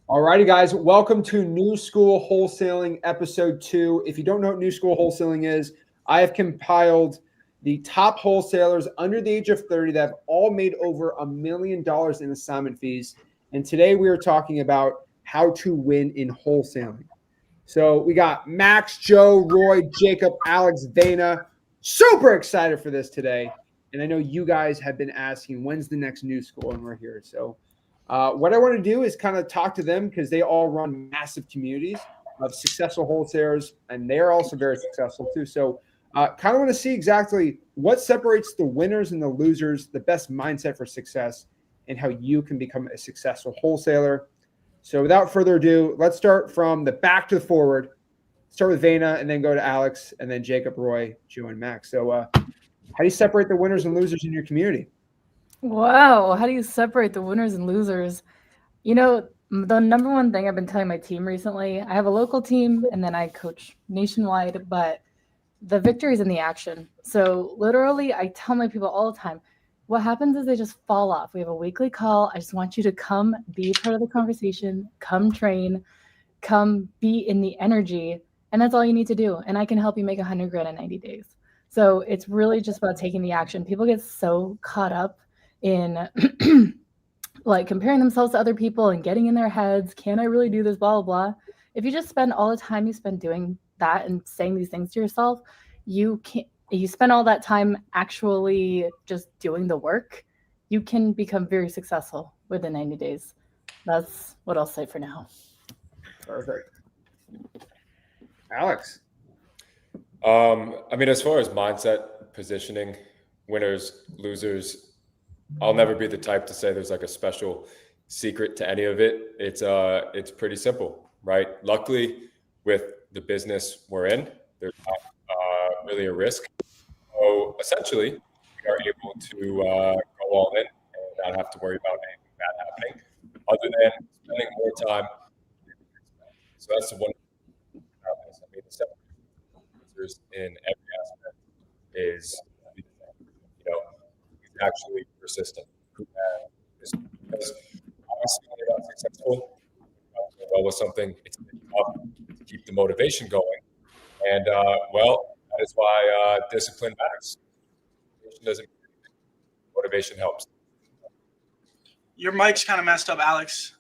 Alrighty, guys, welcome to New School Wholesaling episode 2. If you don't know what New School Wholesaling is, I have compiled the top wholesalers under the age of 30 that have all made over $1 million in assignment fees. And today we are talking about how to win in wholesaling. So we got Max, Joe, Roy, Jacob, Alex, Vana. Super excited for this today. And I know you guys have been asking, when's the next New School? And we're here. So what I want to do is kind of talk to them because they all run massive communities of successful wholesalers, and they're also very successful too. So kind of want to see exactly what separates the winners and the losers, the best mindset for success, and how you can become a successful wholesaler. So without further ado, let's start from the back to the forward. Start with Vana and then go to Alex and then Jacob, Roy, Joe, and Max. So how do you separate the winners and losers in your community? Wow, how do you separate the winners and losers? The number one thing I've been telling my team recently, I have a local team and then I coach nationwide, but the victory is in the action. So literally, I tell my people all the time, what happens is they just fall off. We have a weekly call. I just want you to come be part of the conversation, come train, come be in the energy, and that's all you need to do. And I can help you make 100 grand in 90 days. So it's really just about taking the action. People get so caught up in like comparing themselves to other people and getting in their heads, can I really do this, blah, blah, blah. If you just spend all the time you spend doing that and saying these things to yourself, you spend all that time actually just doing the work, you can become very successful within 90 days. That's what I'll say for now. Perfect. Alex. As far as mindset, positioning, winners, losers, I'll never be the type to say there's like a special secret to any of it. It's pretty simple, right? Luckily, with the business we're in, there's not really a risk. So essentially, we are able to go all in and not have to worry about anything bad happening, other than spending more time. So that's the one. The separation in every aspect is, who's actually persistent. Because obviously, when you're not successful, well with something, it's tough to keep the motivation going. And that is why discipline matters. Motivation doesn't. Motivation helps. Your mic's kind of messed up, Alex.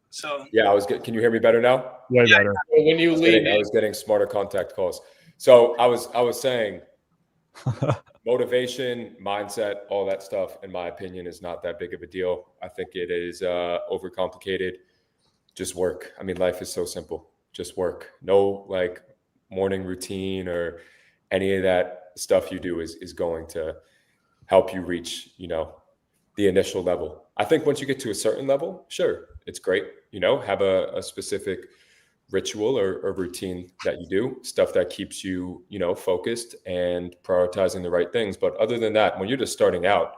So yeah, Can you hear me better now? Way better. When you leave, I was getting smarter contact calls. So I was saying, motivation, mindset, all that stuff, in my opinion, is not that big of a deal. I think it is overcomplicated. Just work. Life is so simple. Just work. No like morning routine or any of that stuff you do is going to help you reach, the initial level. I think once you get to a certain level, sure, it's great. Have a specific ritual or routine that you do, stuff that keeps you, focused and prioritizing the right things. But other than that, when you're just starting out,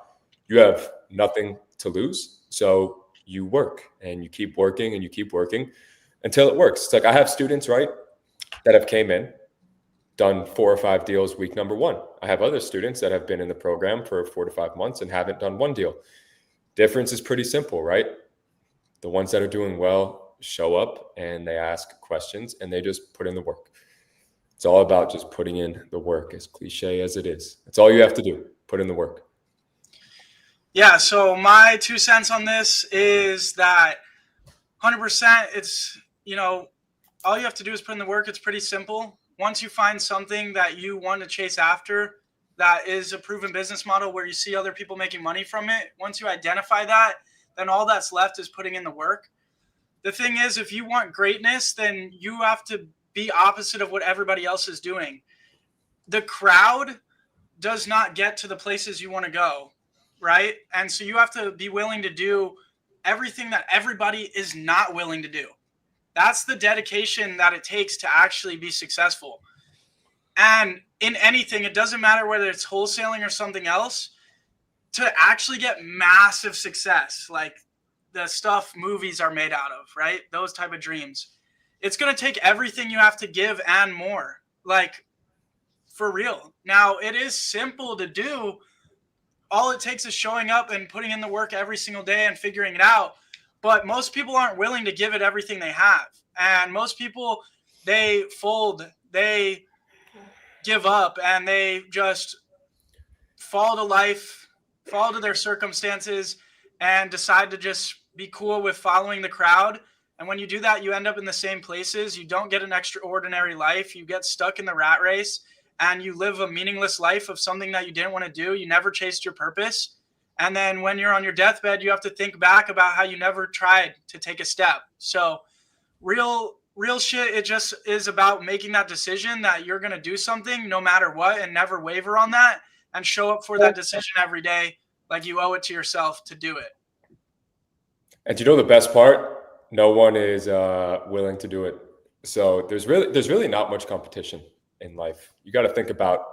you have nothing to lose. So you work and you keep working and you keep working until it works. It's like I have students, right, that have came in, done 4 or 5 deals week number 1. I have other students that have been in the program for 4 to 5 months and haven't done 1 deal. Difference is pretty simple, right? The ones that are doing well show up and they ask questions and they just put in the work. It's all about just putting in the work, as cliche as it is. That's all you have to do. Put in the work. Yeah, so my 2 cents on this is that 100% it's, all you have to do is put in the work. It's pretty simple. Once you find something that you want to chase after, that is a proven business model where you see other people making money from it, once you identify that, then all that's left is putting in the work. The thing is, if you want greatness, then you have to be opposite of what everybody else is doing. The crowd does not get to the places you want to go, right? And so you have to be willing to do everything that everybody is not willing to do. That's the dedication that it takes to actually be successful. And in anything, it doesn't matter whether it's wholesaling or something else, to actually get massive success, like the stuff movies are made out of, right? Those type of dreams. It's going to take everything you have to give and more, like for real. Now, it is simple to do. All it takes is showing up and putting in the work every single day and figuring it out. but most people aren't willing to give it everything they have. And most people, they fold, they give up, and they just fall to life, fall to their circumstances, and decide to just be cool with following the crowd. And when you do that, you end up in the same places. You don't get an extraordinary life. You get stuck in the rat race, and you live a meaningless life of something that you didn't want to do. You never chased your purpose. And then when you're on your deathbed, you have to think back about how you never tried to take a step. So real shit, it just is about making that decision that you're going to do something no matter what, and never waver on that, and show up for that decision every day like you owe it to yourself to do it. And you know the best part? No one is willing to do it. So there's really not much competition in life. You got to think about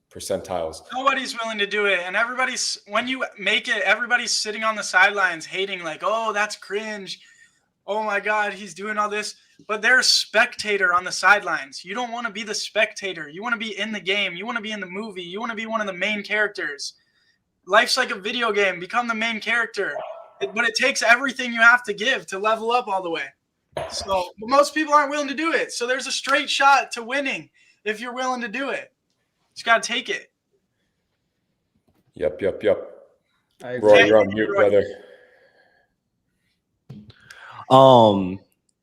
percentiles. Nobody's willing to do it. And when you make it, everybody's sitting on the sidelines hating, like, oh, that's cringe. Oh my God, he's doing all this. But they're a spectator on the sidelines. You don't want to be the spectator. You want to be in the game. You want to be in the movie. You want to be one of the main characters. Life's like a video game. Become the main character. But it takes everything you have to give to level up all the way. So most people aren't willing to do it. So there's a straight shot to winning if you're willing to do it. Just got to take it. Yep. I agree. Roy, you're on mute, brother.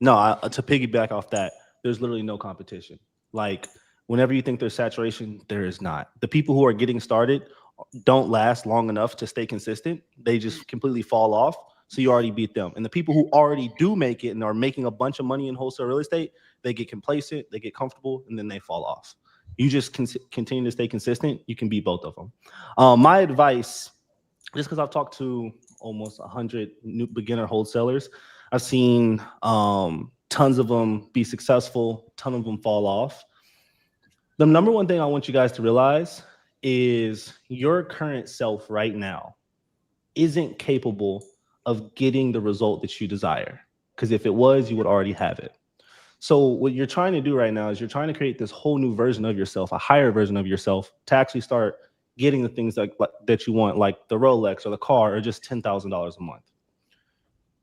No, to piggyback off that, there's literally no competition. Like, whenever you think there's saturation, there is not. The people who are getting started don't last long enough to stay consistent. They just completely fall off. So you already beat them. And the people who already do make it and are making a bunch of money in wholesale real estate, they get complacent, they get comfortable, and then they fall off. You just continue to stay consistent. You can beat both of them. My advice, just because I've talked to almost 100 new beginner wholesalers, I've seen tons of them be successful, ton of them fall off. The number one thing I want you guys to realize is your current self right now isn't capable of getting the result that you desire. Because if it was, you would already have it. So what you're trying to do right now is you're trying to create this whole new version of yourself, a higher version of yourself, to actually start getting the things that you want, like the Rolex or the car, or just $10,000 a month.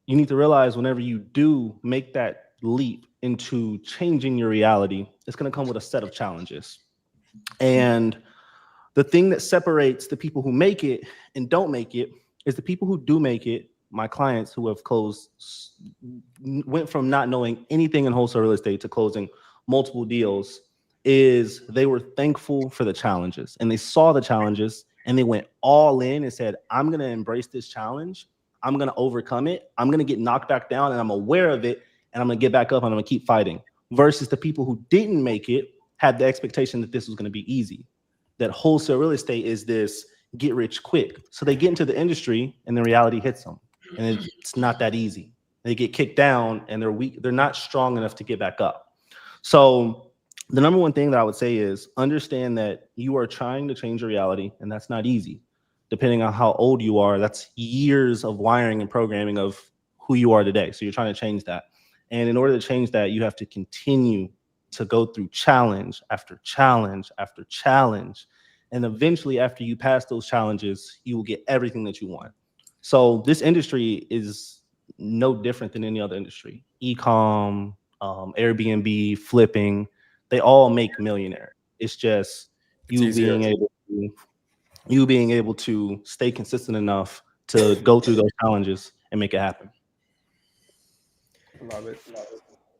You need to realize whenever you do make that leap into changing your reality, it's going to come with a set of challenges. And the thing that separates the people who make it and don't make it is the people who do make it. My clients who have closed went from not knowing anything in wholesale real estate to closing multiple deals, is they were thankful for the challenges, and they saw the challenges and they went all in and said, I'm going to embrace this challenge. I'm going to overcome it. I'm going to get knocked back down, and I'm aware of it, and I'm going to get back up, and I'm going to keep fighting. Versus the people who didn't make it had the expectation that this was going to be easy, that wholesale real estate is this get rich quick. So they get into the industry and the reality hits them. And it's not that easy. They get kicked down and they're weak. They're not strong enough to get back up. So the number one thing that I would say is understand that you are trying to change your reality, and that's not easy. Depending on how old you are, that's years of wiring and programming of who you are today. So you're trying to change that. And in order to change that, you have to continue to go through challenge after challenge after challenge. And eventually, after you pass those challenges, you will get everything that you want. So this industry is no different than any other industry. E-com, Airbnb, flipping, they all make millionaire. It's just you being able to stay consistent enough to go through those challenges and make it happen. Love it.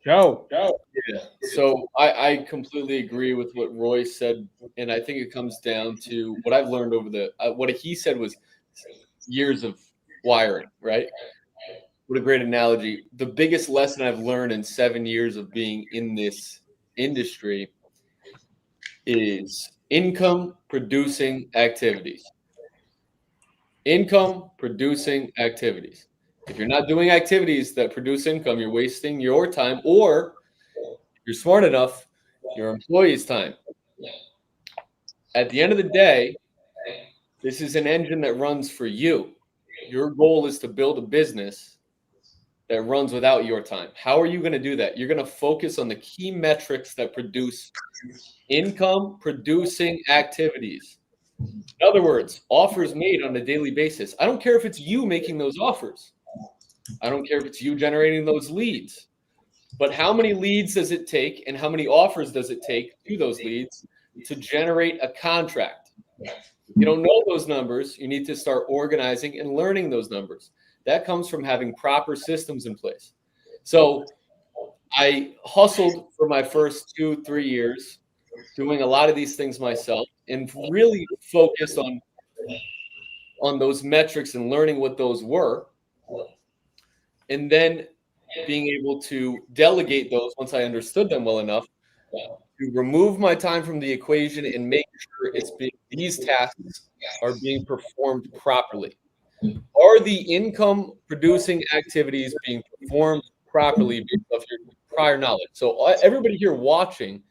Joe. Yeah. So I completely agree with what Roy said, and I think it comes down to what I've learned over what he said was years of wiring, right? What a great analogy. The biggest lesson I've learned in 7 years of being in this industry is income producing activities. Income producing activities. If you're not doing activities that produce income, you're wasting your time, or if you're smart enough, your employees' time. At the end of the day, this is an engine that runs for you. Your goal is to build a business that runs without your time. How are you going to do that? You're going to focus on the key metrics that produce income producing activities. In other words, offers made on a daily basis. I don't care if it's you making those offers. I don't care if it's you generating those leads. But how many leads does it take and how many offers does it take to those leads to generate a contract? If you don't know those numbers, you need to start organizing and learning those numbers. That comes from having proper systems in place. So I hustled for my first 2-3 years doing a lot of these things myself and really focused on those metrics and learning what those were. And then being able to delegate those once I understood them well enough to remove my time from the equation and make sure these tasks are being performed properly. Are the income producing activities being performed properly based off your prior knowledge? So everybody here watching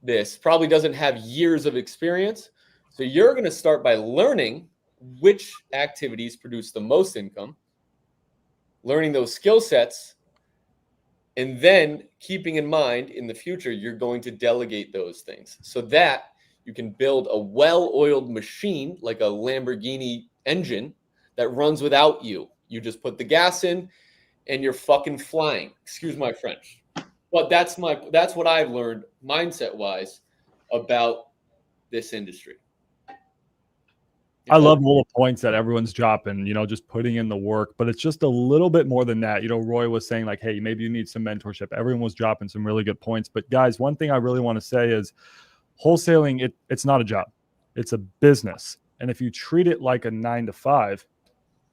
this probably doesn't have years of experience. So you're going to start by learning which activities produce the most income, learning those skill sets, and then keeping in mind in the future, you're going to delegate those things so that you can build a well-oiled machine like a Lamborghini engine that runs without you. You just put the gas in and you're fucking flying. Excuse my French. But that's what I've learned mindset-wise about this industry. I love all the points that everyone's dropping, just putting in the work, but it's just a little bit more than that. Roy was saying like, hey, maybe you need some mentorship. Everyone was dropping some really good points. But guys, one thing I really want to say is wholesaling, it's not a job. It's a business. And if you treat it like a 9-to-5,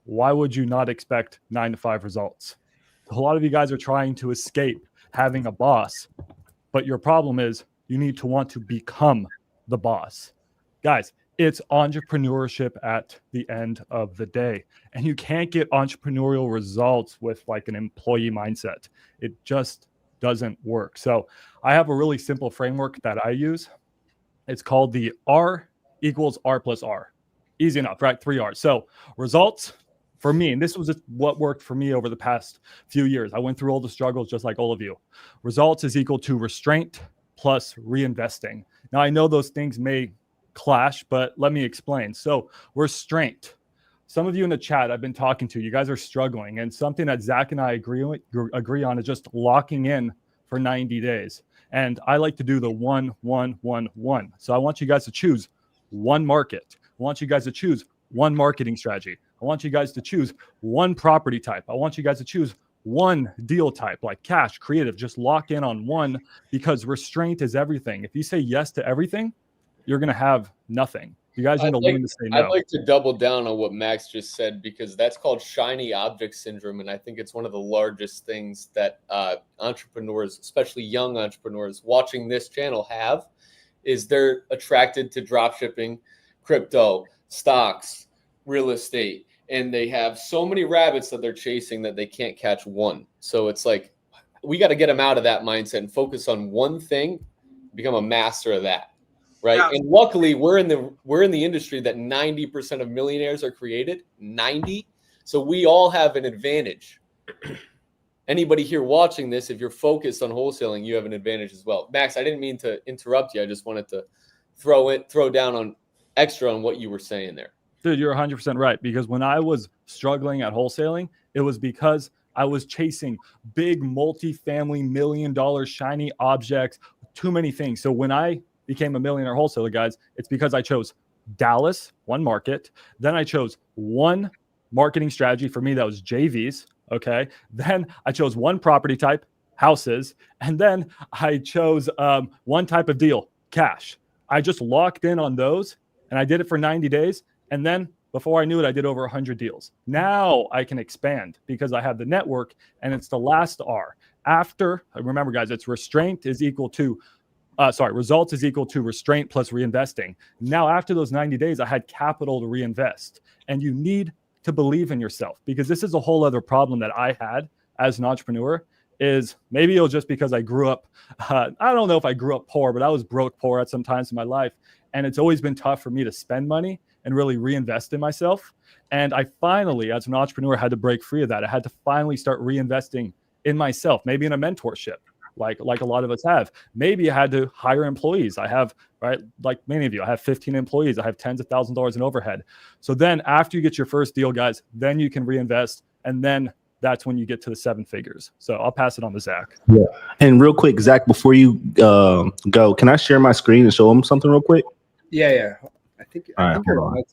why would you not expect 9-to-5 results? A lot of you guys are trying to escape having a boss, but your problem is you need to want to become the boss. Guys, it's entrepreneurship at the end of the day. And you can't get entrepreneurial results with like an employee mindset. It just doesn't work. So I have a really simple framework that I use. It's called the R equals R plus R. Easy enough, right? 3 R's. So results for me, and this was what worked for me over the past few years. I went through all the struggles just like all of you. Results is equal to restraint plus reinvesting. Now I know those things may clash, but let me explain. So restraint. Some of you in the chat I've been talking to, you guys are struggling, and something that Zach and I agree on is just locking in for 90 days. And I like to do the 1, 1, 1, 1. So I want you guys to choose one market. I want you guys to choose one marketing strategy. I want you guys to choose one property type. I want you guys to choose one deal type, like cash, creative. Just lock in on one, because restraint is everything. If you say yes to everything, you're going to have nothing. You guys need to learn to say no. I'd like to double down on what Max just said, because that's called shiny object syndrome. And I think it's one of the largest things that entrepreneurs, especially young entrepreneurs watching this channel have, is they're attracted to drop shipping, crypto, stocks, real estate. And they have so many rabbits that they're chasing that they can't catch one. So it's like, we got to get them out of that mindset and focus on one thing, become a master of that. Right. Yeah. And luckily we're in the industry that 90% of millionaires are created. 90. So we all have an advantage. Anybody here watching this, if you're focused on wholesaling, you have an advantage as well. Max, I didn't mean to interrupt you. I just wanted to throw down on extra on what you were saying there. Dude, you're 100% right. Because when I was struggling at wholesaling, it was because I was chasing big multi-family $1 million shiny objects, too many things. So when I became a millionaire wholesaler, guys, it's because I chose Dallas, one market. Then I chose one marketing strategy. For me, that was JVs. Okay. Then I chose one property type, houses. And then I chose one type of deal, cash. I just locked in on those and I did it for 90 days. And then before I knew it, I did over 100 deals. Now I can expand because I have the network, and it's the last R. After, remember guys, it's restraint is equal to results is equal to restraint plus reinvesting. Now, after those 90 days, I had capital to reinvest. And you need to believe in yourself, because this is a whole other problem that I had as an entrepreneur. Is maybe it was just because I grew up, I don't know if I grew up poor, but I was broke poor at some times in my life. And it's always been tough for me to spend money and really reinvest in myself. And I finally, as an entrepreneur, had to break free of that. I had to finally start reinvesting in myself, maybe in a mentorship. Like a lot of us have. Maybe I had to hire employees. I have, right, like many of you, I have 15 employees. I have tens of thousands of dollars in overhead. So then after you get your first deal, guys, then you can reinvest and then that's when you get to the 7 figures. So I'll pass it on to Zach. Yeah. And real quick, Zach, before you go, can I share my screen and show them something real quick? Yeah. I think you're hold on.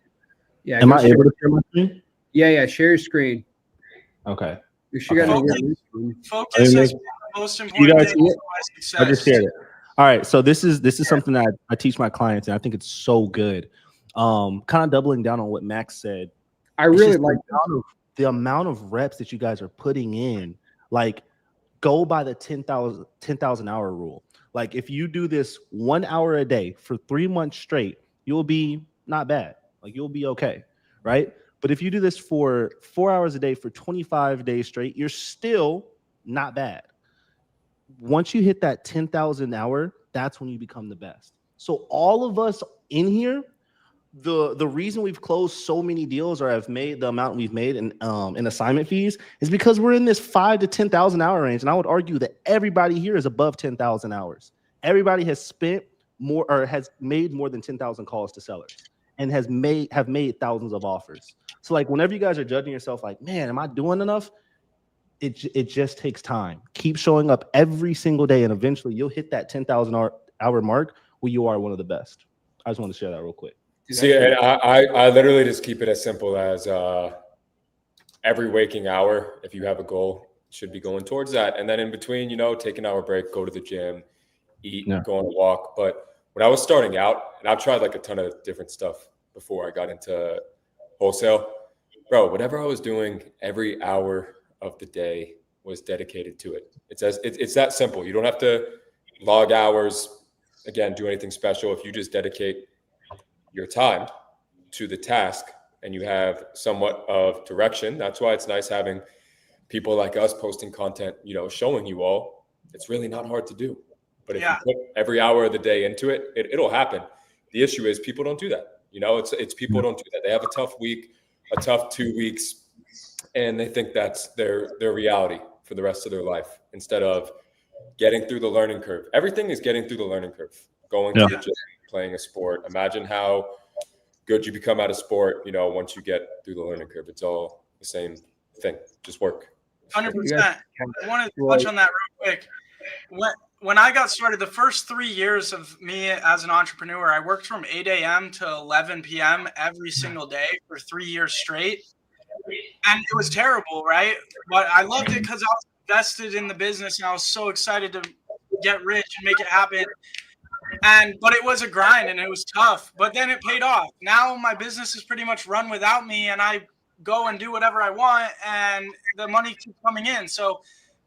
Yeah. Am I able to share my screen? Yeah. Share your screen. Okay. You should get Focus is the most important guys thing see it? for my success. I just shared it. All right. So this is something that I teach my clients, and I think it's so good. Kind of doubling down on what Max said. I really like the amount of reps that you guys are putting in. Like, go by the 10,000 hour rule. Like, if you do this 1 hour a day for 3 months straight, you'll be not bad. Like, you'll be okay, right? But if you do this for 4 hours a day for 25 days straight, you're still not bad. Once you hit that 10,000 hour, that's when you become the best. So all of us in here, the reason we've closed so many deals or have made the amount we've made in assignment fees is because we're in this 5,000 to 10,000 hour range. And I would argue that everybody here is above 10,000 hours. Everybody has spent more or has made more than 10,000 calls to sellers and have made thousands of offers. So like, whenever you guys are judging yourself like, man, am I doing enough? It just takes time. Keep showing up every single day, and eventually you'll hit that 10,000 hour mark where you are one of the best. I just want to share that real quick. See, and I literally just keep it as simple as every waking hour, if you have a goal, should be going towards that. And then in between, take an hour break, go to the gym, eat, go on a walk. But when I was starting out, and I've tried like a ton of different stuff before I got into wholesale, bro, whatever I was doing every hour of the day was dedicated to it. It's that simple. You don't have to log hours, again, do anything special. If you just dedicate your time to the task and you have somewhat of direction, that's why it's nice having people like us posting content, showing you all. It's really not hard to do. But if you put every hour of the day into it, it'll happen. The issue is people don't do that. It's people don't do that. They have a tough week, a tough 2 weeks, and they think that's their reality for the rest of their life instead of getting through the learning curve. Everything is getting through the learning curve. Going to the gym, playing a sport. Imagine how good you become at a sport, once you get through the learning curve. It's all the same thing. Just work. 100%. I want to touch on that real quick. When I got started, the first 3 years of me as an entrepreneur, I worked from 8 a.m. to 11 p.m. every single day for 3 years straight. And it was terrible, right? But I loved it because I was invested in the business and I was so excited to get rich and make it happen. But it was a grind and it was tough, but then it paid off. Now my business is pretty much run without me and I go and do whatever I want and the money keeps coming in. So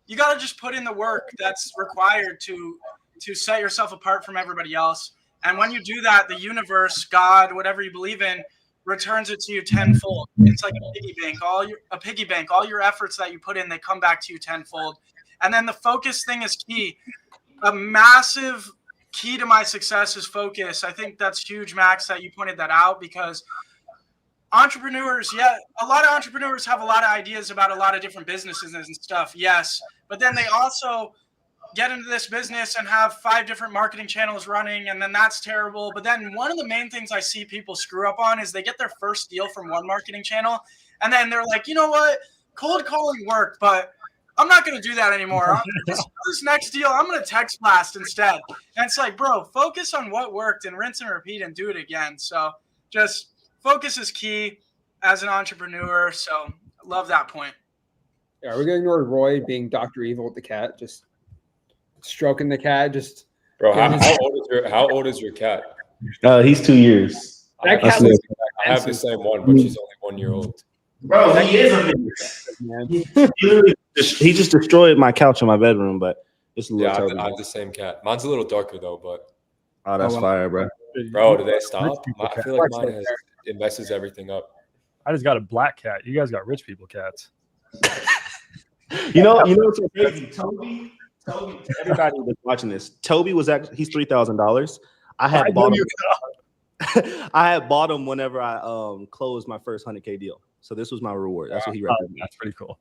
you got to just put in the work that's required to set yourself apart from everybody else. And when you do that, the universe, God, whatever you believe in, returns it to you tenfold. It's like a piggy bank. All your efforts that you put in, they come back to you tenfold. And then the focus thing is key. A massive key to my success is focus. I think that's huge, Max, that you pointed that out, because entrepreneurs, a lot of entrepreneurs have a lot of ideas about a lot of different businesses and stuff. Yes. But then they also get into this business and have 5 different marketing channels running, and then that's terrible. But then one of the main things I see people screw up on is they get their first deal from one marketing channel, and then they're like, you know what? Cold calling worked, but I'm not going to do that anymore. This next deal, I'm going to text blast instead. And it's like, bro, focus on what worked and rinse and repeat and do it again. So just focus is key as an entrepreneur. So I love that point. Yeah, are we going to ignore Roy being Dr. Evil with the cat? Just stroking the cat, just. Bro, how old is your cat? He's 2 years. That cat I have the same one, but she's only 1 year old. Bro, he is a man. He just destroyed my couch in my bedroom, but it's a little. I have the same cat. Mine's a little darker though, but. Oh, that's fire, bro. Bro, do they stop? I feel like mine it messes everything up. I just got a black cat. You guys got rich people cats. You know what's so crazy? Toby, everybody that's watching this, Toby was actually, he's $3,000. I had bought him whenever I closed my first 100K deal. So this was my reward. That's what he recommended. That's pretty cool.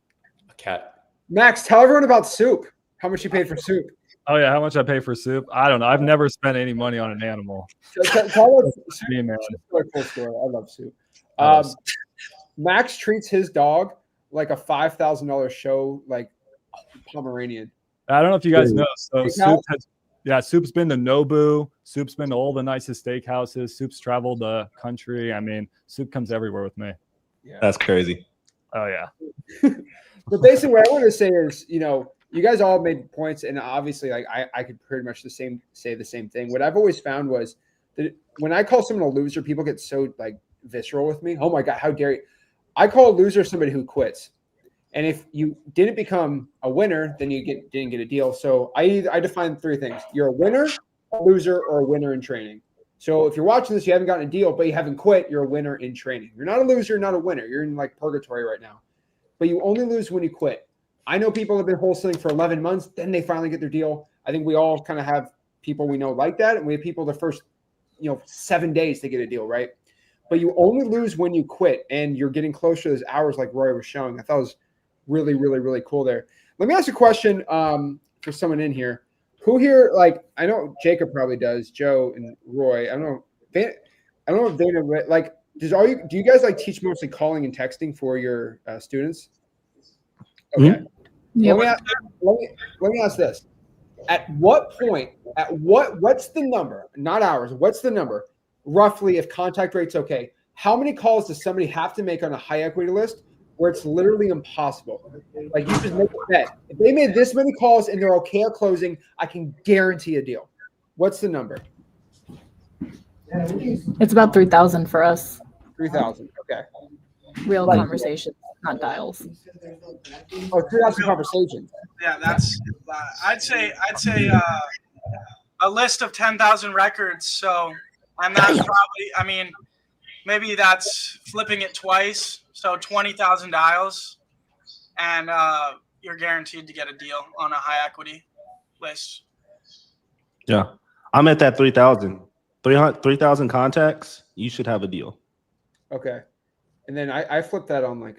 A cat. Max, tell everyone about Soup. How much you paid for Soup? Oh yeah, how much I pay for Soup? I don't know. I've never spent any money on an animal. Tell us, Me, man. Cool story. I love Soup. Max treats his dog like a $5,000 show, like Pomeranian. I don't know if you guys know. So Steakhouse? Soup's been to Nobu. Soup's been to all the nicest steakhouses. Soup's traveled the country. I mean, Soup comes everywhere with me. Yeah. That's crazy. Oh yeah. But basically, what I want to say is, you guys all made points, and obviously, like I could pretty much say the same thing. What I've always found was that when I call someone a loser, people get so like visceral with me. Oh my God, how dare you? I call a loser somebody who quits. And if you didn't become a winner, then you didn't get a deal. So I define 3 things. You're a winner, a loser, or a winner in training. So if you're watching this, you haven't gotten a deal, but you haven't quit, you're a winner in training. You're not a loser, not a winner. You're in like purgatory right now. But you only lose when you quit. I know people have been wholesaling for 11 months, then they finally get their deal. I think we all kind of have people we know like that, and we have people the first 7 days to get a deal, right? But you only lose when you quit, and you're getting closer to those hours like Roy was showing. I thought it was really, really, really cool there. Let me ask a question for someone in here. Who here, like, I know Jacob probably does, Joe and Roy. I don't know if Dana, like, do you guys like teach mostly calling and texting for your students? Okay. Mm-hmm. Yeah. Let me ask this. At what point, what's the number, not hours, what's the number, roughly, if contact rate's okay, how many calls does somebody have to make on a high equity list where it's literally impossible? Like, you just make a bet. If they made this many calls and they're okay at closing, I can guarantee a deal. What's the number? It's about 3,000 for us. 3,000. Okay. Real conversations, not dials. Oh, 3,000 conversations. Yeah, that's. I'd say a list of 10,000 records. So, and that's probably. I mean, maybe that's flipping it twice. So 20,000 dials, and you're guaranteed to get a deal on a high equity list. Yeah, I'm at that 3,000. 3,000 contacts, you should have a deal. Okay. And then I flip that on like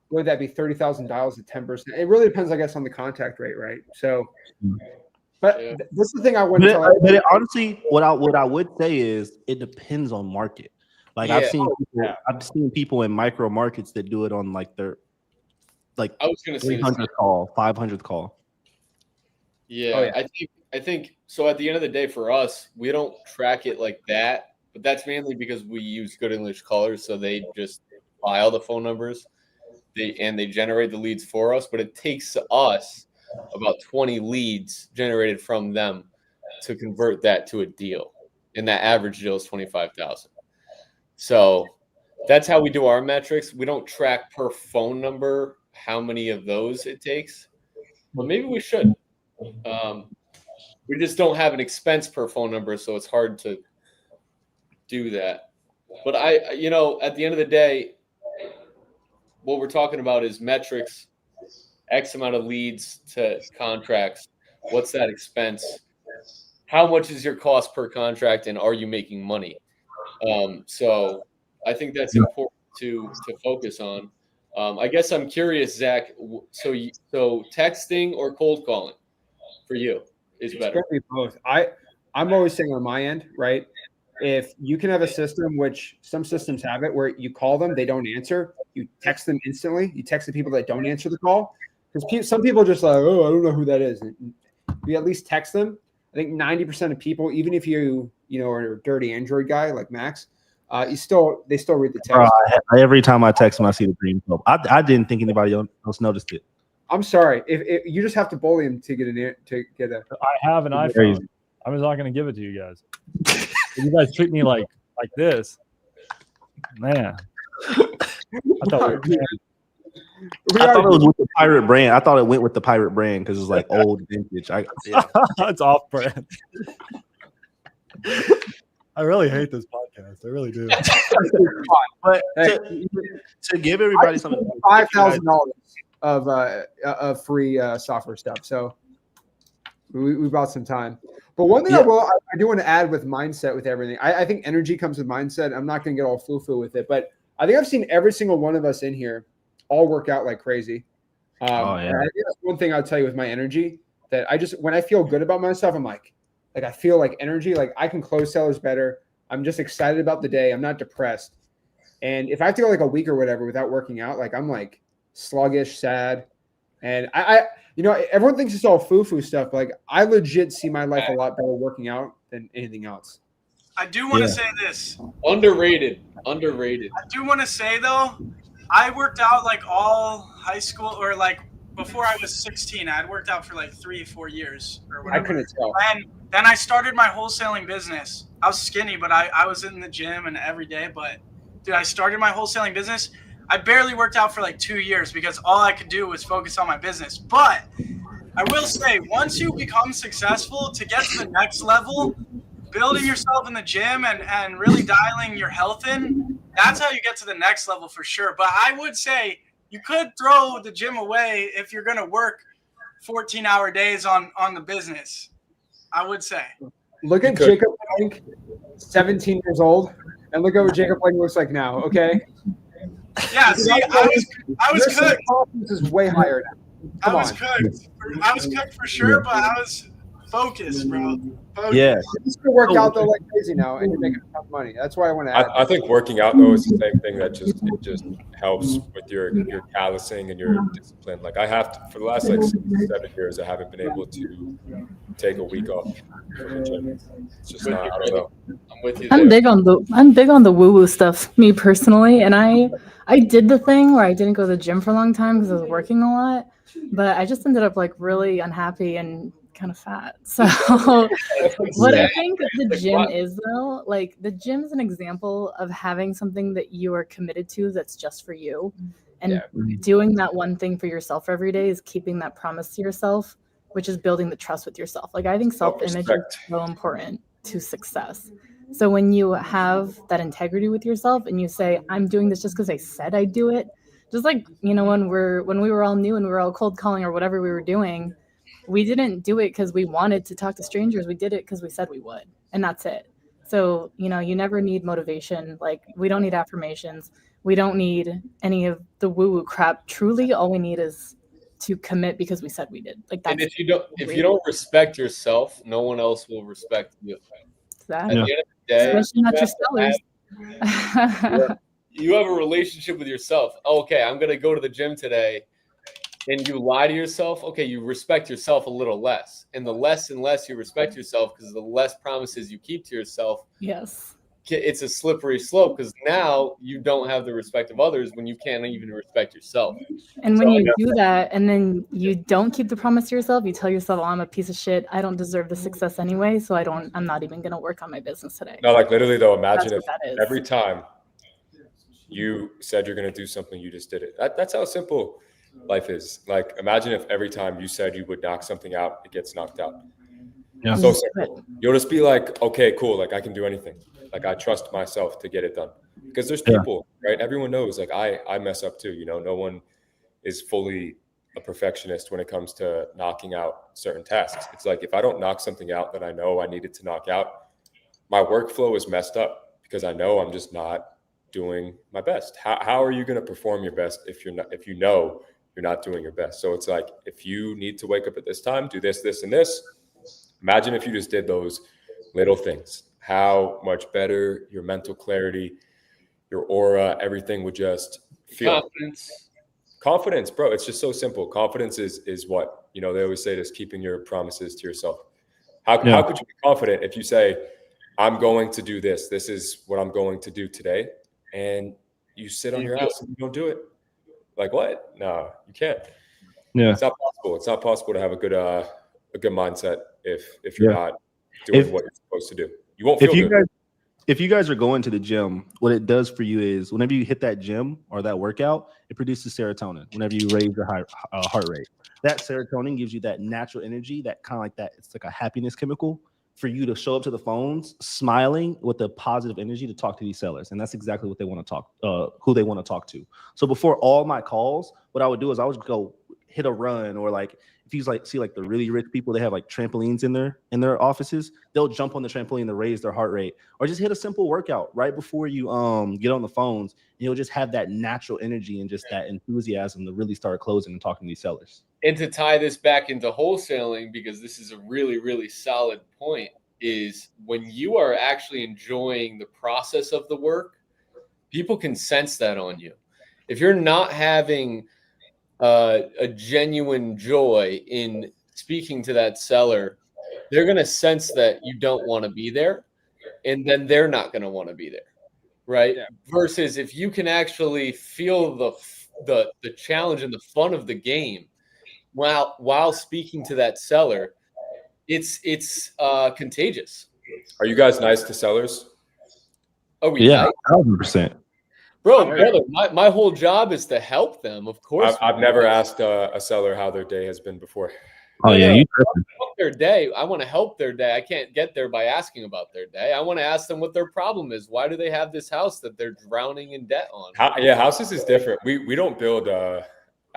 would that be 30,000 dials at 10%? It really depends, I guess, on the contact rate, right? So, but this is the thing I want to tell you. Honestly, what I would say is it depends on market. Like I've seen people in micro markets that do it on like their I was going to say 300 call, 500 call. Yeah, oh, yeah. I think so. At the end of the day, for us, we don't track it like that, but that's mainly because we use good English callers, so they just file the phone numbers, they generate the leads for us. But it takes us about 20 leads generated from them to convert that to a deal, and that average deal is 25,000. So that's how we do our metrics. We don't track per phone number how many of those it takes, but maybe we should. We just don't have an expense per phone number, so it's hard to do that. But at the end of the day, what we're talking about is metrics, X amount of leads to contracts. What's that expense? How much is your cost per contract, and are you making money? So I think that's important to focus on. I guess I'm curious, Zach. So texting or cold calling for you is better? It's both. I'm always saying on my end, right? If you can have a system, which some systems have it, where you call them, they don't answer, you text them instantly. You text the people that don't answer the call, because some people are just like, oh, I don't know who that is. You at least text them. I think 90% of people, even if you are a dirty Android guy like Max, they still read the text. Every time I text them, I see the green club. I didn't think anybody else noticed it. I'm sorry. If you just have to bully him to get a. I have an iPhone. Crazy. I'm just not going to give it to you guys. If you guys treat me like this, man. I thought it was with the pirate brand. I thought it went with the pirate brand because it's like old vintage. It's off brand. I really hate this podcast. I really do. But to give everybody something, $5,000 of free software stuff. So we bought some time. But one thing I do want to add with mindset with everything. I think energy comes with mindset. I'm not going to get all foo-foo with it, but I think I've seen every single one of us in here all work out like crazy. I think that's one thing I'll tell you with my energy, that when I feel good about myself, I'm like I feel like energy, like I can close sellers better. I'm just excited about the day. I'm not depressed. And if I have to go like a week or whatever without working out, like I'm like sluggish, sad. And I everyone thinks it's all foo-foo stuff. But like, I legit see my life a lot better working out than anything else. I do want to say this. Underrated. I do want to say though, I worked out like all high school, or like before I was 16. I had worked out for like 3-4 years or I whatever. couldn't tell. And then I started my wholesaling business. I was skinny, but I was in the gym and every day. But dude, I started my wholesaling business. I barely worked out for like 2 years because all I could do was focus on my business. But I will say, once you become successful, to get to the next level, building yourself in the gym and really dialing your health in, that's how you get to the next level for sure. But I would say you could throw the gym away if you're going to work 14-hour days on the business. I would say. Look at Jacob Blank, 17 years old, and look at what Jacob Blank looks like now. Okay. Yeah. See, I was cooked. Confidence is way higher now. I was cooked for sure, but I was focused, bro. Focused. Yeah. You just work out though like crazy now, and you're making enough money. That's why I want to add. I think working out though is the same thing that just helps with your callousing and your discipline. Like I have to, for the last like 6-7 years, I haven't been able to take a week off from the gym. It's just not. I don't know. I'm with you. I'm big on the woo woo stuff, me personally, and I did the thing where I didn't go to the gym for a long time because I was working a lot, but I just ended up like really unhappy and kind of fat. So what I think the gym is though, like the gym is an example of having something that you are committed to that's just for you, and doing that one thing for yourself every day is keeping that promise to yourself, which is building the trust with yourself. Like I think self-image is so important to success. So when you have that integrity with yourself and you say, I'm doing this just because I said I'd do it, just like, you know, when we were all new and we were all cold calling or whatever we were doing, we didn't do it because we wanted to talk to strangers. We did it because we said we would, and that's it. So, you know, you never need motivation. Like we don't need affirmations. We don't need any of the woo-woo crap. Truly, all we need is to commit because we said we did. Like that's. And if you don't respect yourself, no one else will respect you. Exactly. At the end of the day, Especially not your sellers. You have a relationship with yourself. Okay, I'm going to go to the gym today, and you lie to yourself. Okay, you respect yourself a little less. And the less and less you respect yourself, because the less promises you keep to yourself, yes, it's a slippery slope, because now you don't have the respect of others when you can't even respect yourself. And when you do that and then you don't keep the promise to yourself, you tell yourself, oh, I'm a piece of shit. I don't deserve the success anyway, so I'm not even going to work on my business today. No, like literally though, imagine if that is. every time you said you're going to do something, you just did it. That's how simple life is. Like imagine if every time you said you would knock something out, it gets knocked out. Yeah. So simple. You'll just be like, okay, cool. Like I can do anything. Like I trust myself to get it done, because there's people, right? Everyone knows like I mess up too. You know, no one is fully a perfectionist when it comes to knocking out certain tasks. It's like, if I don't knock something out that I know I needed to knock out, my workflow is messed up because I know I'm just not doing my best. How are you going to perform your best if you know you're not doing your best? So it's like, if you need to wake up at this time, do this, this, and this. Imagine if you just did those little things, how much better your mental clarity, your aura, everything would just feel. Confidence, bro. It's just so simple. Confidence is what, you know, they always say this, keeping your promises to yourself. How could you be confident if you say, I'm going to do this. This is what I'm going to do today. And you sit on your ass and you don't do it. Like what? No, you can't. Yeah. It's not possible. It's not possible to have a good mindset if you're not doing what you're supposed to do. You won't feel good. If you guys are going to the gym, what it does for you is whenever you hit that gym or that workout, it produces serotonin. Whenever you raise your heart rate, that serotonin gives you that natural energy, that kind of like that. It's like a happiness chemical for you to show up to the phones smiling with a positive energy to talk to these sellers. And that's exactly what they want to talk, who they want to talk to. So before all my calls, what I would do is I would go hit a run, or like if you like see like the really rich people, they have like trampolines in their offices. They'll jump on the trampoline to raise their heart rate, or just hit a simple workout right before you get on the phones. And you'll just have that natural energy and just that enthusiasm to really start closing and talking to these sellers. And to tie this back into wholesaling, because this is a really, really solid point, is when you are actually enjoying the process of the work, people can sense that on you. If you're not having a genuine joy in speaking to that seller, they're going to sense that you don't want to be there, and then they're not going to want to be there, right? Yeah. Versus if you can actually feel the challenge and the fun of the game while speaking to that seller, it's contagious. Are you guys nice to sellers? Are we Yeah, nice? 100%. Brother, my whole job is to help them. Of course, I've never asked a seller how their day has been before. Oh yeah, you their day. I want to help their day. I can't get there by asking about their day. I want to ask them what their problem is. Why do they have this house that they're drowning in debt on? Houses is different. We don't build. I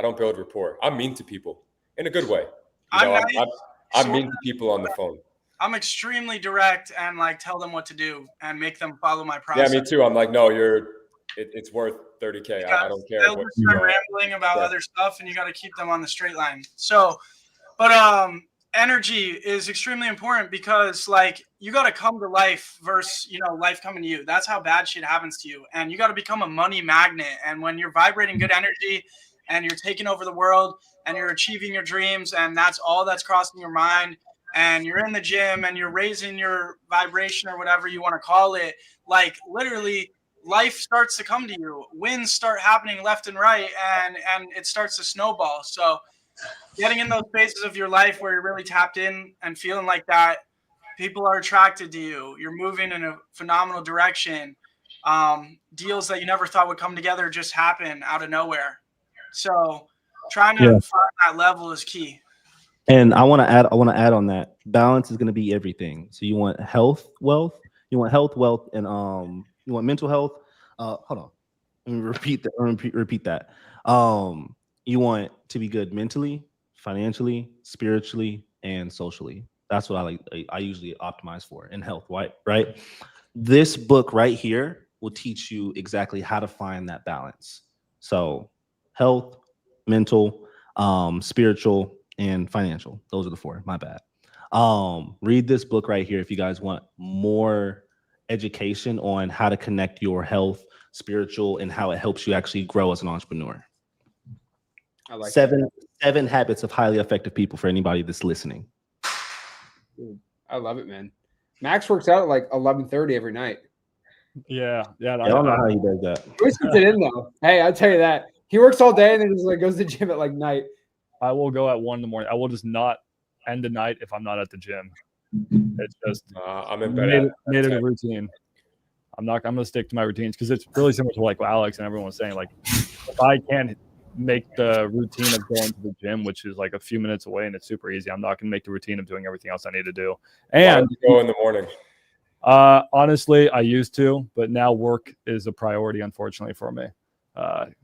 don't build rapport. I'm mean to people in a good way. I'm mean to people on the phone. I'm extremely direct and like tell them what to do and make them follow my process. Yeah, me too. I'm like, no, it's worth $30K. I don't care. They'll just start rambling about other stuff, and you got to keep them on the straight line. So, but energy is extremely important because like you got to come to life versus life coming to you. That's how bad shit happens to you, and you got to become a money magnet. And when you're vibrating good energy, and you're taking over the world, and you're achieving your dreams, and that's all that's crossing your mind, and you're in the gym, and you're raising your vibration or whatever you want to call it, like literally. Life starts to come to you. Wins start happening left and right, and it starts to snowball. So getting in those phases of your life where you're really tapped in and feeling like that, people are attracted to you. You're moving in a phenomenal direction. Deals that you never thought would come together just happen out of nowhere. So trying to find that level is key. And I want to add on that. Balance is going to be everything. So you want health, wealth, and you want mental health. Hold on. Let me repeat that. You want to be good mentally, financially, spiritually, and socially. That's what I usually optimize for in health, right? This book right here will teach you exactly how to find that balance. So health, mental, spiritual, and financial. Those are the four. My bad. Read this book right here if you guys want more education on how to connect your health, spiritual, and how it helps you actually grow as an entrepreneur. I like seven habits of highly effective people for anybody that's listening. Dude, I love it, man. Max works out at like 11:30 every night. Yeah. I don't know how he does that. He always puts it in though. Hey, I'll tell you that. He works all day and then just like goes to the gym at like night. I will go at 1 in. I will just not end the night if I'm not at the gym. It's just I'm in bed. Made it a routine. I'm going to stick to my routines because it's really similar to like what Alex and everyone was saying. Like, if I can't make the routine of going to the gym, which is like a few minutes away and it's super easy, I'm not going to make the routine of doing everything else I need to do. And go in the morning. Honestly, I used to, but now work is a priority, unfortunately, for me.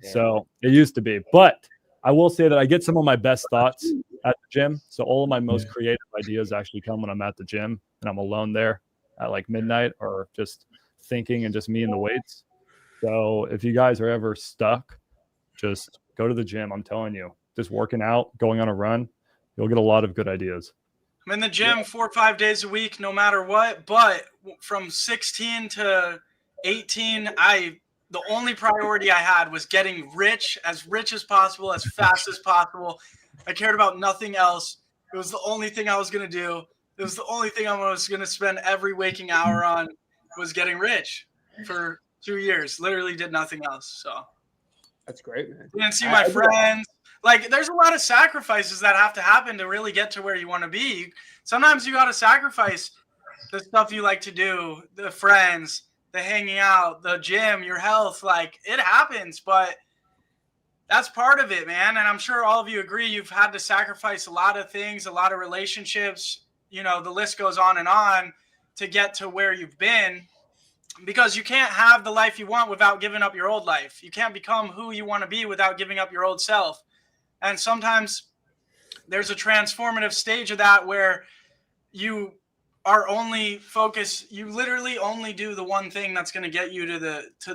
So it used to be, but I will say that I get some of my best thoughts at the gym. So all of my most creative ideas actually come when I'm at the gym and I'm alone there at like midnight or just thinking and just me and the weights. So if you guys are ever stuck, just go to the gym. I'm telling you, just working out, going on a run, you'll get a lot of good ideas. I'm in the gym 4 or 5 days a week, no matter what. But from 16 to 18, the only priority I had was getting rich as possible, as fast as possible. I cared about nothing else. It was the only thing I was going to do. It was the only thing I was going to spend every waking hour on was getting rich for 2 years. Literally did nothing else. So that's great, man. Didn't see my friends. Like, there's a lot of sacrifices that have to happen to really get to where you want to be. Sometimes you got to sacrifice the stuff you like to do, the friends, the hanging out, the gym, your health. Like, it happens, but that's part of it, man. And I'm sure all of you agree you've had to sacrifice a lot of things, a lot of relationships. You know, the list goes on and on to get to where you've been, because you can't have the life you want without giving up your old life. You can't become who you want to be without giving up your old self. And sometimes there's a transformative stage of that where you are only focused. You literally only do the one thing that's going to get you to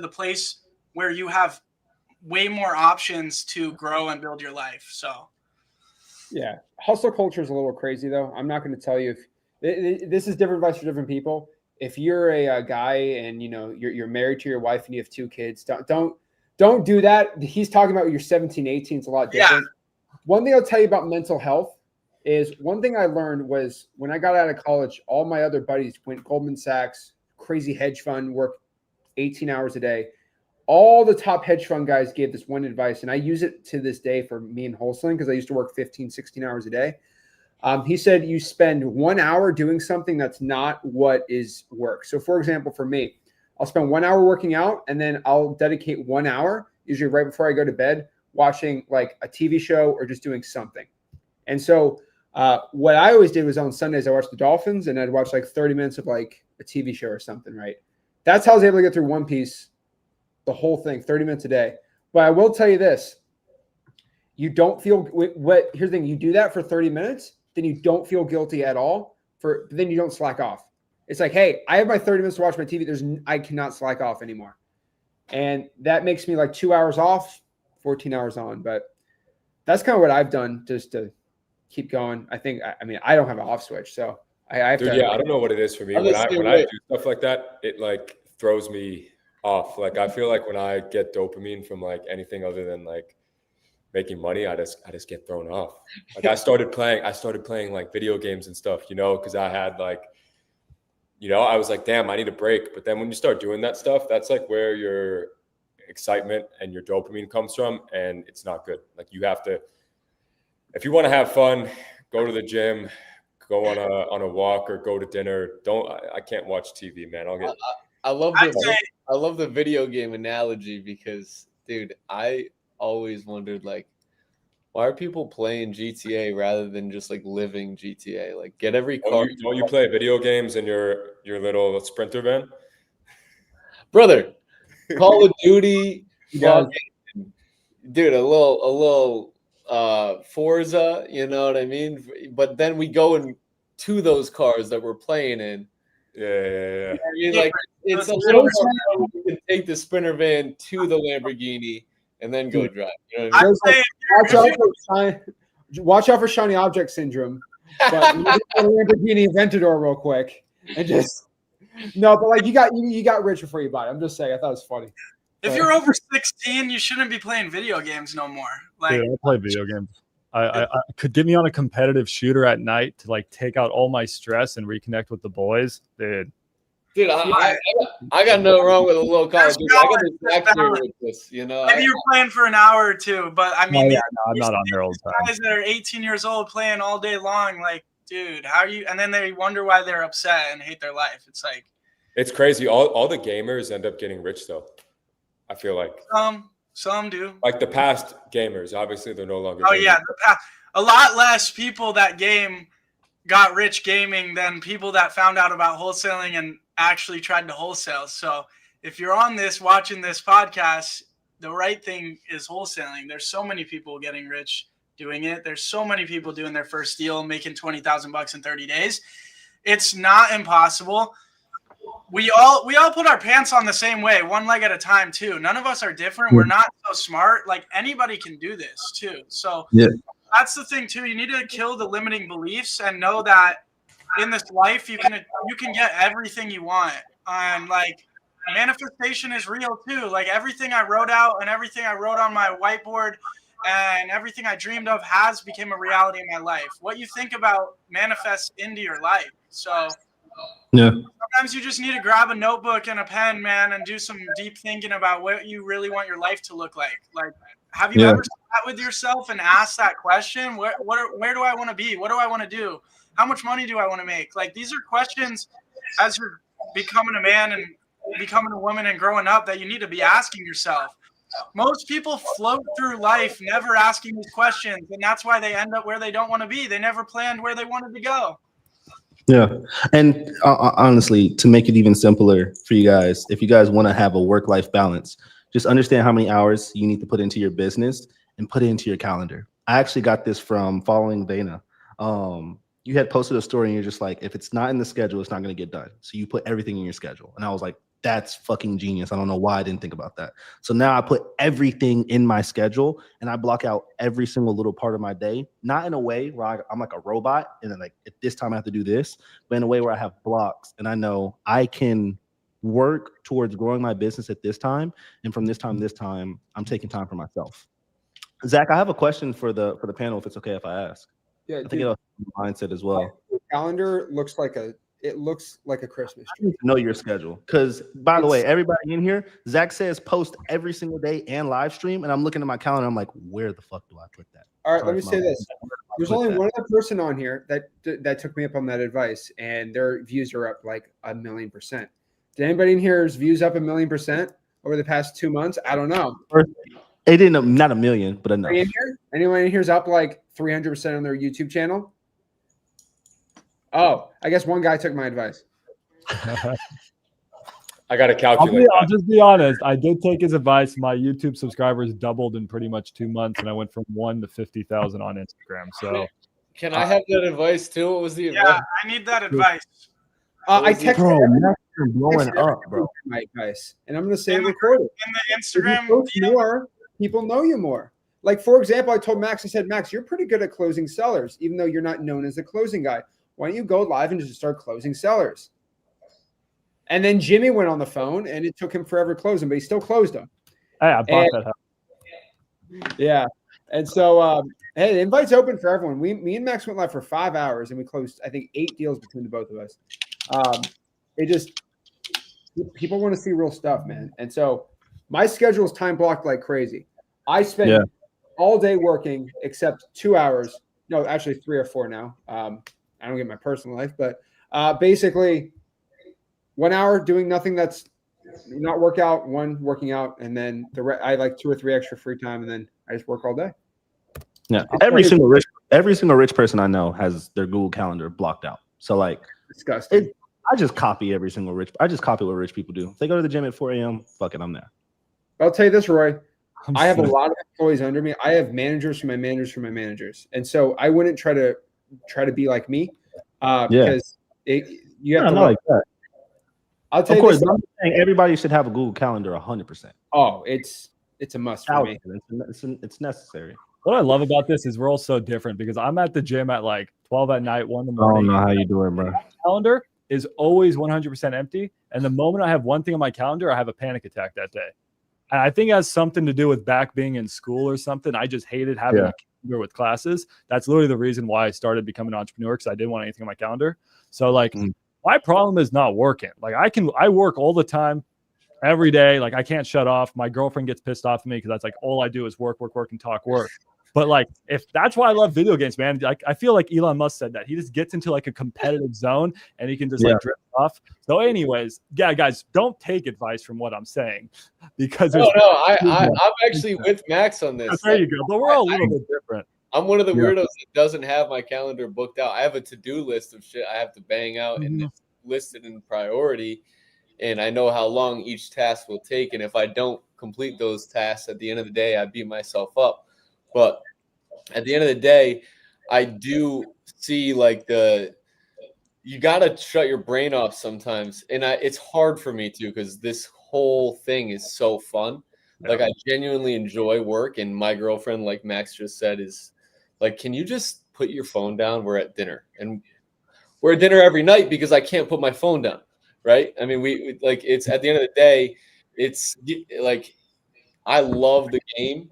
the place where you have way more options to grow and build your life. So, yeah, hustle culture is a little crazy, though. I'm not going to tell you if this is different advice for different people. If you're a guy and you're married to your wife and you have 2 kids, don't do that. He's talking about when you're 17, 18. It's a lot different. One thing I'll tell you about mental health is one thing I learned was when I got out of college, all my other buddies went Goldman Sachs, crazy hedge fund, work 18 hours a day. All the top hedge fund guys gave this one advice, and I use it to this day for me in wholesaling because I used to work 15, 16 hours a day. He said you spend 1 hour doing something that's not what is work. So, for example, for me, I'll spend 1 hour working out, and then I'll dedicate 1 hour, usually right before I go to bed, watching like a TV show or just doing something. And so what I always did was on Sundays, I watched the Dolphins, and I'd watch like 30 minutes of like a TV show or something, right? That's how I was able to get through One Piece, the whole thing, 30 minutes a day. But I will tell you this. You don't feel here's the thing. You do that for 30 minutes, then you don't feel guilty at all. Then you don't slack off. It's like, hey, I have my 30 minutes to watch my TV. I cannot slack off anymore. And that makes me like 2 hours off, 14 hours on. But that's kind of what I've done just to keep going. I mean, I don't have an off switch. So I have to. Yeah, I don't know what it is for me. When I do stuff like that, it like throws me off. Like I feel like when I get dopamine from like anything other than like making money, I just get thrown off. Like I started playing like video games and stuff, because I had like, I was like, damn, I need a break. But then when you start doing that stuff, that's like where your excitement and your dopamine comes from, and it's not good. Like you have to, if you want to have fun, go to the gym, go on a walk, or go to dinner. I can't watch TV, man. I love the video game analogy because, dude, I always wondered like, why are people playing GTA rather than just like living GTA? Like, get every car. Don't you play video games in your little Sprinter van, brother? Call of Duty, dude, a little Forza, you know what I mean? But then we go into those cars that we're playing in. Yeah. I mean, like it's a little more. You can take the Sprinter van to the Lamborghini and then go drive. You know what I mean? Watch out for shiny object syndrome. But you just go to Lamborghini Aventador real quick and just no. But like you got rich before you bought it. I'm just saying. I thought it was funny. If you're over 16, you shouldn't be playing video games no more. Like, dude, I play video games. I could get me on a competitive shooter at night to like take out all my stress and reconnect with the boys, dude. Dude, I got no wrong with a little Call of Duty. I got this back here with this, Maybe you're playing for an hour or two, but I mean, I'm not on their old time. Guys that are 18 years old playing all day long, like, dude, how are you? And then they wonder why they're upset and hate their life. It's like, it's crazy. All the gamers end up getting rich though. I feel like some do. Like the past gamers, obviously they're no longer. Oh gamers. Yeah, a lot less people that got rich gaming than people that found out about wholesaling and actually tried to wholesale. So if you're on this, watching this podcast, the right thing is wholesaling. There's so many people getting rich doing it. There's so many people doing their first deal, making $20,000 in 30 days. It's not impossible. We all put our pants on the same way, one leg at a time too. None of us are different. We're not so smart. Like anybody can do this too. So that's the thing too. You need to kill the limiting beliefs and know that in this life you can get everything you want. And like manifestation is real too. Like everything I wrote out and everything I wrote on my whiteboard and everything I dreamed of has become a reality in my life. What you think about manifests into your life. So sometimes you just need to grab a notebook and a pen, man, and do some deep thinking about what you really want your life to look like. Like, have you ever sat with yourself and asked that question? Where do I want to be? What do I want to do? How much money do I want to make? Like, these are questions as you're becoming a man and becoming a woman and growing up that you need to be asking yourself. Most people float through life never asking these questions, and that's why they end up where they don't want to be. They never planned where they wanted to go. Yeah. And honestly, to make it even simpler for you guys, if you guys want to have a work-life balance, just understand how many hours you need to put into your business and put it into your calendar. I actually got this from following Dana. You had posted a story and you're just like, if it's not in the schedule, it's not going to get done. So you put everything in your schedule. And I was like, that's fucking genius. I don't know why I didn't think about that. So now I put everything in my schedule and I block out every single little part of my day, not in a way where I'm like a robot and then like at this time I have to do this, but in a way where I have blocks and I know I can work towards growing my business at this time. And from this time, I'm taking time for myself. Zach, I have a question for the panel, if it's okay if I ask. Yeah, I think dude, it'll mindset as well. the calendar looks like a Christmas I need tree. to know your schedule. Because by the way, It's- everybody in here, Zach says post every single day and live stream. And I'm looking at my calendar. I'm like, where the fuck do I put that? All right, Sorry let me for say my- this. There's put only that. one other person on here that took me up on that advice, and their views are up like 1,000,000%. Did anybody in here's views up 1,000,000% over the past 2 months? I don't know. It didn't, not a million, but enough. Anyone in here's up like 300% on their YouTube channel? Oh, I guess one guy took my advice. I got to calculate. I'll just be honest. I did take his advice. My YouTube subscribers doubled in pretty much 2 months, and I went from 1 to 50,000 on Instagram. So Can I have that advice too? What was the Yeah, advice? I need that advice. I was it? texted Bro, everyone- Max, you're blowing texted up, bro. my advice, and I'm going to say it recorded. In the If you Instagram, post more, people know you more. Like, for example, I told Max, I said, Max, you're pretty good at closing sellers, even though you're not known as a closing guy. Why don't you go live and just start closing sellers? And then Jimmy went on the phone, and it took him forever to close them, but he still closed them. hey, I bought that house. Yeah. And so, hey, the invite's open for everyone. Me and Max went live for 5 hours, and we closed, I think, 8 deals between the both of us. People want to see real stuff, man. And so my schedule is time blocked like crazy. I spend all day working except 2 hours. No, actually 3 or 4 now. I don't get my personal life, but basically 1 hour doing nothing that's not workout, 1 working out, and then I like 2 or 3 extra free time, and then I just work all day. Yeah, every single rich person I know has their Google Calendar blocked out. So like, Disgusting. I just copy I just copy what rich people do. If they go to the gym at 4 a.m., fuck it, I'm there. I'll tell you this, Roy. I have a lot of employees under me. I have managers for my managers, and so I wouldn't try to be like me, because you have to. Like that. I'll tell Of you course, this. I'm saying everybody should have a Google Calendar 100%. Oh, it's a must for me. It's necessary. What I love about this is we're all so different because I'm at the gym at like 12 at night, 1 in the I morning. don't know how you do it, bro. Calendar is always 100% empty. And the moment I have one thing on my calendar, I have a panic attack that day. And I think it has something to do with back being in school or something. I just hated having a calendar with classes. That's literally the reason why I started becoming an entrepreneur, because I didn't want anything on my calendar. So like my problem is not working. Like I work all the time, every day. Like I can't shut off. My girlfriend gets pissed off at me because that's like all I do is work, and talk work. But like, if that's why I love video games, man, like I feel like Elon Musk said that he just gets into like a competitive zone and he can just like drift off. So anyways, yeah, guys, don't take advice from what I'm saying because I'm actually with Max on this. There you go. But we're all a little bit different. I'm one of the weirdos that doesn't have my calendar booked out. I have a to-do list of shit I have to bang out, and it's listed in priority. And I know how long each task will take. And if I don't complete those tasks at the end of the day, I beat myself up. But at the end of the day, I do see like you got to shut your brain off sometimes. And it's hard for me too, because this whole thing is so fun. Like I genuinely enjoy work. And my girlfriend, like Max just said, is like, can you just put your phone down? We're at dinner. And we're at dinner every night because I can't put my phone down. Right. I mean, we like, it's at the end of the day, it's like, I love the game.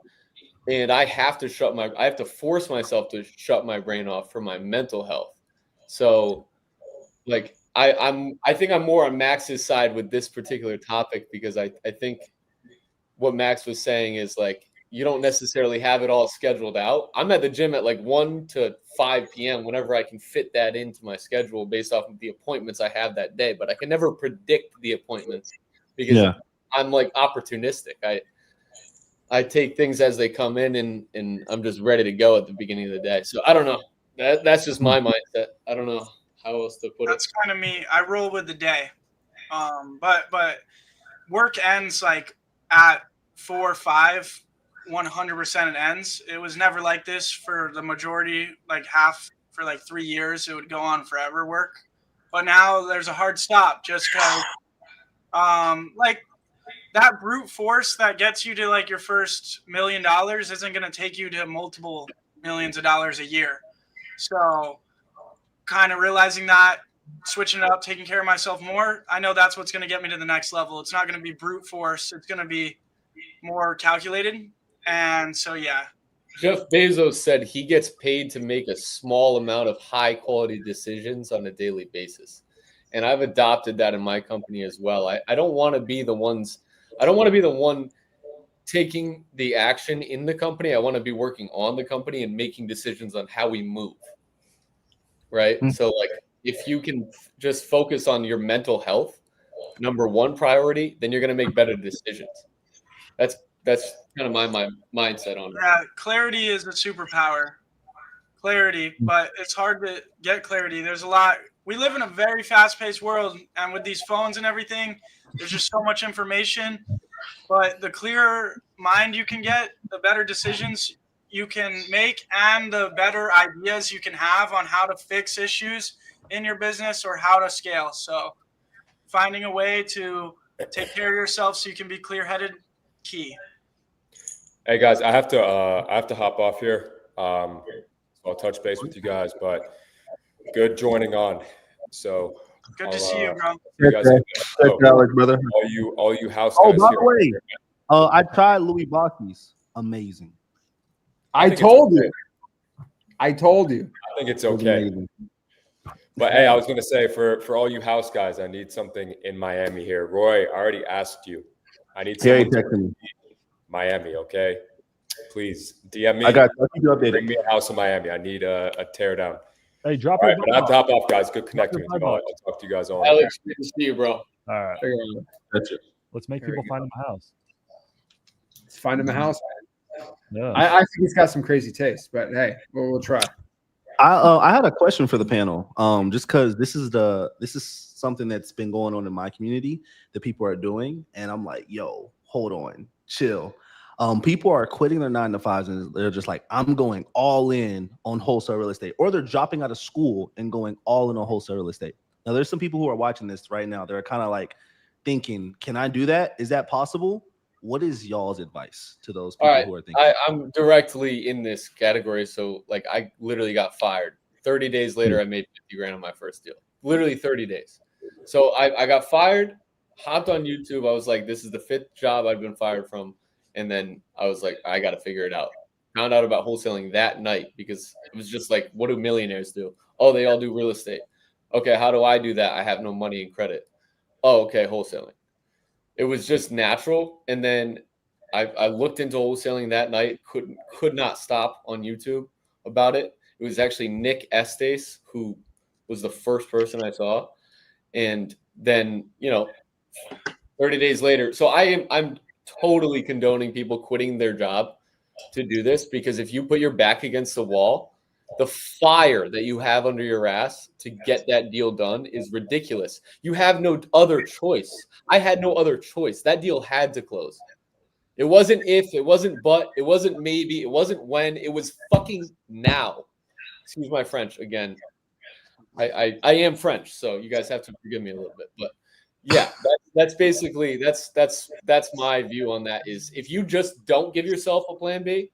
And I have to force myself to shut my brain off for my mental health. So like I think I'm more on Max's side with this particular topic, because I think what Max was saying is like, you don't necessarily have it all scheduled out. I'm at the gym at like 1 to 5 p.m. whenever I can fit that into my schedule based off of the appointments I have that day. But I can never predict the appointments because I'm like opportunistic. I take things as they come in, and I'm just ready to go at the beginning of the day. So I don't know. That's just my mindset. I don't know how else to put it. That's kind of me. I roll with the day. But work ends like at 4 or 5, 100% it ends. It was never like this for the majority, like half for like 3 years. It would go on forever work. But now there's a hard stop just because like that brute force that gets you to like your first $1 million isn't going to take you to multiple millions of dollars a year. So kind of realizing that, switching it up, taking care of myself more, I know that's what's going to get me to the next level. It's not going to be brute force. It's going to be more calculated. And so, yeah, Jeff Bezos said he gets paid to make a small amount of high quality decisions on a daily basis. And I've adopted that in my company as well. I don't want to be the one taking the action in the company. I want to be working on the company and making decisions on how we move. Right. So like if you can just focus on your mental health, number one priority, then you're going to make better decisions. That's kind of my mindset on it. Yeah, clarity is a superpower. Clarity, but it's hard to get clarity. There's a lot. We live in a very fast-paced world, and with these phones and everything, there's just so much information. But the clearer mind you can get, the better decisions you can make, and the better ideas you can have on how to fix issues in your business or how to scale. So finding a way to take care of yourself so you can be clear-headed, key. Hey guys, I have to hop off here. So I'll touch base with you guys, but good joining on. So Good to see you, bro. you guys Alex, brother. all you house Oh, guys by here. the way, I tried Louis Bocky's. Amazing. I think it's told okay. you. I told you. I think it's It was okay. amazing. But hey, I was gonna say for all you house guys, I need something in Miami here. Roy, I already asked you. I need Yeah, he someone to texted me. Miami, okay? Please DM me. I got you. I'll keep you Bring updated. me a house in Miami. I need a tear down. Hey, drop All your right, but I have to vibe. hop off, guys. Good connecting with you all. vibe. I'll talk to you guys all. Alex, good to see you, bro. All right, That's it. let's make There we people go. find him a house. Let's find him a house. Yeah. I think he's got some crazy taste, but hey, we'll try. I had a question for the panel. Just because this is something that's been going on in my community that people are doing, and I'm like, yo, hold on, chill. People are quitting their 9 to 5s and they're just like, I'm going all in on wholesale real estate, or they're dropping out of school and going all in on wholesale real estate. Now, there's some people who are watching this right now. They're kind of like thinking, can I do that? Is that possible? What is y'all's advice to those people All right, who are thinking? I'm directly in this category. So like I literally got fired. 30 days later, I made 50 grand on my first deal. Literally 30 days. So I got fired, hopped on YouTube. I was like, this is the 5th job I've been fired from. And then I was like, I got to figure it out. Found out about wholesaling that night because it was just like, what do millionaires do? Oh, they all do real estate. Okay, how do I do that? I have no money and credit. Oh, okay, wholesaling. It was just natural. And then I looked into wholesaling that night, could not stop on YouTube about it. It was actually Nick Estes who was the first person I saw. And then, 30 days later. So I'm totally condoning people quitting their job to do this, because if you put your back against the wall, the fire that you have under your ass to get that deal done is ridiculous. You have no other choice. I had no other choice. That deal had to close. It wasn't if, it wasn't but, it wasn't maybe, it wasn't when, it was fucking now. Excuse my French again. I am French, so you guys have to forgive me a little bit. But yeah, that's basically that's my view on that. Is if you just don't give yourself a plan B,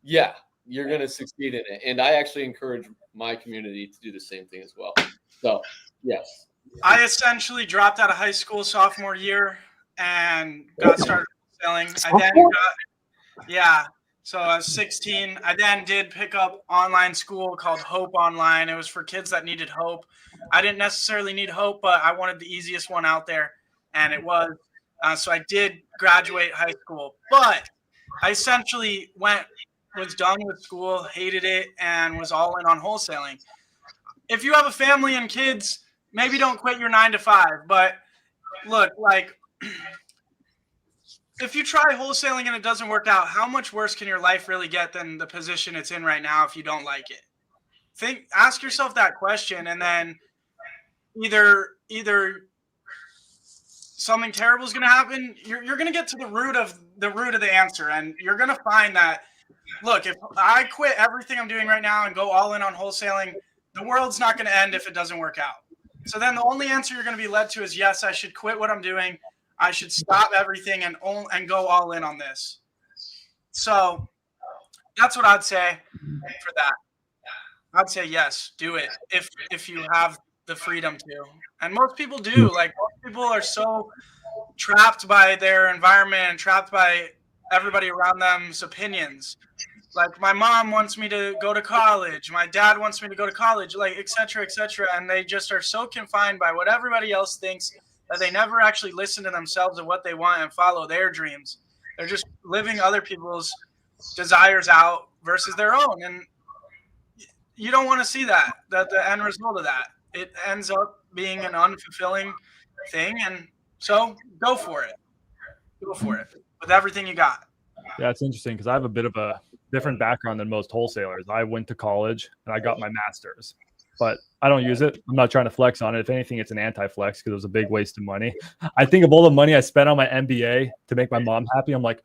yeah, you're gonna succeed in it. And I actually encourage my community to do the same thing as well. So yes. I essentially dropped out of high school sophomore year and got started selling. So I was 16. I then did pick up online school called Hope Online. It was for kids that needed hope. I didn't necessarily need hope, but I wanted the easiest one out there, and it was. So I did graduate high school, but I essentially was done with school, hated it, and was all in on wholesaling. If you have a family and kids, maybe don't quit your 9 to 5. But look, like, if you try wholesaling and it doesn't work out, how much worse can your life really get than the position it's in right now if you don't like it? Ask yourself that question, and then either something terrible is going to happen. You're going to get to the root of the answer, and you're going to find that, look, if I quit everything I'm doing right now and go all in on wholesaling, the world's not going to end if it doesn't work out. So then the only answer you're going to be led to is, yes, I should quit what I'm doing. I should stop everything and go all in on this. So that's what I'd say for that. I'd say yes, do it if you have the freedom to. And most people do. Like, most people are so trapped by their environment and trapped by everybody around them's opinions. Like my mom wants me to go to college, my dad wants me to go to college, like et cetera, and they just are so confined by what everybody else thinks that they never actually listen to themselves and what they want and follow their dreams. They're just living other people's desires out versus their own, and you don't want to see that the end result of that, it ends up being an unfulfilling thing. And so go for it with everything you got. Yeah, it's interesting because I have a bit of a different background than most wholesalers. I went to college and I got my master's, but I don't use it. I'm not trying to flex on it. If anything, it's an anti-flex because it was a big waste of money. I think of all the money I spent on my MBA to make my mom happy. I'm like,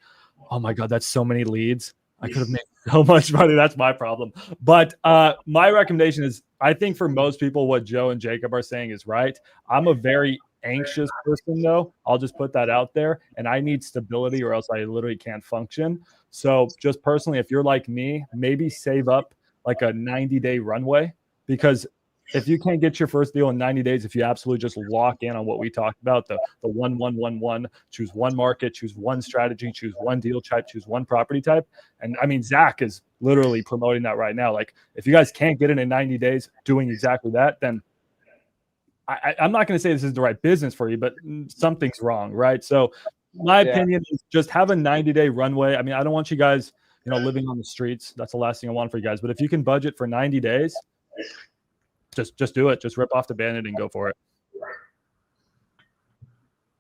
oh my God, that's so many leads. I could have made so much money. That's my problem. But my recommendation is, I think for most people, what Joe and Jacob are saying is right. I'm a very anxious person, though. I'll just put that out there. And I need stability or else I literally can't function. So just personally, if you're like me, maybe save up like a 90-day runway, because if you can't get your first deal in 90 days, if you absolutely just lock in on what we talked about, the 1-1-1-1, choose one market, choose one strategy, choose one deal type, choose one property type. And I mean, Zach is literally promoting that right now. Like, if you guys can't get it in 90 days doing exactly that, then I'm not going to say this is the right business for you, but something's wrong, right? So my opinion is just have a 90-day runway. I mean, I don't want you guys, living on the streets. That's the last thing I want for you guys. But if you can budget for 90 days, just do it. Just rip off the Band-Aid and go for it.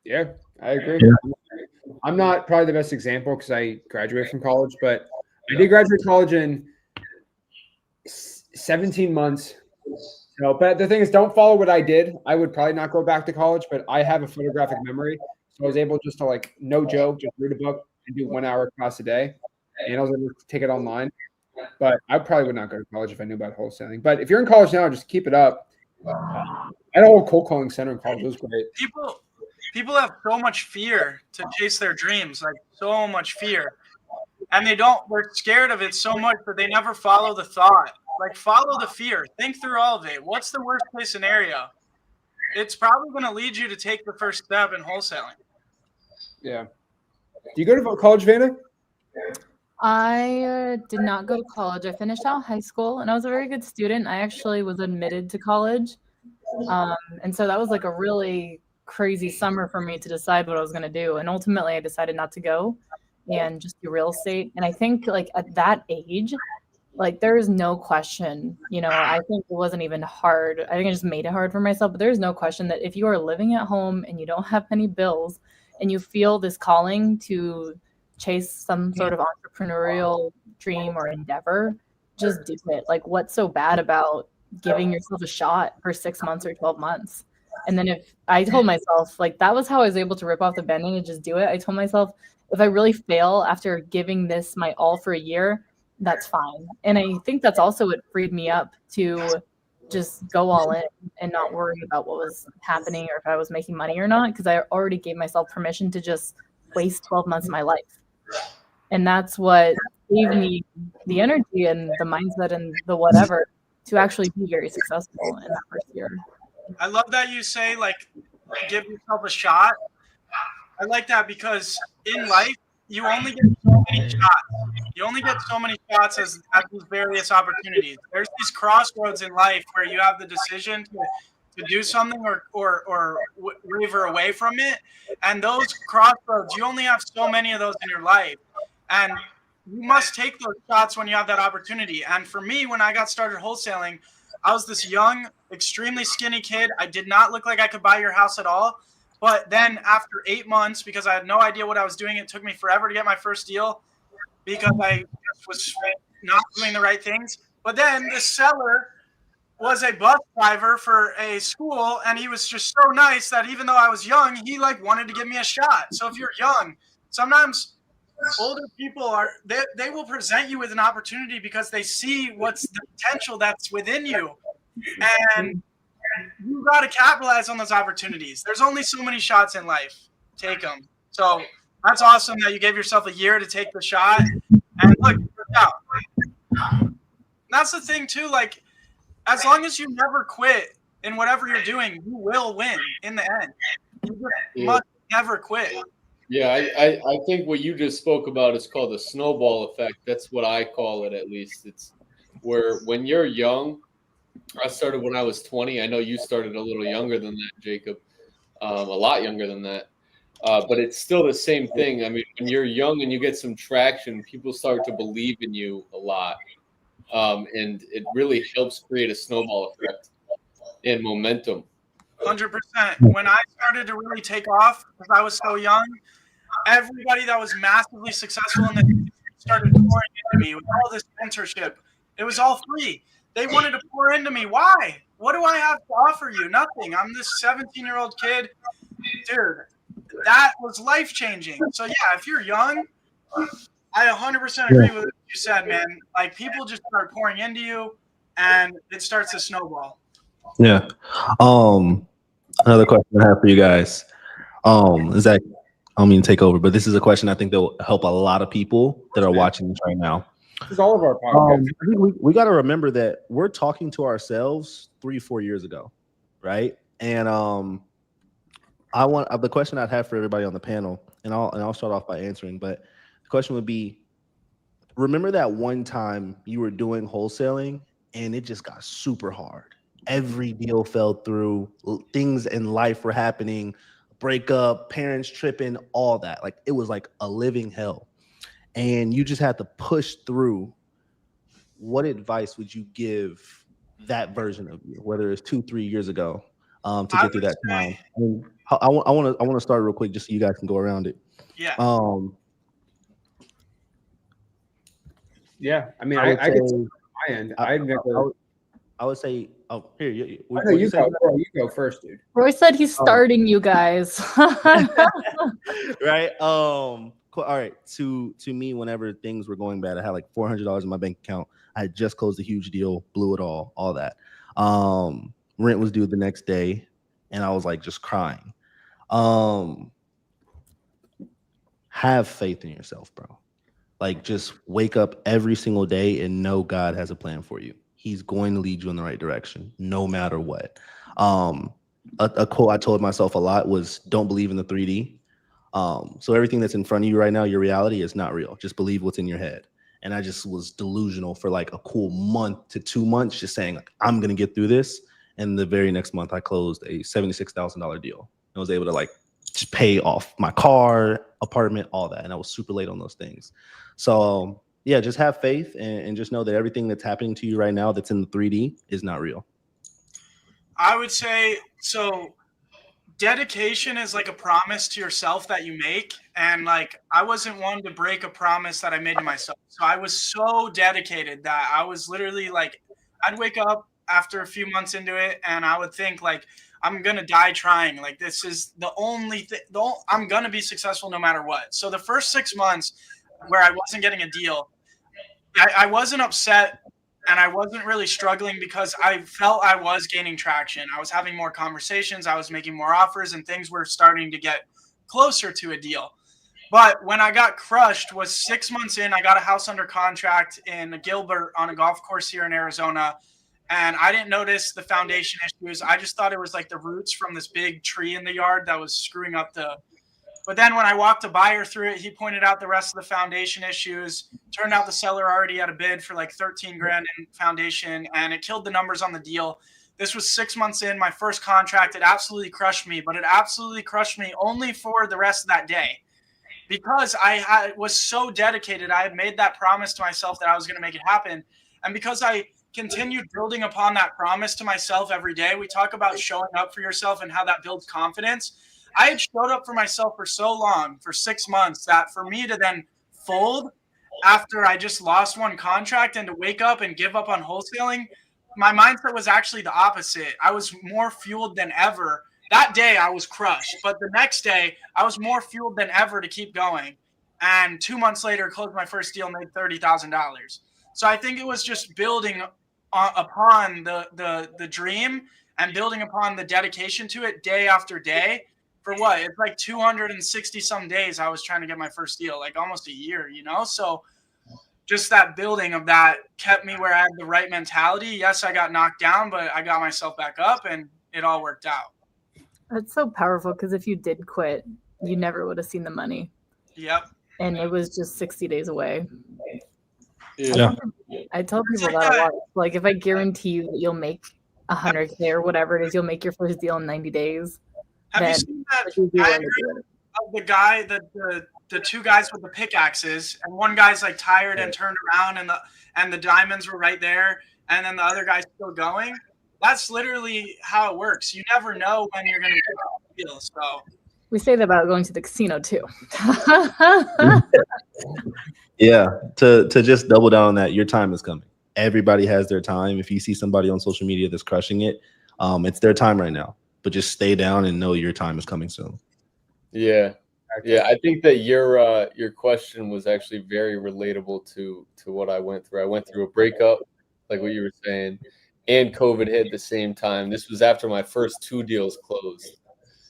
Yeah, I agree. Yeah. I'm not probably the best example because I graduated from college, but I did graduate college in 17 months. But the thing is, don't follow what I did. I would probably not go back to college, but I have a photographic memory. So I was able just to, like, no joke, just read a book and do 1 hour class a day. And I was able to take it online. But I probably would not go to college if I knew about wholesaling. But if you're in college now, just keep it up. I had a whole cold calling center in college. It was great. People have so much fear to chase their dreams, like so much fear. And they're scared of it so much that they never follow the thought. Like, follow the fear. Think through all of it. What's the worst case scenario? It's probably going to lead you to take the first step in wholesaling. Yeah. Do you go to college, Vanna? I did not go to college. I finished out high school, and I was a very good student. I actually was admitted to college. And so that was like a really crazy summer for me to decide what I was going to do. And ultimately, I decided not to go and just do real estate. And I think, like, at that age, like, there is no question, I think it wasn't even hard. I think I just made it hard for myself, but there's no question that if you are living at home and you don't have any bills and you feel this calling to chase some sort of entrepreneurial dream or endeavor, just do it. Like, what's so bad about giving yourself a shot for 6 months or 12 months? And then if I told myself, like, that was how I was able to rip off the Band-Aid and just do it. I told myself, if I really fail after giving this my all for a year, that's fine. And I think that's also what freed me up to just go all in and not worry about what was happening or if I was making money or not, because I already gave myself permission to just waste 12 months of my life. And that's what gave me the energy and the mindset and the whatever to actually be very successful in that first year. I love that you say, like, give yourself a shot. I like that because in life, you only get so many shots. You only get so many shots at these various opportunities. There's these crossroads in life where you have the decision to do something or waver away from it. And those crossroads, you only have so many of those in your life. And you must take those shots when you have that opportunity. And for me, when I got started wholesaling, I was this young, extremely skinny kid. I did not look like I could buy your house at all. But then after 8 months, because I had no idea what I was doing, it took me forever to get my first deal because I was not doing the right things. But then the seller was a bus driver for a school, and he was just so nice that even though I was young, he wanted to give me a shot. So if you're young, sometimes older people they will present you with an opportunity because they see what's the potential that's within you. And you got to capitalize on those opportunities. There's only so many shots in life. Take them. So that's awesome that you gave yourself a year to take the shot. And look, it worked out. That's the thing too. Like, as long as you never quit in whatever you're doing, you will win in the end. You just must never quit. Yeah, I think what you just spoke about is called the snowball effect. That's what I call it, at least. It's where when you're young, I started when I was 20. I know you started a little younger than that, Jacob, a lot younger than that. But it's still the same thing. I mean, when you're young and you get some traction, people start to believe in you a lot. And it really helps create a snowball effect and momentum. 100%. When I started to really take off, because I was so young, everybody that was massively successful in the started pouring into me with all this mentorship. It was all free. They wanted to pour into me. Why? What do I have to offer you? Nothing. I'm this 17-year-old kid. Dude, that was life-changing. So, yeah, if you're young, I 100% agree with what you said, man. Like, people just start pouring into you, and it starts to snowball. Yeah. Another question I have for you guys. Is that I don't mean to take over, but this is a question I think that will help a lot of people that are watching this right now. This is all of our podcasts. I think we got to remember that we're talking to ourselves 3-4 years ago, right? And I want the question I'd have for everybody on the panel, and I'll start off by answering. But the question would be: remember that one time you were doing wholesaling and it just got super hard. Every deal fell through. Things in life were happening. Breakup, parents tripping, all that. Like it was like a living hell. And you just had to push through. What advice would you give that version of you, whether it's 2-3 years ago, to get through that time? I want to start real quick just so you guys can go around it. Yeah. Yeah, I mean, I would I could say- say on my end. I've never. I would say, oh, here, I know you go. Bro, you go first, dude. Roy said he's starting you guys. Right. Cool. All right. To me, whenever things were going bad, I had like $400 in my bank account. I had just closed a huge deal, blew it all that. Rent was due the next day, and I was like just crying. Have faith in yourself, bro. Like just wake up every single day and know God has a plan for you. He's going to lead you in the right direction, no matter what. A quote I told myself a lot was, "Don't believe in the 3D." So everything that's in front of you right now, your reality is not real. Just believe what's in your head. And I just was delusional for like a cool month to 2 months, just saying like, I'm gonna get through this. And the very next month, I closed a $76,000 deal. I was able to like just pay off my car, apartment, all that. And I was super late on those things. So yeah, just have faith and just know that everything that's happening to you right now that's in the 3D is not real. I would say so. Dedication is like a promise to yourself that you make. And like, I wasn't one to break a promise that I made to myself. So I was so dedicated that I was literally like, I'd wake up after a few months into it and I would think like, I'm going to die trying. Like, this is the only thing, I'm going to be successful no matter what. So the first 6 months where I wasn't getting a deal, I wasn't upset and I wasn't really struggling because I felt I was gaining traction. I was having more conversations. I was making more offers and things were starting to get closer to a deal. But when I got crushed was 6 months in, I got a house under contract in Gilbert on a golf course here in Arizona. And I didn't notice the foundation issues. I just thought it was like the roots from this big tree in the yard that was screwing up but then when I walked a buyer through it, he pointed out the rest of the foundation issues. Turned out the seller already had a bid for like 13 grand in foundation, and it killed the numbers on the deal. This was 6 months in, my first contract. It absolutely crushed me, but it absolutely crushed me only for the rest of that day. Because I was so dedicated, I had made that promise to myself that I was going to make it happen. And because I continued building upon that promise to myself every day, we talk about showing up for yourself and how that builds confidence. I had showed up for myself for so long, for 6 months, that for me to then fold after I just lost one contract and to wake up and give up on wholesaling, my mindset was actually the opposite. I was more fueled than ever. That day I was crushed, but the next day I was more fueled than ever to keep going. And 2 months later, closed my first deal, made $30,000. So I think it was just building upon the dream and building upon the dedication to it day after day. For what? It's like 260 some days I was trying to get my first deal, like almost a year, you know? So just that building of that kept me where I had the right mentality. Yes, I got knocked down, but I got myself back up and it all worked out. That's so powerful because if you did quit, you never would have seen the money. Yep. And it was just 60 days away. Yeah. I tell It's people like that a that. lot. Like, if I guarantee you that you'll make 100K or whatever it is, you'll make your first deal in 90 days. Have you then seen that it's easier diagram to do it. of the guy, the two guys with the pickaxes, and one guy's like tired and turned around, and the diamonds were right there, and then the other guy's still going? That's literally how it works. You never know when you're going to get a deal. So We say that about going to the casino too. Yeah, to just double down on that, your time is coming. Everybody has their time. If you see somebody on social media that's crushing it, it's their time right now. But just stay down and know your time is coming soon. Yeah. Yeah, I think that your question was actually very relatable to what I went through. I went through a breakup, like what you were saying, and COVID hit at the same time. This was after my first 2 deals closed.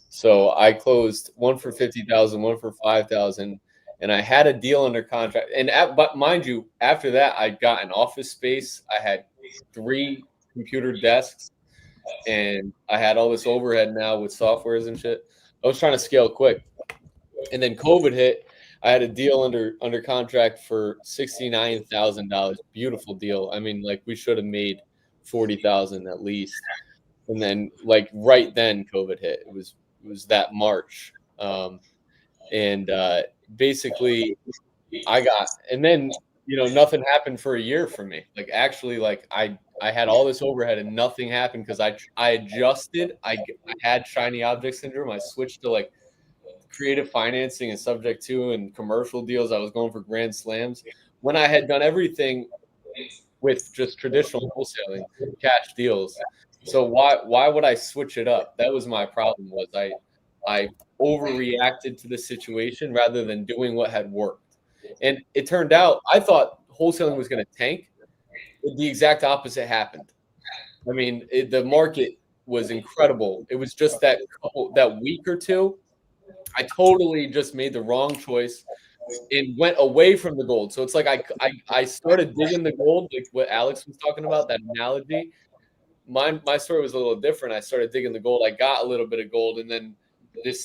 So I closed one for 50,000, one for 5,000, and I had a deal under contract. And but mind you, after that, I got an office space. I had 3 computer desks, and I had all this overhead now with softwares and shit. I was trying to scale quick. And then COVID hit. I had a deal under contract for $69,000. Beautiful deal. I mean, like, we should have made 40,000 at least. And then, like, right then COVID hit. It was that March. Basically I got, and then, nothing happened for a year for me. Like, actually, like, I had all this overhead and nothing happened because I adjusted. I had shiny object syndrome. I switched to like creative financing and subject to and commercial deals. I was going for grand slams when I had done everything with just traditional wholesaling, cash deals. So why would I switch it up? That was my problem. Was I overreacted to the situation rather than doing what had worked. And it turned out I thought wholesaling was going to tank. The exact opposite happened. I mean, the market was incredible. It was just that week or two, I totally just made the wrong choice and went away from the gold. So it's like I started digging the gold, like what Alex was talking about, that analogy. My story was a little different. I started digging the gold. I got a little bit of gold, and then this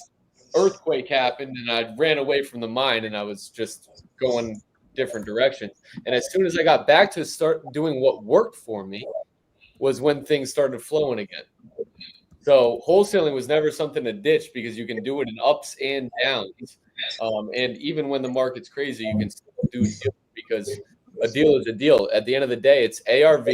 earthquake happened, and I ran away from the mine, and I was just going different directions. And as soon as I got back to start doing what worked for me was when things started flowing again. So wholesaling was never something to ditch because you can do it in ups and downs. And even when the market's crazy, you can still do deals because a deal is a deal. At the end of the day, it's ARV,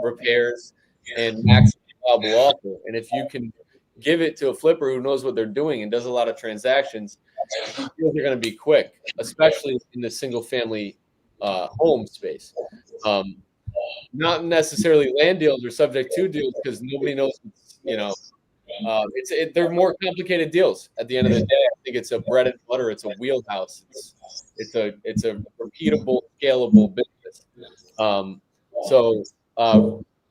repairs, and maximum allowable offer. And if you can give it to a flipper who knows what they're doing and does a lot of transactions, deals are going to be quick, especially in the single family home space. Not necessarily land deals or subject to deals because nobody knows, they're more complicated deals. At the end of the day, I think it's a bread and butter. It's a wheelhouse. It's a repeatable, scalable business.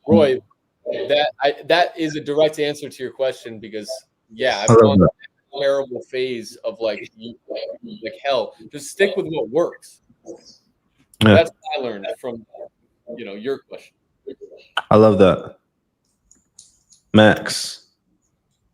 Roy, that is a direct answer to your question because I've gone through a terrible phase of like hell. Just stick with what works. Yeah. That's what I learned from your question. I love that. Max.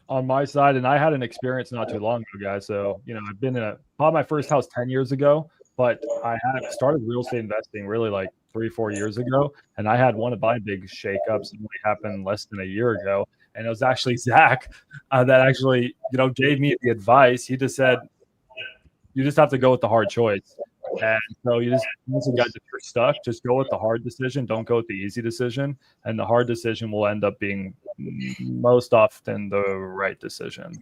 On my side, and I had an experience not too long ago, guys. So, I've bought my first house 10 years ago, but I had started real estate investing really like 3-4 years ago. And I had one of my big shakeups that happened less than a year ago. And it was actually Zach that actually, gave me the advice. He just said, you just have to go with the hard choice. And so you just, guys, if you're stuck, just go with the hard decision. Don't go with the easy decision. And the hard decision will end up being most often the right decision.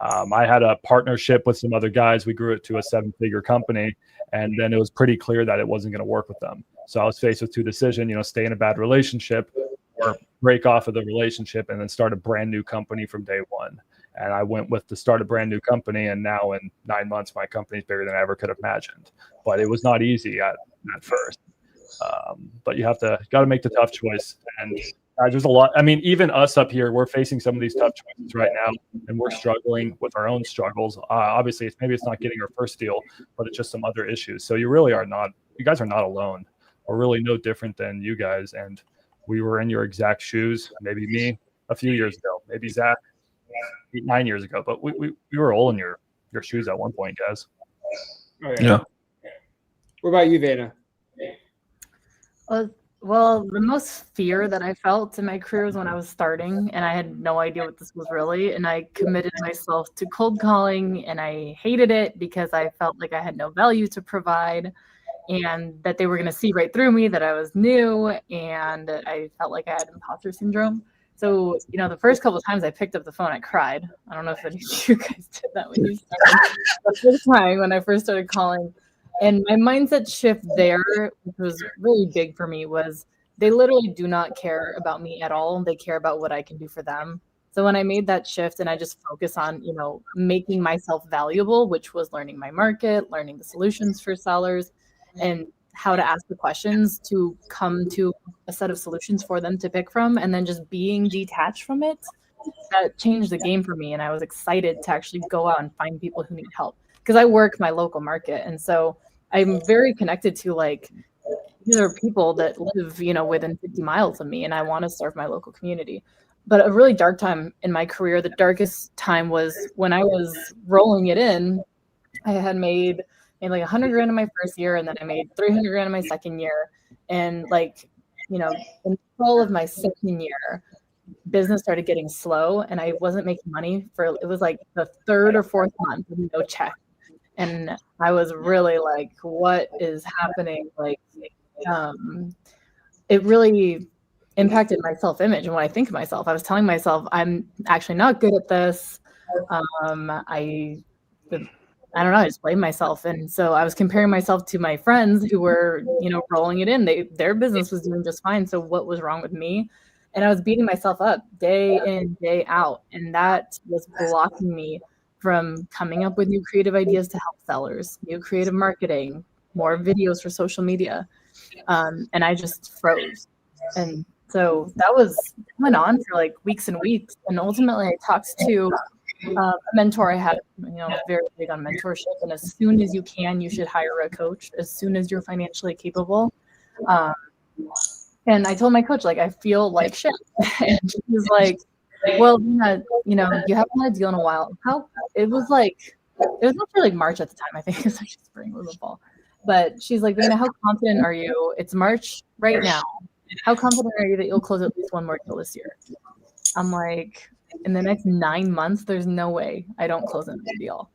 I had a partnership with some other guys. We grew it to a 7-figure company. And then it was pretty clear that it wasn't going to work with them. So I was faced with 2 decisions, stay in a bad relationship or break off of the relationship and then start a brand new company from day one. And I went with to start a brand new company. And now in 9 months, my company's bigger than I ever could have imagined. But it was not easy at first. But you got to make the tough choice. And there's a lot. I mean, even us up here, we're facing some of these tough choices right now. And we're struggling with our own struggles. Obviously, maybe it's not getting our first deal, but it's just some other issues. So you guys are not alone. We're really no different than you guys. And we were in your exact shoes, maybe me a few years ago, maybe Zach 8-9 years ago, but we were all in your your shoes at one point, guys. Oh, Yeah. What about you, Veda? Well, the most fear that I felt in my career was when I was starting and I had no idea what this was really. And I committed myself to cold calling and I hated it because I felt like I had no value to provide and that they were going to see right through me, that I was new, and I felt like I had imposter syndrome. So, the first couple of times I picked up the phone, I cried. I don't know if any of you guys did that when you started. The first time when I first started calling, and my mindset shift there, which was really big for me, was they literally do not care about me at all. They care about what I can do for them. So when I made that shift and I just focus on, making myself valuable, which was learning my market, learning the solutions for sellers, and how to ask the questions to come to a set of solutions for them to pick from, and then just being detached from it, that changed the game for me. And I was excited to actually go out and find people who need help because I work my local market. And so I'm very connected to these are people that live, within 50 miles of me, and I want to serve my local community. But a really dark time in my career, the darkest time was when I was rolling it in. I had made like $100,000 in my first year, and then I made $300,000 in my second year. And in the fall of my second year, business started getting slow and I wasn't making money it was like the third or fourth month with no check. And I was really like, what is happening? It really impacted my self-image. And when I think of myself, I was telling myself, I'm actually not good at this. I don't know, I just blamed myself. And so I was comparing myself to my friends who were, rolling it in. Their business was doing just fine. So what was wrong with me? And I was beating myself up day in, day out. And that was blocking me from coming up with new creative ideas to help sellers, new creative marketing, more videos for social media. And I just froze. And so that went on for weeks and weeks. And ultimately I talked to a mentor I had, very big on mentorship. And as soon as you can, you should hire a coach as soon as you're financially capable. And I told my coach, I feel like shit. And she's like, well, you haven't had a deal in a while. It was actually March at the time, I think. It's actually spring, it was the fall. But she's like, Dana, how confident are you? It's March right now. How confident are you that you'll close at least one more deal this year? I'm like, in the next 9 months, there's no way I don't close another deal.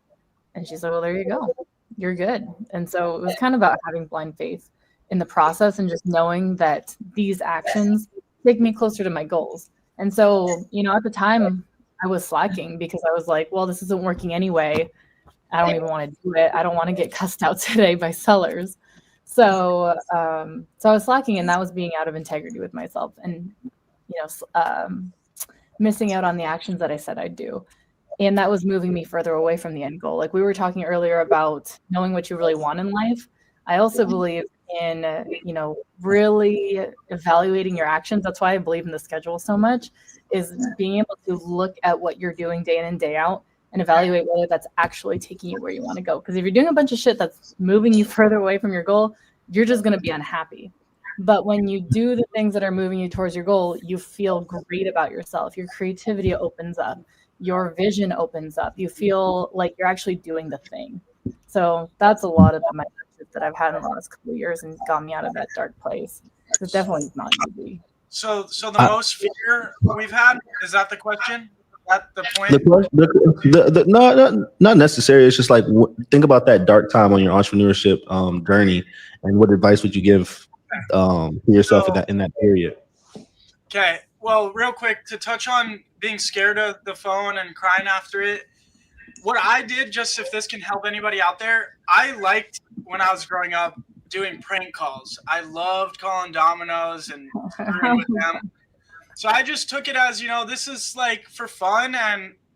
And she's like, well, there you go. You're good. And so it was kind of about having blind faith in the process and just knowing that these actions take me closer to my goals. And so, at the time I was slacking because I was like, well, this isn't working anyway. I don't even want to do it. I don't want to get cussed out today by sellers. So I was slacking, and that was being out of integrity with myself and, missing out on the actions that I said I'd do. And that was moving me further away from the end goal. Like we were talking earlier about knowing what you really want in life. I also believe in, really evaluating your actions. That's why I believe in the schedule so much, is being able to look at what you're doing day in and day out and evaluate whether that's actually taking you where you want to go. Because if you're doing a bunch of shit that's moving you further away from your goal, you're just going to be unhappy. But when you do the things that are moving you towards your goal, you feel great about yourself. Your creativity opens up. Your vision opens up. You feel like you're actually doing the thing. So that's a lot of my that I've had in the last couple of years and got me out of that dark place. It's definitely not easy. So the most fear we've had, is that the question? At the point? No, not necessary. It's just think about that dark time on your entrepreneurship journey, and what advice would you give to yourself in that period? Okay. Well, real quick, to touch on being scared of the phone and crying after it, what I did, just if this can help anybody out there, I liked when I was growing up doing prank calls. I loved calling Domino's and screwing with them. So I just took it as, this is for fun,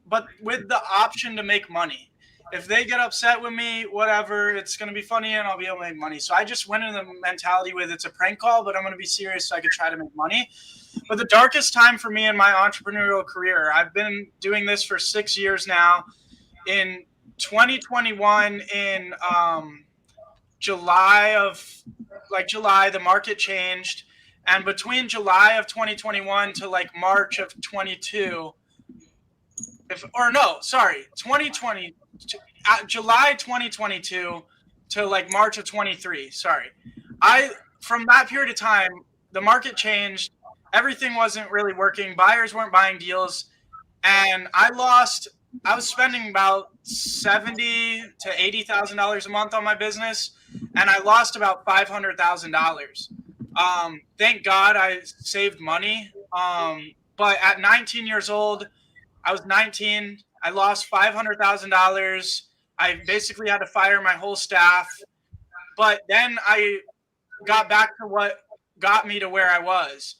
but with the option to make money. If they get upset with me, whatever, it's going to be funny and I'll be able to make money. So I just went in the mentality with it's a prank call, but I'm going to be serious so I could try to make money. But the darkest time for me in my entrepreneurial career, I've been doing this for 6 years now. In 2021, in July, the market changed. And between July of 2021 to March of 22, 2020, July 2022 to like March of 23. Sorry. From that period of time, the market changed. Everything wasn't really working. Buyers weren't buying deals. And I was spending about $70,000 to $80,000 a month on my business, and I lost about $500,000. Thank God I saved money. But at 19 years old, I was 19. I lost $500,000. I basically had to fire my whole staff. But then I got back to what got me to where I was.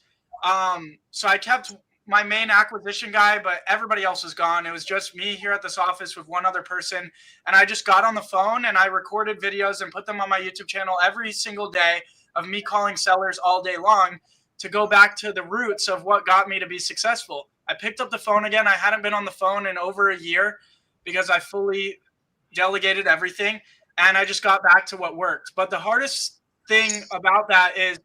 So I kept my main acquisition guy, but everybody else was gone. It was just me here at this office with one other person. And I just got on the phone and I recorded videos and put them on my YouTube channel every single day of me calling sellers all day long to go back to the roots of what got me to be successful. I picked up the phone again. I hadn't been on the phone in over a year because I fully delegated everything. And I just got back to what worked. But the hardest thing about that is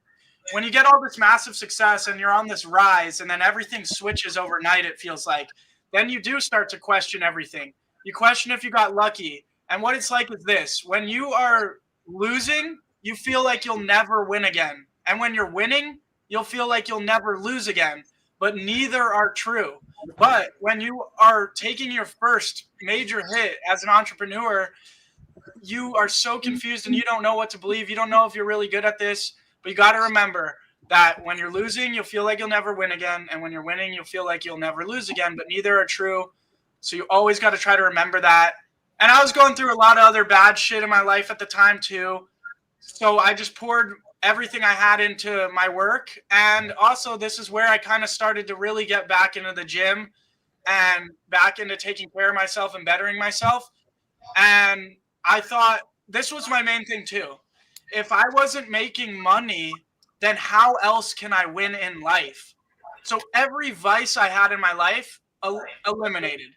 when you get all this massive success and you're on this rise and then everything switches overnight, it feels like, then you do start to question everything. You question if you got lucky. And what it's like is this: when you are losing, you feel like you'll never win again. And when you're winning, you'll feel like you'll never lose again. But neither are true. But when you are taking your first major hit as an entrepreneur, you are so confused and you don't know what to believe. You don't know if you're really good at this. But you got to remember that when you're losing, you'll feel like you'll never win again. And when you're winning, you'll feel like you'll never lose again. But neither are true. So you always got to try to remember that. And I was going through a lot of other bad shit in my life at the time too. So I just poured everything I had into my work. And also this is where I kind of started to really get back into the gym and back into taking care of myself and bettering myself. And I thought this was my main thing too. If I wasn't making money, then how else can I win in life? So every vice I had in my life eliminated.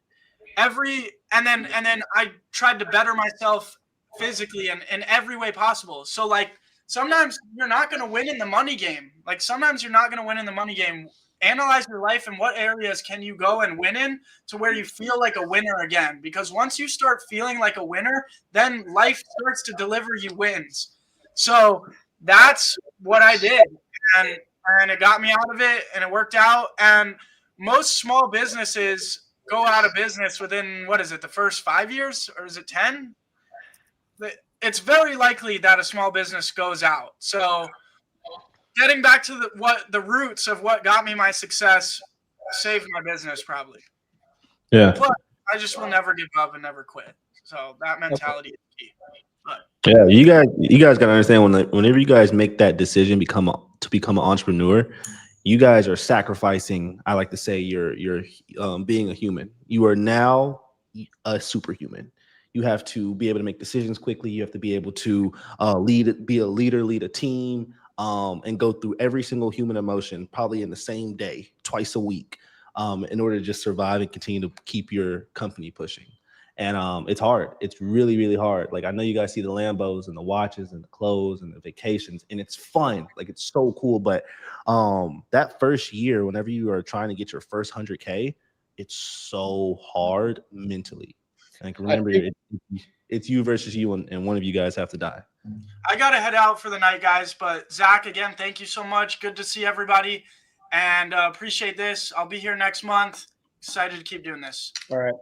And then I tried to better myself physically and in every way possible. So like sometimes you're not going to win in the money game. Like sometimes you're not going to win in the money game. Analyze your life and what areas can you go and win in to where you feel like a winner again. Because once you start feeling like a winner, then life starts to deliver you wins. So that's what I did. And it got me out of it and it worked out. And most small businesses go out of business within, what is it, the first 5 years, or is it 10? It's very likely that a small business goes out. So getting back to the roots of what got me my success saved my business probably. Yeah. But I just will never give up and never quit. So that mentality is key. But Yeah, you guys gotta understand whenever you guys make that decision to become an entrepreneur, you guys are sacrificing. I like to say you're being a human. You are now a superhuman. You have to be able to make decisions quickly. You have to be able to be a leader, lead a team, and go through every single human emotion, probably in the same day, twice a week, in order to just survive and continue to keep your company pushing. And it's hard. It's really, really hard. Like I know you guys see the Lambos and the watches and the clothes and the vacations, and it's fun. Like it's so cool. But that first year, whenever you are trying to get your first 100K, it's so hard mentally. Like remember, it's you versus you, and one of you guys have to die. I got to head out for the night, guys. But Zach, again, thank you so much. Good to see everybody, and appreciate this. I'll be here next month. Excited to keep doing this. All right.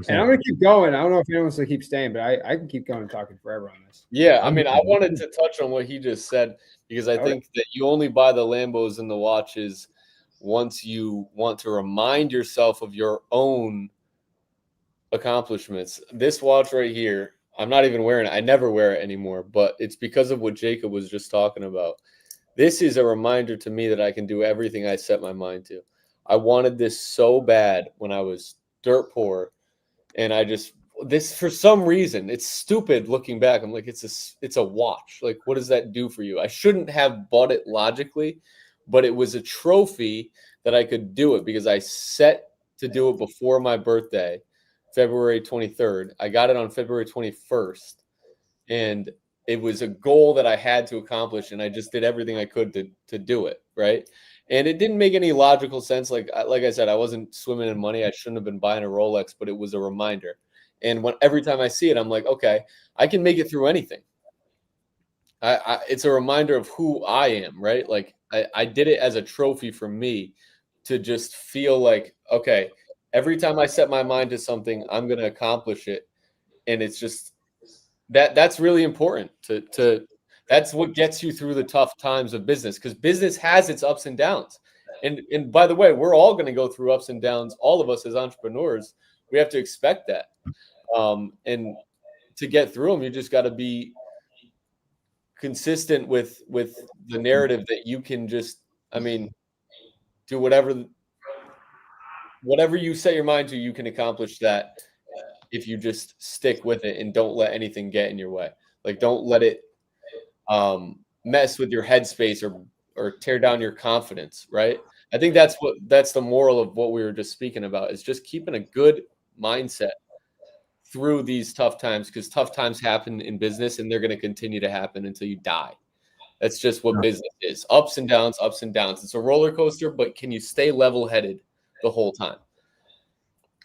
And I'm going to keep going. I don't know if anyone wants to keep staying, but I can keep going and talking forever on this. Yeah, I mean, I wanted to touch on what he just said because I think that you only buy the Lambos and the watches once you want to remind yourself of your own accomplishments. This watch right here, I'm not even wearing it. I never wear it anymore, but it's because of what Jacob was just talking about. This is a reminder to me that I can do everything I set my mind to. I wanted this so bad when I was dirt poor. And this for some reason, it's stupid looking back. I'm like, it's a watch. Like, what does that do for you? I shouldn't have bought it logically, but it was a trophy that I could do it because I set to do it before my birthday, February 23rd. I got it on February 21st. And it was a goal that I had to accomplish. And I just did everything I could to do it. Right. And it didn't make any logical sense. Like I said, I wasn't swimming in money. I shouldn't have been buying a Rolex, but it was a reminder. And every time I see it, I'm like, okay, I can make it through anything. It's a reminder of who I am, right? Like I did it as a trophy for me to just feel like, okay, every time I set my mind to something, I'm going to accomplish it. And it's just that's really important to that's what gets you through the tough times of business, because business has its ups and downs. And by the way, we're all going to go through ups and downs. All of us as entrepreneurs, we have to expect that. And to get through them, you just got to be consistent with the narrative that you can just, I mean, do whatever you set your mind to, you can accomplish that if you just stick with it and don't let anything get in your way. Like, don't let it mess with your headspace or tear down your confidence, right? I think that's the moral of what we were just speaking about, is just keeping a good mindset through these tough times, because tough times happen in business and they're going to continue to happen until you die. That's just what business is. Ups and downs, ups and downs. It's a roller coaster, but can you stay level-headed the whole time?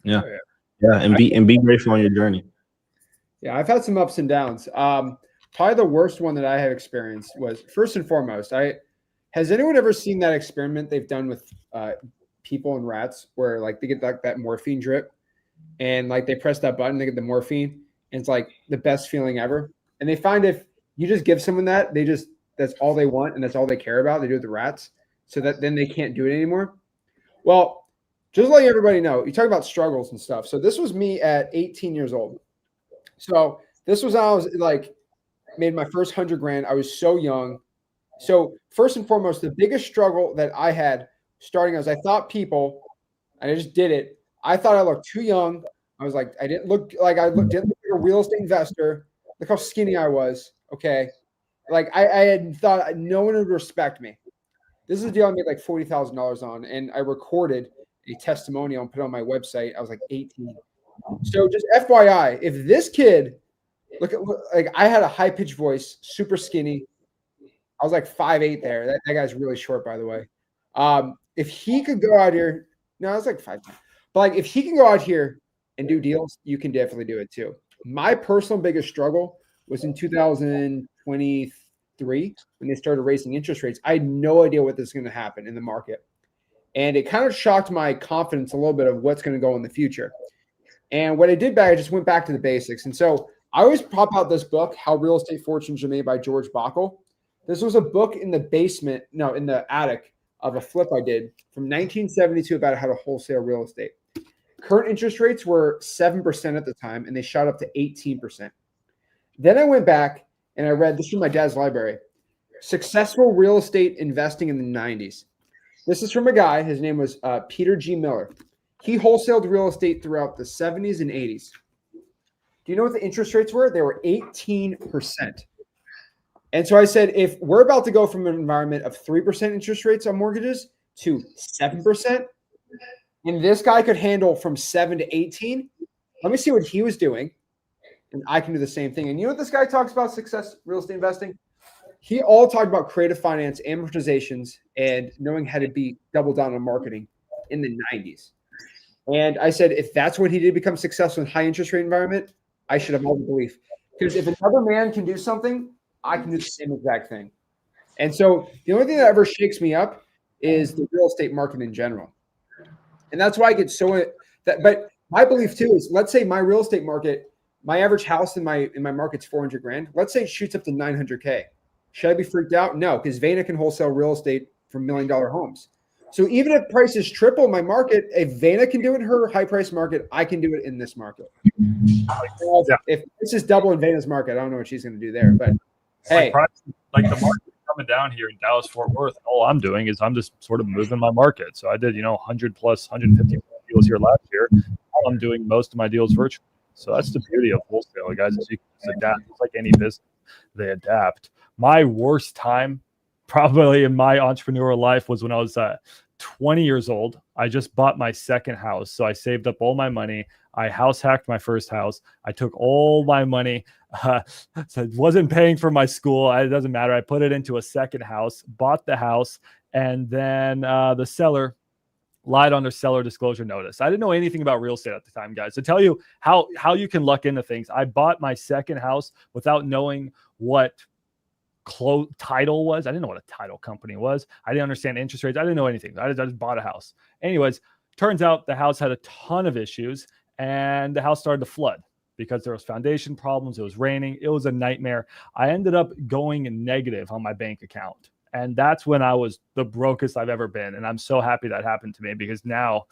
Yeah. And be grateful on your journey. Yeah, I've had some ups and downs. Probably the worst one that I have experienced was, first and foremost, has anyone ever seen that experiment they've done with people and rats where like they get that morphine drip and like they press that button, they get the morphine, and it's like the best feeling ever. And they find if you just give someone that, that's all they want and that's all they care about. They do with the rats, so that then they can't do it anymore. Well, just letting everybody know, you talk about struggles and stuff. So this was me at 18 years old. So this was, I was like, made my first 100 grand. I was so young. So first and foremost, the biggest struggle that I had starting was I thought people, and I just did it. I thought I looked too young. I was like, I didn't look like didn't look like a real estate investor. Look how skinny I was. Okay. Like I had thought no one would respect me. This is a deal I made like $40,000 on, and I recorded a testimonial and put it on my website. I was like 18. So just FYI, if this kid, like I had a high pitched voice, super skinny. I was like 5'8" there. That guy's really short, by the way. If he could go out here, no, I was like 5'10". But like if he can go out here and do deals, you can definitely do it too. My personal biggest struggle was in 2023 when they started raising interest rates. I had no idea what was going to happen in the market. And it kind of shocked my confidence a little bit of what's going to go in the future. And what I did I just went back to the basics. And so I always pop out this book, How Real Estate Fortunes Are Made, by George Bockel. This was a book in the attic of a flip I did from 1972 about how to wholesale real estate. Current interest rates were 7% at the time, and they shot up to 18%. Then I went back and I read this from my dad's library, Successful Real Estate Investing in the 90s. This is from a guy, his name was Peter G. Miller. He wholesaled real estate throughout the 70s and 80s. Do you know what the interest rates were? They were 18%. And so I said, if we're about to go from an environment of 3% interest rates on mortgages to 7%, and this guy could handle from 7 to 18, let me see what he was doing, and I can do the same thing. And you know what this guy talks about success real estate investing? He all talked about creative finance, amortizations, and knowing how to be double down on marketing in the 90s. And I said, if that's what he did become successful in high interest rate environment, I should have all the belief. Because if another man can do something, I can do the same exact thing. And so the only thing that ever shakes me up is the real estate market in general. And that's why I get but my belief too is, let's say my real estate market, my average house in my market's 400 grand. Let's say it shoots up to 900K. Should I be freaked out? No, because Vayner can wholesale real estate for $1 million homes. So even if prices triple my market, if Vayner can do it in her high price market, I can do it in this market. If this is double in Vayner's market, I don't know what she's going to do there. But hey, like the market coming down here in Dallas, Fort Worth, all I'm doing is I'm just sort of moving my market. So I did, 100 plus 150 deals here last year. I'm doing most of my deals virtually. So that's the beauty of wholesale, guys, is you can adapt. It's like any business, they adapt. My worst time probably in my entrepreneurial life was when I was 20 years old. I just bought my second house. So I saved up all my money. I house hacked my first house. I took all my money. So it wasn't paying for my school. It doesn't matter. I put it into a second house, bought the house, and then the seller lied on their seller disclosure notice. I didn't know anything about real estate at the time, guys. To tell you how you can luck into things, I bought my second house without knowing what title was. I didn't know what a title company was. I didn't understand interest rates. I didn't know anything. I just bought a house. Anyways, turns out the house had a ton of issues, and the house started to flood because there was foundation problems. It was raining. It was a nightmare. I ended up going negative on my bank account. And that's when I was the brokest I've ever been. And I'm so happy that happened to me, because now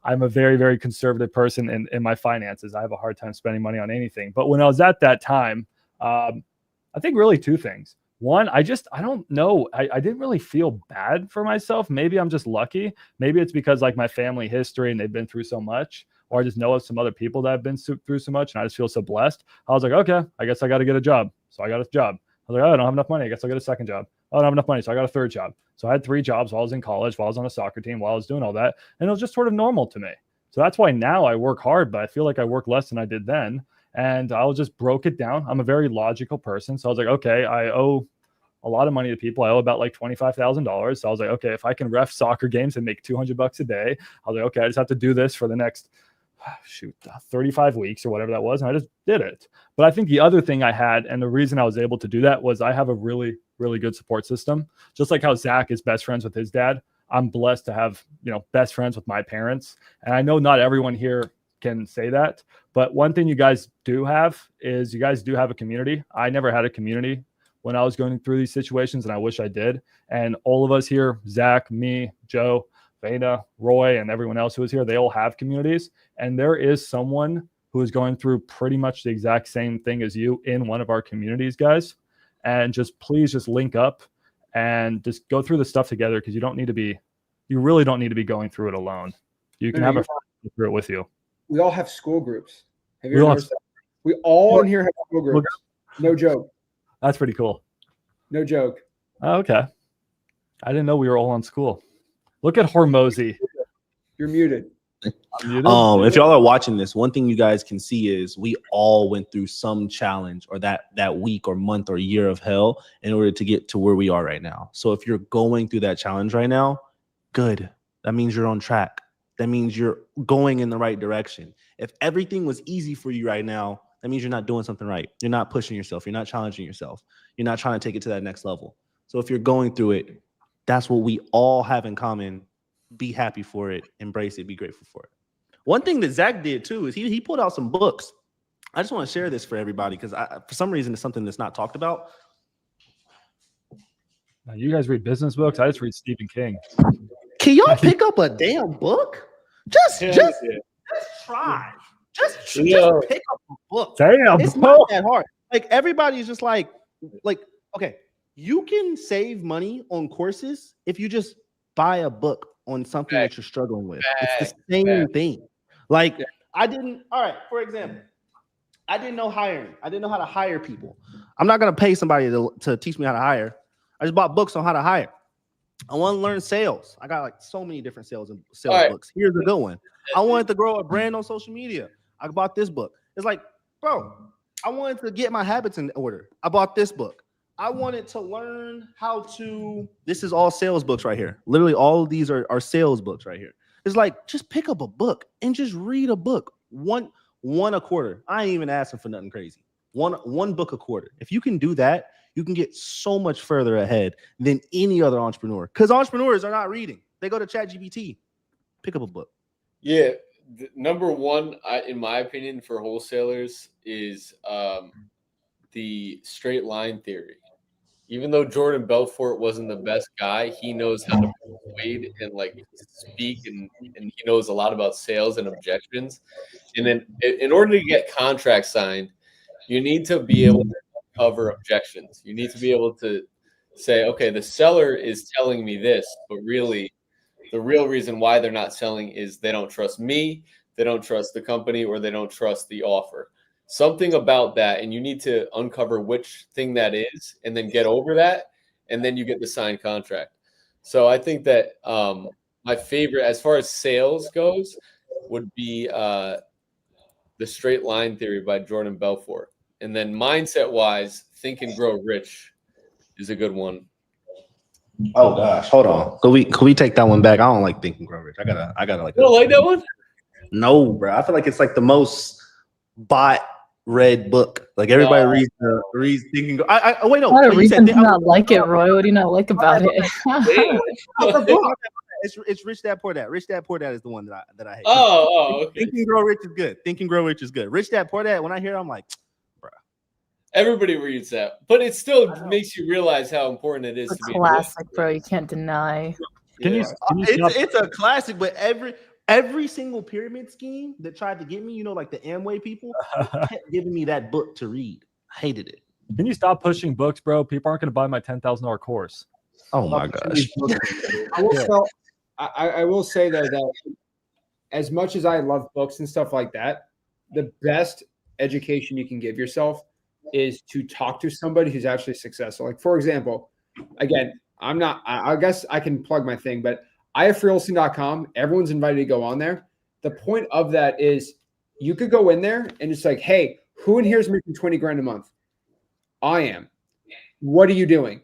I'm a very, very conservative person in my finances. I have a hard time spending money on anything. But when I was at that time, I think really two things. One, I don't know. I didn't really feel bad for myself. Maybe I'm just lucky. Maybe it's because like my family history and they've been through so much, or I just know of some other people that have been through so much, and I just feel so blessed. I was like, okay, I guess I got to get a job. So I got a job. I was like, oh, I don't have enough money. I guess I'll get a second job. Oh, I don't have enough money. So I got a third job. So I had 3 jobs while I was in college, while I was on a soccer team, while I was doing all that. And it was just sort of normal to me. So that's why now I work hard, but I feel like I work less than I did then. And I just broke it down. I'm a very logical person. So I was like, okay, I owe a lot of money to people. I owe about like $25,000. So I was like, okay, if I can ref soccer games and make $200 a day, I was like, okay, I just have to do this for the next 35 weeks or whatever that was. And I just did it. But I think the other thing I had, and the reason I was able to do that, was I have a really, really good support system. Just like how Zach is best friends with his dad, I'm blessed to have, best friends with my parents. And I know not everyone here can say that, but one thing you guys do have is you guys do have a community. I never had a community when I was going through these situations, and I wish I did. And all of us here, Zach, me, Joe, Veda, Roy, and everyone else who is here, they all have communities. And there is someone who is going through pretty much the exact same thing as you in one of our communities, guys. And please link up and just go through the stuff together, because you really don't need to be going through it alone. You can have a friend go through it with you. We all have school groups. Have you ever noticed that? We all in here have school groups. No joke. That's pretty cool. No joke. Oh, okay. I didn't know we were all on school. Look at Hormozy. You're muted. If y'all are watching this, one thing you guys can see is we all went through some challenge, or that week or month or year of hell, in order to get to where we are right now. So if you're going through that challenge right now, good. That means you're on track. That means you're going in the right direction. If everything was easy for you right now, that means you're not doing something right. You're not pushing yourself. You're not challenging yourself. You're not trying to take it to that next level. So if you're going through it, that's what we all have in common. Be happy for it. Embrace it. Be grateful for it. One thing that Zach did too is he pulled out some books. I just want to share this for everybody, because for some reason it's something that's not talked about. Now, you guys read business books? I just read Stephen King. Can y'all pick up a damn book? Just try. Just pick up a book. Damn, it's not that hard. Like, everybody's just like, okay, you can save money on courses if you just buy a book on something that you're struggling with. It's the same thing. Like, for example, I didn't know hiring. I didn't know how to hire people. I'm not going to pay somebody to teach me how to hire. I just bought books on how to hire. I want to learn sales. I got like so many different sales books. Here's a good one. I wanted to grow a brand on social media. I bought this book. It's like, bro, I wanted to get my habits in order. I bought this book. I wanted to learn this is all sales books right here. Literally all of these are sales books right here. It's like, just pick up a book and just read a book. One a quarter. I ain't even asking for nothing crazy. One book a quarter. If you can do that, you can get so much further ahead than any other entrepreneur. Because entrepreneurs are not reading. They go to ChatGPT. Pick up a book. Yeah. Number one, in my opinion, for wholesalers is the straight line theory. Even though Jordan Belfort wasn't the best guy, he knows how to persuade and speak, and he knows a lot about sales and objections. And then in order to get contracts signed, you need to be able to cover objections. You need to be able to say, okay, the seller is telling me this, but really the real reason why they're not selling is they don't trust me, they don't trust the company, or they don't trust the offer. Something about that, and you need to uncover which thing that is and then get over that, and then you get the signed contract. So I think that my favorite as far as sales goes would be the straight line theory by Jordan Belfort. And then mindset wise, Think and Grow Rich is a good one. Oh gosh, hold on. Could we take that one back? I don't like Think and Grow Rich. I gotta like. You don't like that one? No, bro. I feel like it's like the most bought read book. Like everybody No. reads Think and Grow. Wait, no. What a You reason said to not like it, Roy. What do you not like about it? it's Rich Dad Poor Dad. Rich Dad Poor Dad is the one that I hate. Okay. Think and Grow Rich is good. Think and Grow Rich is good. Rich Dad Poor Dad. When I hear it, I'm like, Everybody reads that, but it still makes you realize how important it is It's to a be classic, bro. You can't deny. Can you stop? it's a classic, but every single pyramid scheme that tried to get me, like the Amway people, kept giving me that book to read. I hated it. Can you stop pushing books, bro? People aren't going to buy my $10,000 course. Oh my gosh. I will say though that as much as I love books and stuff like that, the best education you can give yourself is to talk to somebody who's actually successful. Like, for example, again, I guess I can plug my thing, but I have freewholesaling.com. Everyone's invited to go on there. The point of that is you could go in there and it's like, hey, who in here is making 20 grand a month? I am. What are you doing?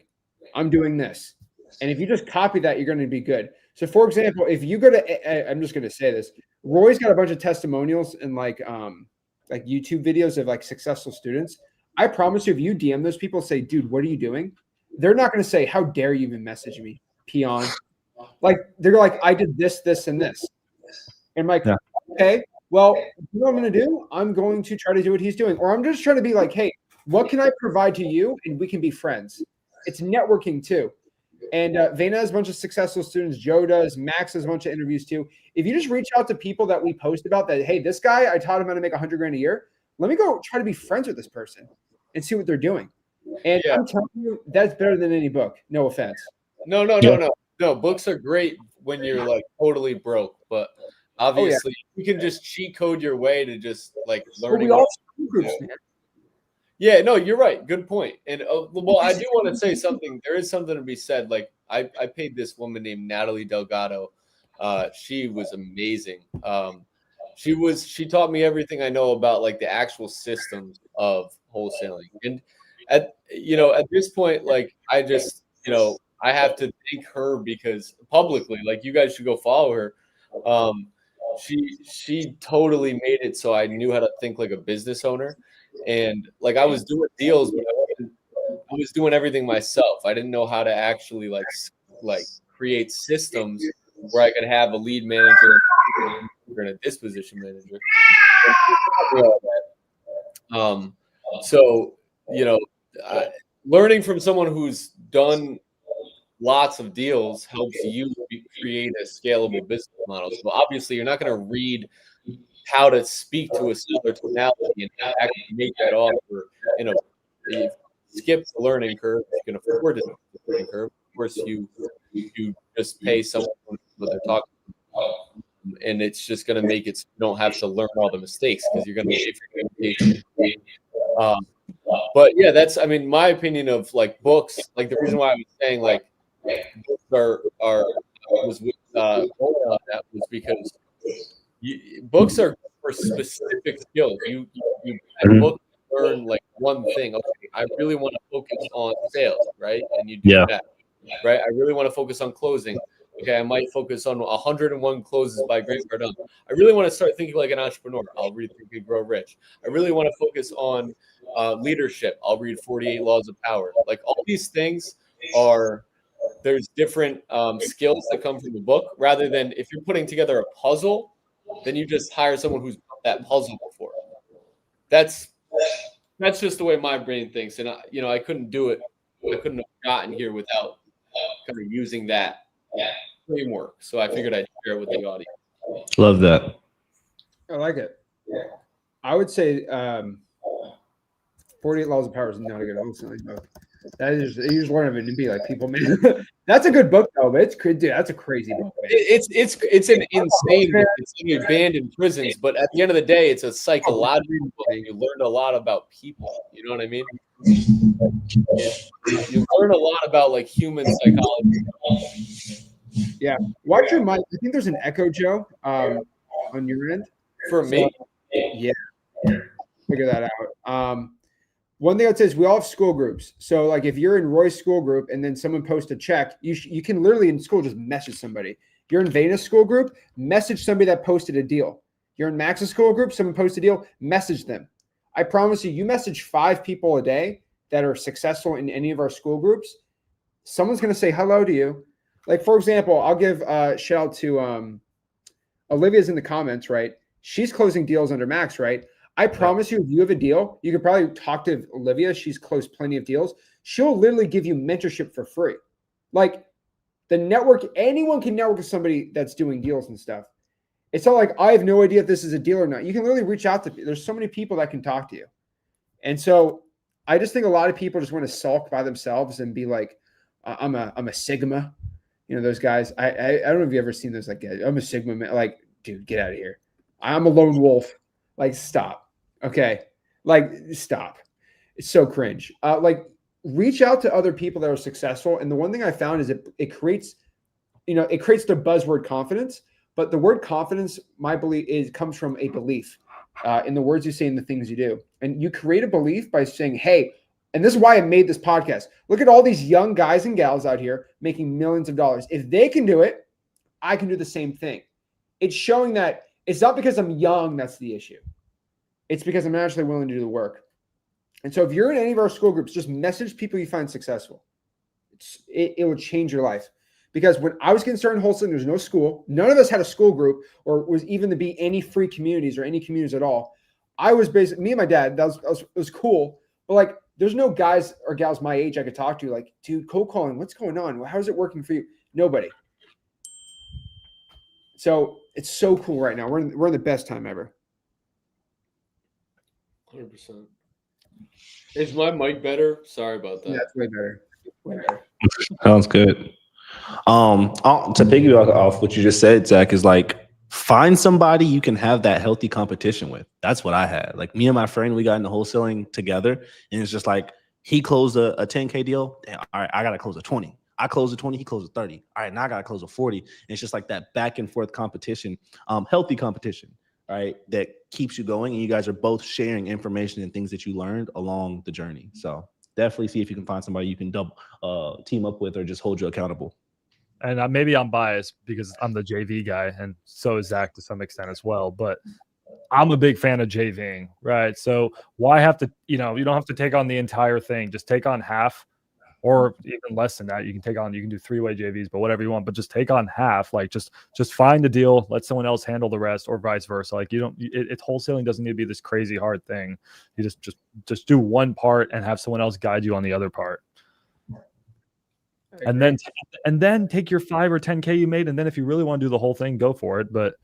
I'm doing this. And if you just copy that, you're going to be good. So for example, if you go to, I'm just going to say this, Roy's got a bunch of testimonials and like YouTube videos of like successful students. I promise you, if you DM those people, say, dude, what are you doing? They're not going to say, how dare you even message me, peon. Like, they're like, I did this, this, and this. And I'm like, okay, well, you know what I'm going to do? I'm going to try to do what he's doing. Or I'm just trying to be like, hey, what can I provide to you? And we can be friends. It's networking too. And Vayna has a bunch of successful students. Joe does. Max has a bunch of interviews too. If you just reach out to people that we post about that, hey, this guy, I taught him how to make 100 grand a year. Let me go try to be friends with this person and see what they're doing. And I'm telling you, that's better than any book. No offense. No. Books are great when you're like totally broke, but obviously you can just cheat code your way to just like learning. Yeah, no, you're right. Good point. And well, I do want to say something. There is something to be said. Like I paid this woman named Natalie Delgado. She was amazing. She taught me everything I know about like the actual systems of wholesaling. And at this point, like I just, I have to thank her because publicly, like you guys should go follow her. She totally made it so I knew how to think like a business owner. And like I was doing deals, but I was doing everything myself. I didn't know how to actually like create systems where I could have a lead manager and a disposition manager. So learning from someone who's done lots of deals helps you create a scalable business model. So obviously, you're not going to read how to speak to a seller tonality and actually make that offer. You skip the learning curve. You can afford to skip the learning curve. Of course, you just pay someone what they're talking about, and it's just going to make it so you don't have to learn all the mistakes because you're going to pay for the education. But yeah, that's my opinion of like books. Like the reason why I was saying like books was with that was because books are for specific skills. You book learn like one thing. Okay, I really want to focus on sales, right? And you do that, right? I really want to focus on closing. Okay, I might focus on 101 Closes by Grant Cardone. I really want to start thinking like an entrepreneur. I'll read Think and Grow Rich. I really want to focus on leadership. I'll read 48 Laws of Power. Like all these things there's different skills that come from the book rather than if you're putting together a puzzle, then you just hire someone who's put that puzzle before. That's just the way my brain thinks. And I couldn't do it. I couldn't have gotten here without kind of using that framework. So I figured I'd share it with the audience. Love that. I like it. I would say 48 Laws of Power is not a good wholesaling book. That is, you just learn of it and be like, people, man. That's a good book, though. But it's good, dude. That's a crazy book. Man. It's an insane book. It's banned in prisons, but at the end of the day, it's a psychological book, and you learn a lot about people. You know what I mean? You learn a lot about like human psychology. Yeah. Watch your mic. I think there's an echo, Joe, on your end. For me, yeah. Figure that out. One thing I'd say is we all have school groups. So like if you're in Roy's school group and then someone posts a check, you can literally in school just message somebody. If you're in Vena's school group, message somebody that posted a deal. You're in Max's school group, someone posted a deal, message them. I promise you message 5 people a day that are successful in any of our school groups, someone's going to say hello to you. Like, for example, I'll give a shout out to Olivia's in the comments, right? She's closing deals under Max, right? I promise you, if you have a deal, you could probably talk to Olivia. She's closed plenty of deals. She'll literally give you mentorship for free. Like the network, anyone can network with somebody that's doing deals and stuff. It's not like I have no idea if this is a deal or not. You can literally reach out to, there's so many people that can talk to you. And so I just think a lot of people just want to sulk by themselves and be like, I'm a Sigma. You know, those guys, I don't know if you've ever seen those, like, I'm a Sigma man. Like, dude, get out of here. I'm a lone wolf. Like, stop. Okay. Like, stop. It's so cringe. Like, reach out to other people that are successful. And the one thing I found is it creates, it creates the buzzword confidence. But the word confidence, my belief comes from a belief in the words you say and the things you do. And you create a belief by saying, hey, and this is why I made this podcast. Look at all these young guys and gals out here making millions of dollars. If they can do it, I can do the same thing. It's showing that it's not because I'm young that's the issue. It's because I'm actually willing to do the work. And so if you're in any of our school groups, just message people you find successful. It will change your life. Because when I was getting started in wholesaling, there's no school. None of us had a school group or was even to be any free communities or any communities at all. I was basically, me and my dad, it was cool. But like, there's no guys or gals my age I could talk to. Like, dude, cold calling, what's going on? How is it working for you? Nobody. So it's so cool right now. We're in the best time ever. 100%. Is my mic better? Sorry about that. Yeah, it's way better. Way better. Sounds good. To piggyback off what you just said, Zach, is like find somebody you can have that healthy competition with. That's what I had. Like me and my friend, we got into wholesaling together, and it's just like he closed a 10K deal. Damn, all right, I gotta close a 20. I closed a 20, he closed a 30. All right, now I gotta close a 40. And it's just like that back and forth competition, healthy competition, right? That keeps you going, and you guys are both sharing information and things that you learned along the journey. So definitely see if you can find somebody you can team up with or just hold you accountable. And maybe I'm biased because I'm the JV guy, and so is Zach to some extent as well. But I'm a big fan of JVing, right? So why have to, you don't have to take on the entire thing. Just take on half, or even less than that. You can do 3-way JVs, but whatever you want. But just take on half. Like just find the deal, let someone else handle the rest, or vice versa. Like wholesaling doesn't need to be this crazy hard thing. You just do one part and have someone else guide you on the other part. And then take your 5 or 10K you made, and then if you really want to do the whole thing, go for it. But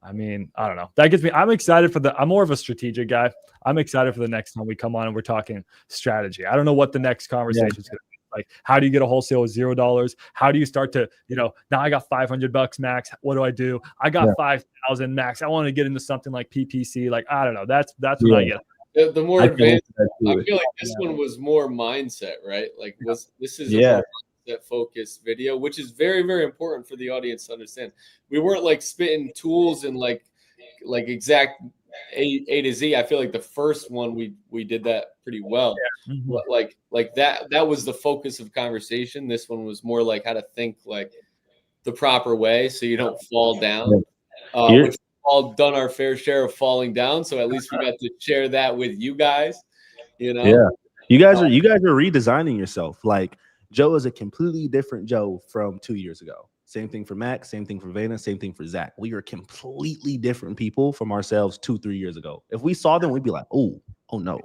I mean, I don't know. That gets me. I'm excited I'm more of a strategic guy. I'm excited for the next time we come on and we're talking strategy. I don't know what the next conversation is going to be. Like, how do you get a wholesale with $0? How do you start to, now I got $500 max. What do I do? I got 5,000 max. I want to get into something like PPC. Like, I don't know. That's what I get. The more advanced, I feel like this one was more mindset, right? Like this is a that focused video, which is very, very important for the audience to understand. We weren't like spitting tools and like exact A to Z. I feel like the first one we did that pretty well. Yeah. Mm-hmm. Like that was the focus of conversation. This one was more like how to think like the proper way so you don't fall down. Which we've all done our fair share of falling down. So at least we got to share that with you guys. Yeah. You guys are redesigning yourself. Like Joe is a completely different Joe from 2 years ago. Same thing for Max, same thing for Vena, same thing for Zach. We are completely different people from ourselves 2-3 years ago. If we saw them, we'd be like, oh no.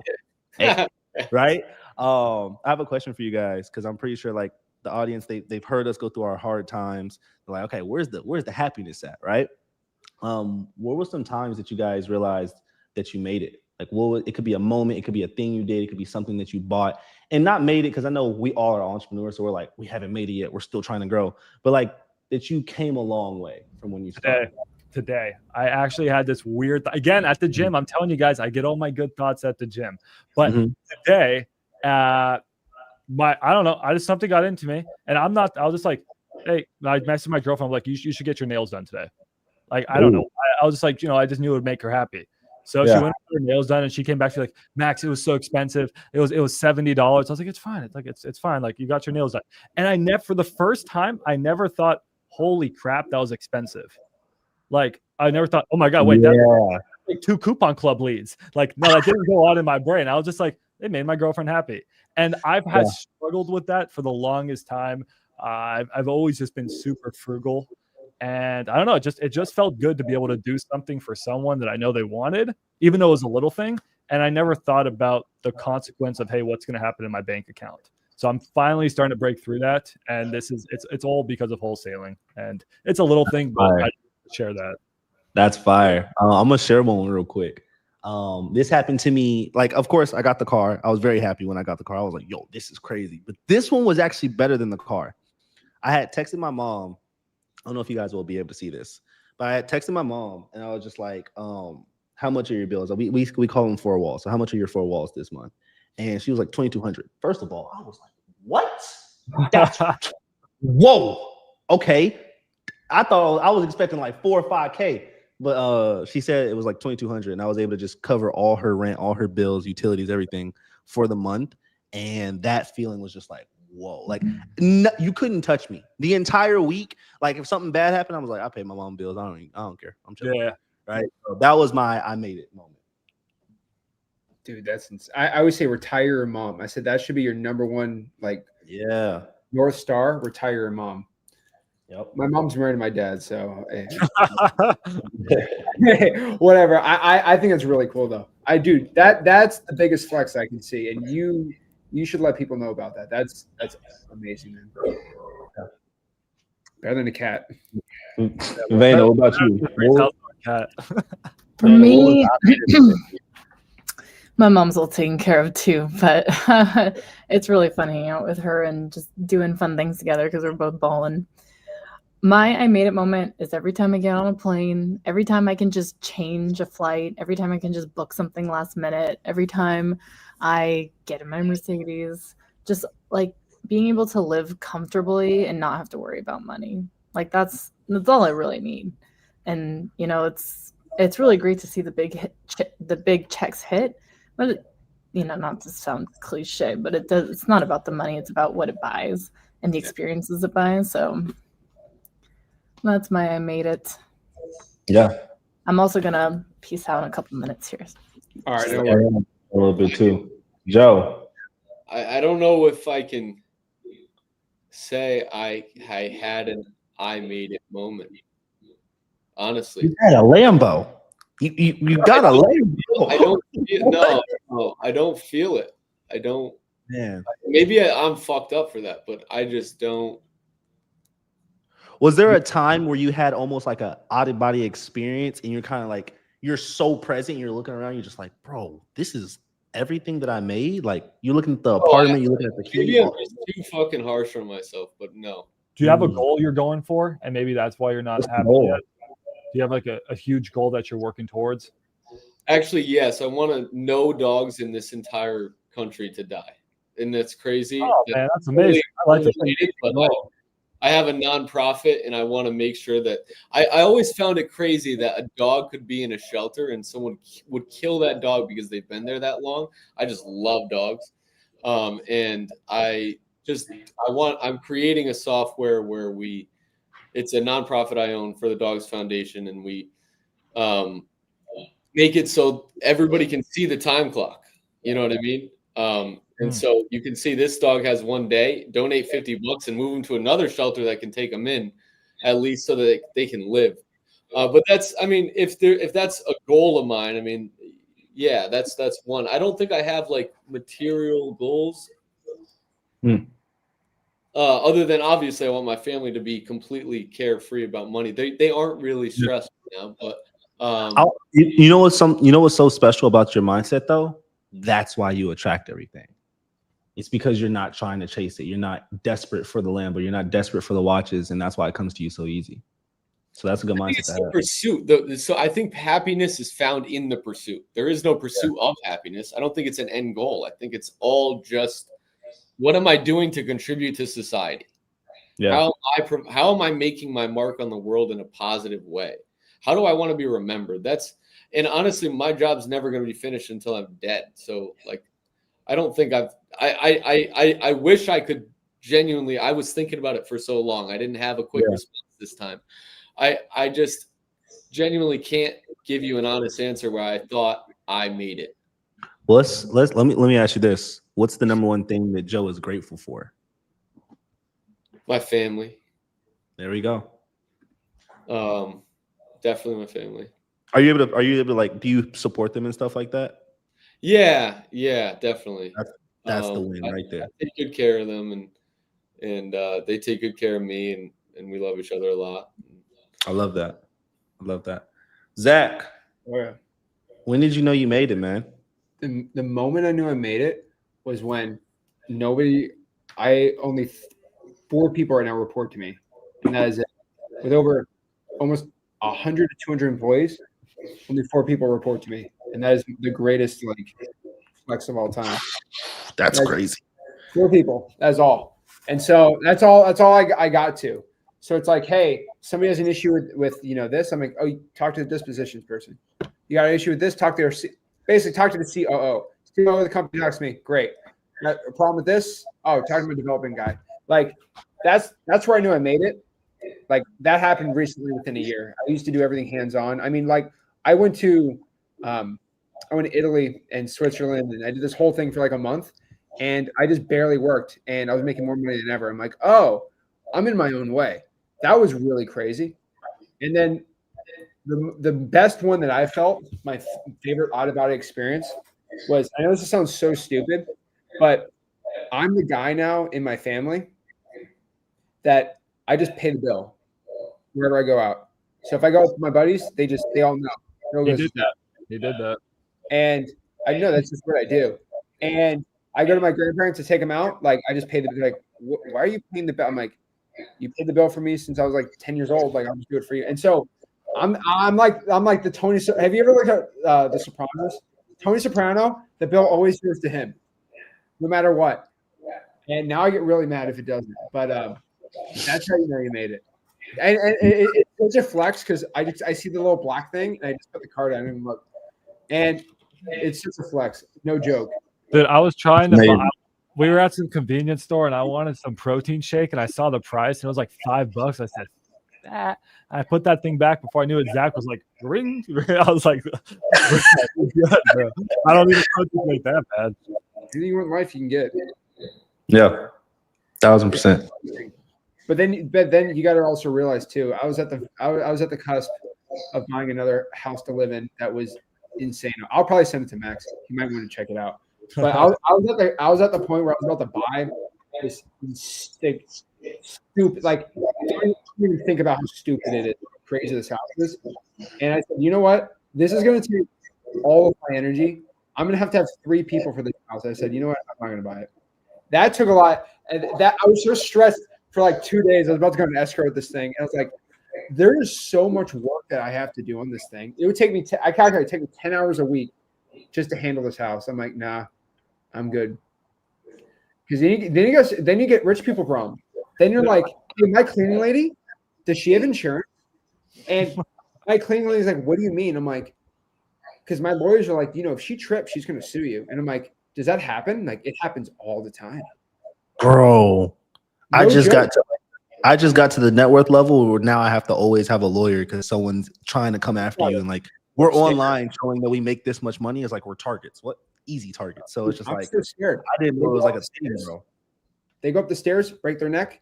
Hey, right? I have a question for you guys, because I'm pretty sure like the audience, they've heard us go through our hard times. They're like, okay, where's the happiness at, right? What were some times that you guys realized that you made it? Like, it could be a moment, it could be a thing you did, it could be something that you bought and not made it, because I know we all are entrepreneurs, so we're like, we haven't made it yet, we're still trying to grow. But like that you came a long way from when you started. Today, I actually had this weird again at the gym. I'm telling you guys, I get all my good thoughts at the gym. But today, I don't know, something got into me, and I was just like, hey, I messaged my girlfriend. I'm like, you should get your nails done today. Like, I don't know. I was just like, I just knew it would make her happy. So she went for her nails done, and she came back. She's like, Max, it was so expensive. It was $70. I was like, it's fine. It's like it's fine. Like, you got your nails done. And I never, for the first time, I never thought, holy crap, that was expensive. Like, I never thought, oh my God, wait, that's like 2 coupon club leads. Like, no, that didn't go on in my brain. I was just like, it made my girlfriend happy. And I've had struggled with that for the longest time. I've always just been super frugal. And I don't know, it just felt good to be able to do something for someone that I know they wanted, even though it was a little thing. And I never thought about the consequence of, hey, what's going to happen in my bank account. So I'm finally starting to break through that. And it's all because of wholesaling. And it's a little thing, but I share that. That's fire. I'm gonna share one real quick. This happened to me. Like, of course, I got the car. I was very happy when I got the car. I was like, yo, this is crazy. But this one was actually better than the car. I had texted my mom. I don't know if you guys will be able to see this, but I had texted my mom and I was just like, how much are your bills? We call them 4 walls. So how much are your 4 walls this month? And she was like, $2,200. First of all, I was like, what? That's whoa. Okay. I thought I was expecting like 4 or 5K, but she said it was like $2,200, and I was able to just cover all her rent, all her bills, utilities, everything for the month. And that feeling was just like, whoa, like you couldn't touch me the entire week. Like, if something bad happened, I was like, I pay my mom bills. I don't care. I'm chilling. Yeah. Right. So that was my I made it moment. Dude, that's insane. I always say retire your mom. I said that should be your number one, like, North Star, retire your mom. Yep. My mom's married to my dad, so whatever. I think it's really cool though. I do. That's the biggest flex I can see, and you should let people know about that. That's amazing, man. Better than a cat. Vayner, what about you? For me, my mom's all taken care of too, but it's really fun hanging out with her and just doing fun things together because we're both balling. My I made it moment is every time I get on a plane, every time I can just change a flight, every time I can just book something last minute, every time I get in my Mercedes, just like being able to live comfortably and not have to worry about money. Like that's all I really need. And you know, it's really great to see the big checks hit, but you know, not to sound cliche, but it's not about the money, it's about what it buys and the experiences it buys. So that's my I made it. Yeah. I'm also gonna peace out in a couple minutes here. All right, A little bit too. Joe. I don't know if I can say I had an I made it moment. Honestly, You had a Lambo. You got a Lambo. I don't no, I don't feel it. I don't. Man. Maybe I'm fucked up for that, but I just don't. Was there a time where you had almost like a out of body experience and you're kind of like, you're so present, you're looking around, you're just like, bro, this is everything that I made? Like, you're looking at the apartment, you're looking at the key. Maybe I'm just too fucking harsh on myself, but no. Do you have a goal you're going for? And maybe that's why you're not happy yet? Do you have like a huge goal that you're working towards? Actually, yes. I want no dogs in this entire country to die. And that's crazy. Oh, man, that's amazing. I like it, but I have a nonprofit and I want to make sure that I always found it crazy that a dog could be in a shelter and someone would kill that dog because they've been there that long. I just love dogs. And I'm creating a software where it's a nonprofit I own for the Dogs Foundation, and we make it so everybody can see the time clock. You know what I mean? And so you can see this dog has 1 day, donate $50 and move him to another shelter that can take them in, at least so that they can live. But that's, I mean, if that's a goal of mine, I mean, yeah, that's one. I don't think I have like material goals. Other than obviously I want my family to be completely carefree about money. They aren't really stressed now, but you know what's so special about your mindset though? That's why you attract everything. It's because you're not trying to chase it. You're not desperate for the Lambo. You're not desperate for the watches, and that's why it comes to you so easy. So that's a good mindset. It's the pursuit. So I think happiness is found in the pursuit. There is no pursuit of happiness. I don't think it's an end goal. I think it's all just, what am I doing to contribute to society? Yeah. How am I making my mark on the world in a positive way? How do I want to be remembered? And honestly, my job's never going to be finished until I'm dead. So like, I don't think I wish I could genuinely, I was thinking about it for so long. I didn't have a quick response this time. I just genuinely can't give you an honest answer where I thought I made it. Well, let me ask you this. What's the number one thing that Joe is grateful for? My family. There we go. Definitely my family. Are you able to like, do you support them and stuff like that? Yeah, definitely. That's the win right there. I take good care of them, and they take good care of me, and we love each other a lot. I love that. Zach, when did you know you made it, man? The moment I knew I made it was when only 4 people right now report to me, and that is it. With over almost 100 to 200 employees, only 4 people report to me, and that is the greatest flex of all time. That's crazy. 4 people. That's all. And so that's all I got to. So it's like, hey, somebody has an issue with this. I'm like, oh, you talk to the dispositions person. You got an issue with this? Talk to basically talk to the COO. COO of the company talks to me. Great. Got a problem with this? Oh, talk to my development guy. Like that's where I knew I made it. Like that happened recently within a year. I used to do everything hands-on. I mean, like I went to Italy and Switzerland, and I did this whole thing for like a month, and I just barely worked, and I was making more money than ever. I'm like, oh, I'm in my own way. That was really crazy. And then the best one that I felt, my favorite out-of-body experience was, I know this sounds so stupid, but I'm the guy now in my family that I just pay the bill wherever I go out. So if I go out with my buddies, they all know. He did that. And I know that's just what I do. And I go to my grandparents to take them out. Like I just pay the bill. Like, why are you paying the bill? I'm like, you paid the bill for me since I was like 10 years old. Like I'll just do it for you. And so I'm like the Tony. Have you ever looked at The Sopranos? Tony Soprano, the bill always goes to him, no matter what. And now I get really mad if it doesn't. But that's how you know you made it. And it's such a flex because I see the little black thing and I just put the card on and look. And it's just a flex, no joke. Dude, I was trying to buy, we were at some convenience store and I wanted some protein shake and I saw the price and it was like $5. I said, that. I put that thing back before I knew it. Zach was like, ring. I was like, bro. I don't need a protein shake that bad. Anything you want in life, you can get. Yeah, 1000%. But then you got to also realize too. I was at the cusp of buying another house to live in. That was insane. I'll probably send it to Max. He might want to check it out. But I was at the point where I was about to buy this stupid. Like, don't even think about how stupid it is, how crazy this house is. And I said, you know what? This is going to take all of my energy. I'm going to have 3 people for this house. I said, you know what? I'm not going to buy it. That took a lot. And that I was so stressed for like 2 days. I was about to go to escrow with this thing. And I was like, there is so much work that I have to do on this thing. It would take me, I calculated, it would take me 10 hours a week just to handle this house. I'm like, nah, I'm good. Because then you get rich people problem. Then you're like, hey, my cleaning lady, does she have insurance? And my cleaning lady's like, what do you mean? I'm like, because my lawyers are like, if she trips, she's going to sue you. And I'm like, does that happen? Like, it happens all the time. Bro, No I just joke. got to the net worth level where now I have to always have a lawyer because someone's trying to come after you and like we're online showing that we make this much money. It's like we're targets. What easy targets? So it's just I'm like so scared. I didn't know it was like a thing, bro. They go up the stairs, break their neck,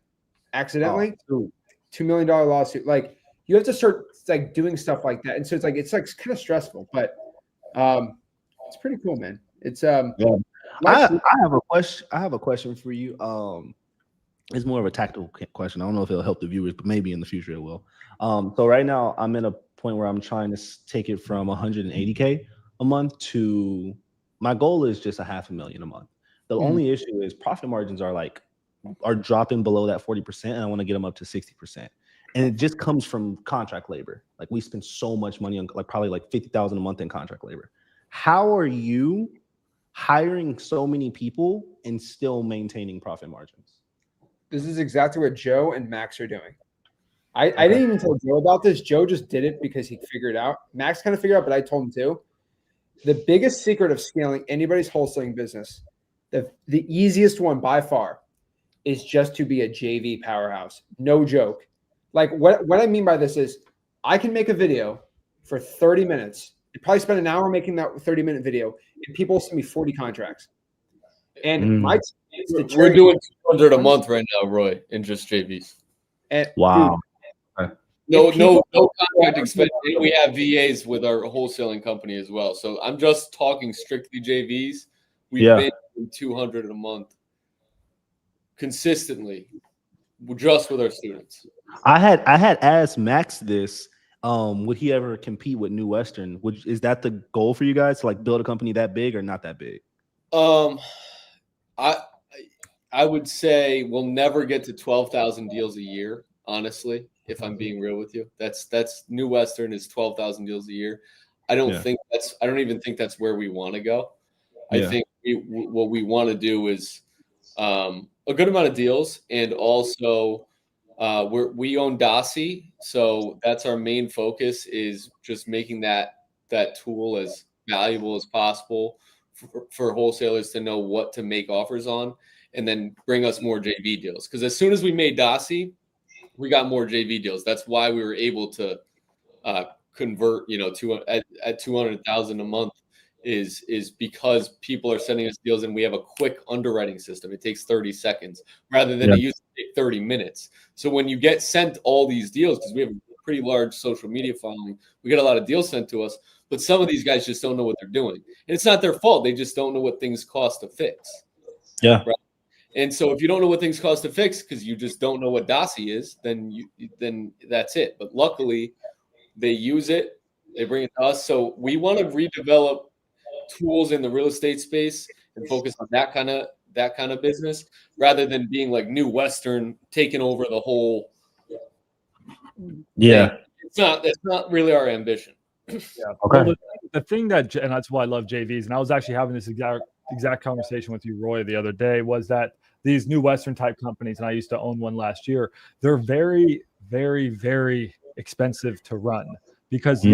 accidentally. Oh, $2 million lawsuit. Like you have to start like doing stuff like that, and so it's kind of stressful, but it's pretty cool, man. It's I have a question. I have a question for you. It's more of a tactical question. I don't know if it'll help the viewers, but maybe in the future it will. So right now I'm in a point where I'm trying to take it from 180K a month to my goal is just $500,000 a month. The only issue is profit margins are dropping below that 40%, and I want to get them up to 60%. And it just comes from contract labor. Like we spend so much money on probably like $50,000 a month in contract labor. How are you hiring so many people and still maintaining profit margins? This is exactly what Joe and Max are doing. I didn't even tell Joe about this. Joe just did it because he figured it out. Max kind of figured out, but I told him too. The biggest secret of scaling anybody's wholesaling business, the easiest one by far, is just to be a JV powerhouse. No joke. Like what I mean by this is I can make a video for 30 minutes. You probably spend an hour making that 30-minute video, and people send me 40 contracts. And my we're doing 200 a month right now, Roy, in just JVs. And Wow. No contract expense. And we have VAs with our wholesaling company as well. So I'm just talking strictly JVs. We've been doing 200 a month consistently, just with our students. I had asked Max this. Would he ever compete with New Western? Is that the goal for you guys to like build a company that big or not that big? I would say we'll never get to 12,000 deals a year, honestly, if I'm being real with you. That's New Western is 12,000 deals a year. I don't even think that's where we want to go. I think what we want to do is a good amount of deals, and also we own Dossie, so that's our main focus, is just making that tool as valuable as possible for wholesalers to know what to make offers on, and then bring us more JV deals. Because as soon as we made Dossie, we got more JV deals. That's why we were able to convert, at 200,000 a month is because people are sending us deals, and we have a quick underwriting system. It takes 30 seconds rather than it used to take 30 minutes. So when you get sent all these deals, because we have a pretty large social media following, we get a lot of deals sent to us, but some of these guys just don't know what they're doing. And it's not their fault. They just don't know what things cost to fix. Yeah. Right? And so if you don't know what things cost to fix because you just don't know what Dossie is, then that's it. But luckily, they use it. They bring it to us. So we want to redevelop tools in the real estate space and focus on that kind of business, rather than being like New Western taking over the whole thing. That's not really our ambition. Okay. Well, the thing and that's why I love JVs, and I was actually having this exact conversation with you, Roy, the other day, was that these New Western type companies, and I used to own one last year, they're very, very, very expensive to run, because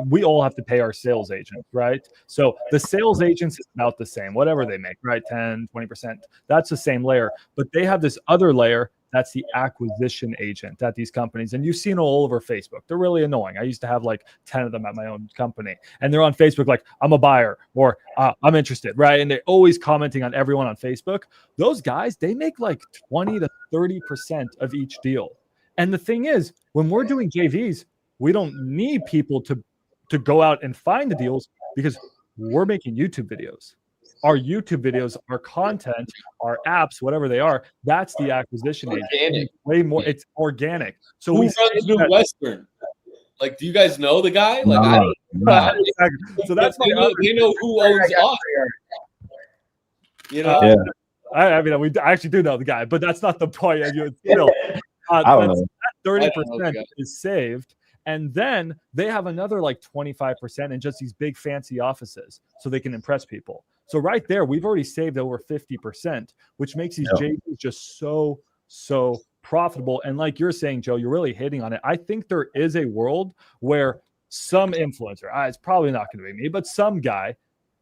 we all have to pay our sales agent, right? So the sales agents is about the same, whatever they make, right? 10, 20%, that's the same layer. But they have this other layer, that's the acquisition agent at these companies. And you've seen it all over Facebook. They're really annoying. I used to have like 10 of them at my own company. And they're on Facebook like, I'm a buyer, or I'm interested, right? And they're always commenting on everyone on Facebook. Those guys, they make like 20 to 30% of each deal. And the thing is, when we're doing JVs, we don't need people to go out and find the deals, because we're making YouTube videos. Our YouTube videos, our content, our apps, whatever they are, that's the acquisition agent. Way more, it's organic. So who runs New Western? Like, do you guys know the guy? Like, I don't know. So that's they know who owns us. Yeah. I mean, I actually do know the guy, but that's not the point. Still, I don't know. 30% is saved. And then they have another like 25% in just these big fancy offices, so they can impress people. So right there, we've already saved over 50%, which makes these JVs just so profitable. And like you're saying, Joe, you're really hitting on it. I think there is a world where some influencer, it's probably not going to be me, but some guy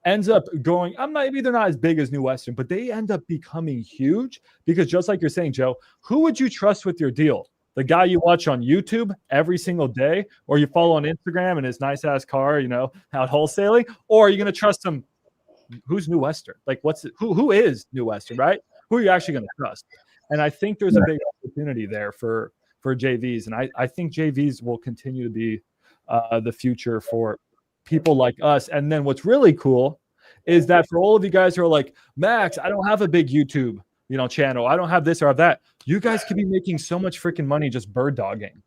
ends up going, maybe they're not as big as New Western, but they end up becoming huge, because just like you're saying, Joe, who would you trust with your deal? The guy you watch on YouTube every single day, or you follow on Instagram in his nice ass car, out wholesaling, or are you going to trust him? Who's New Western? Like, who is New Western, right? Who are you actually going to trust? And I think there's a big opportunity there for JVs. And I think JVs will continue to be the future for people like us. And then what's really cool is that for all of you guys who are like, Max, I don't have a big YouTube channel, I don't have this or have that, you guys could be making so much freaking money just bird dogging.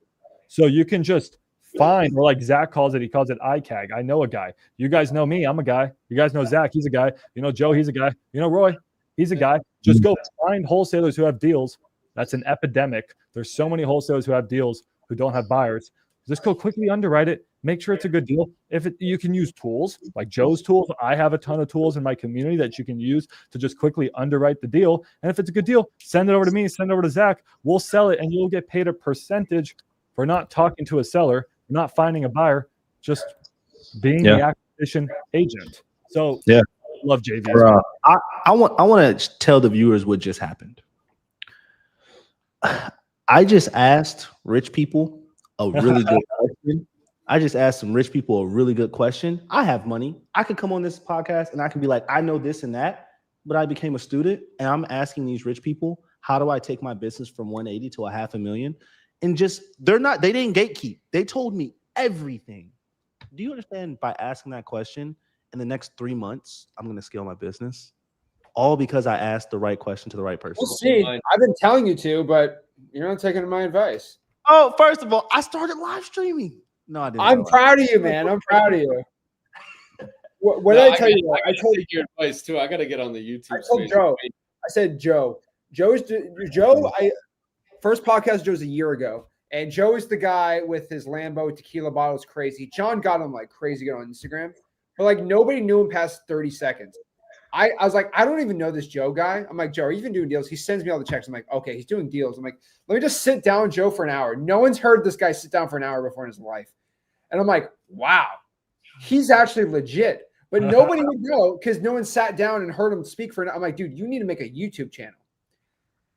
So you can just find, or like Zach calls it, he calls it ICAG. I know a guy. You guys know me, I'm a guy. You guys know Zach, he's a guy. Joe, he's a guy. Roy, he's a guy. Just go find wholesalers who have deals. That's an epidemic. There's so many wholesalers who have deals who don't have buyers. Just go quickly underwrite it, make sure it's a good deal. You can use tools like Joe's tools. I have a ton of tools in my community that you can use to just quickly underwrite the deal. And if it's a good deal, send it over to me, send it over to Zach. We'll sell it, and you'll get paid a percentage for not talking to a seller, not finding a buyer, just being the acquisition agent. So yeah, love JV. I want to tell the viewers what just happened. I just asked rich people a really good question. I just asked some rich people a really good question. I have money. I could come on this podcast and I can be like, I know this and that, but I became a student and I'm asking these rich people, how do I take my business from 180 to $500,000? And just, they didn't gatekeep. They told me everything. Do you understand? By asking that question, in the next 3 months, I'm going to scale my business. All because I asked the right question to the right person. We'll see. I've been telling you to, but you're not taking my advice. Oh, first of all, I started live streaming. No, I didn't. I'm proud of you, man. I'm proud of you. What did I tell you? I told you your advice too. I got to get on the YouTube. I told Joe. I said, Joe. First podcast Joe's a year ago, and Joe is the guy with his Lambo tequila bottles crazy. John got him like crazy good on Instagram, but like nobody knew him past 30 seconds. I was like, I don't even know this Joe guy. I'm like, Joe, are you even doing deals? He sends me all the checks. I'm like, okay, he's doing deals. I'm like, let me just sit down with Joe for an hour. No one's heard this guy sit down for an hour before in his life. And I'm like, wow, he's actually legit. But nobody would know because no one sat down and heard him speak for an hour. I'm like, dude, you need to make a YouTube channel.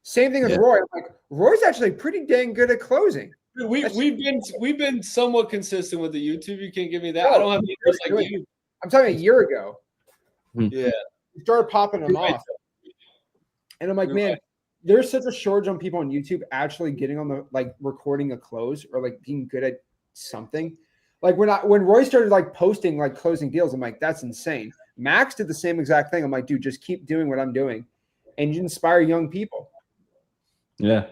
Same thing with Roy. I'm like, Roy's actually pretty dang good at closing. We've been somewhat consistent with the YouTube. You can't give me that. I don't have videos like you. I'm talking a year ago. Yeah. We started popping them off. And I'm like, man, there's such a shortage on people on YouTube actually getting on the like recording a close or like being good at something. Like when Roy started like posting like closing deals, I'm like, that's insane. Max did the same exact thing. I'm like, dude, just keep doing what I'm doing and you inspire young people. Yeah.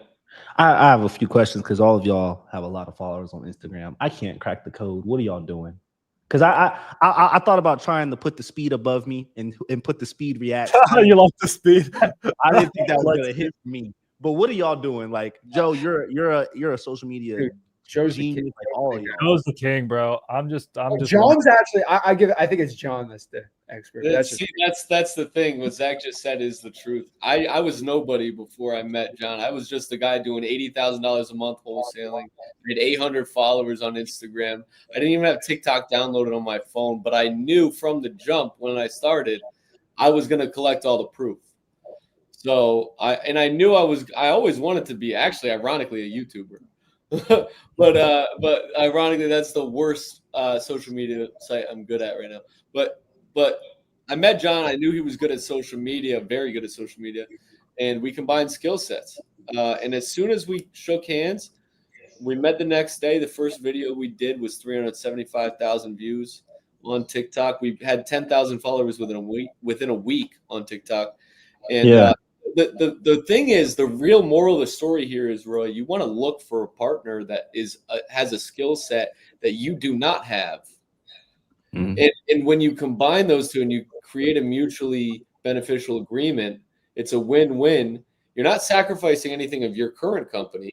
I have a few questions because all of y'all have a lot of followers on Instagram. I can't crack the code. What are y'all doing? Because I thought about trying to put the speed above me and put the speed react. You like the speed. I didn't think that was gonna hit me. But what are y'all doing? Like, Joe, you're a social media Joe's genius, like all of y'all. Joe's the king, bro. I'm just John's actually I think it's John that's the expert. That's the thing. What Zach just said is the truth. I was nobody before I met John. I was just a guy doing $80,000 a month wholesaling. I had 800 followers on Instagram. I didn't even have TikTok downloaded on my phone, but I knew from the jump when I started, I was going to collect all the proof. So I always wanted to be actually, ironically, a YouTuber. but ironically, that's the worst social media site I'm good at right now. But I met John. I knew he was good at social media, very good at social media, and we combined skill sets. And as soon as we shook hands, we met the next day. The first video we did was 375,000 views on TikTok. We had 10,000 followers within a week on TikTok. And the thing is, the real moral of the story here is, Roy, you want to look for a partner that has a skill set that you do not have. Mm-hmm. And when you combine those two and you create a mutually beneficial agreement, it's a win-win. You're not sacrificing anything of your current company.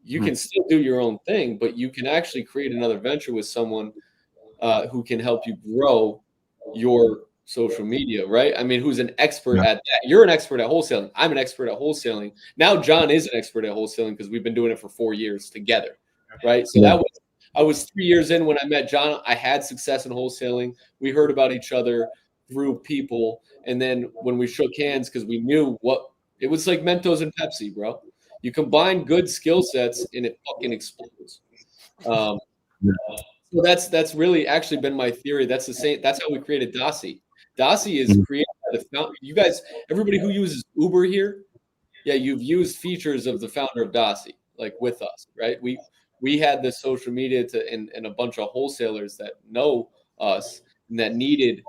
You can still do your own thing, but you can actually create another venture with someone who can help you grow your social media, right? I mean, who's an expert at that? You're an expert at wholesaling. I'm an expert at wholesaling. Now John is an expert at wholesaling because we've been doing it for 4 years together, right? So I was 3 years in when I met John. I had success in wholesaling. We heard about each other through people. And then when we shook hands, because we knew it was like Mentos and Pepsi, bro. You combine good skill sets and it fucking explodes. So that's really actually been my theory. That's the same. That's how we created Dossie. Dossie is created by the founder. You guys, everybody who uses Uber here, you've used features of the founder of Dossie, like with us, right? We had the social media and a bunch of wholesalers that know us and that needed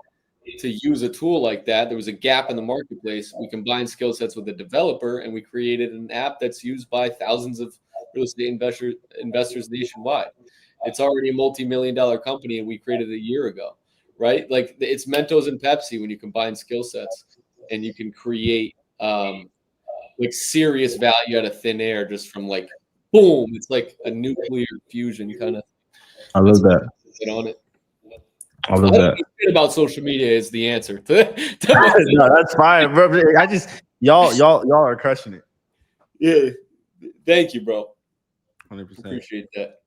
to use a tool like that. There was a gap in the marketplace. We combined skill sets with a developer and we created an app that's used by thousands of real estate investors nationwide. It's already a multi-million-dollar company and we created it a year ago, right? Like it's Mentos and Pepsi when you combine skill sets and you can create like serious value out of thin air just from like, boom, it's like a nuclear fusion kind of. I love that. Get on it. I love I don't that. think shit about social media is the answer to No, that's fine, bro. I just y'all are crushing it. Yeah. Thank you, bro. 100%. Appreciate that.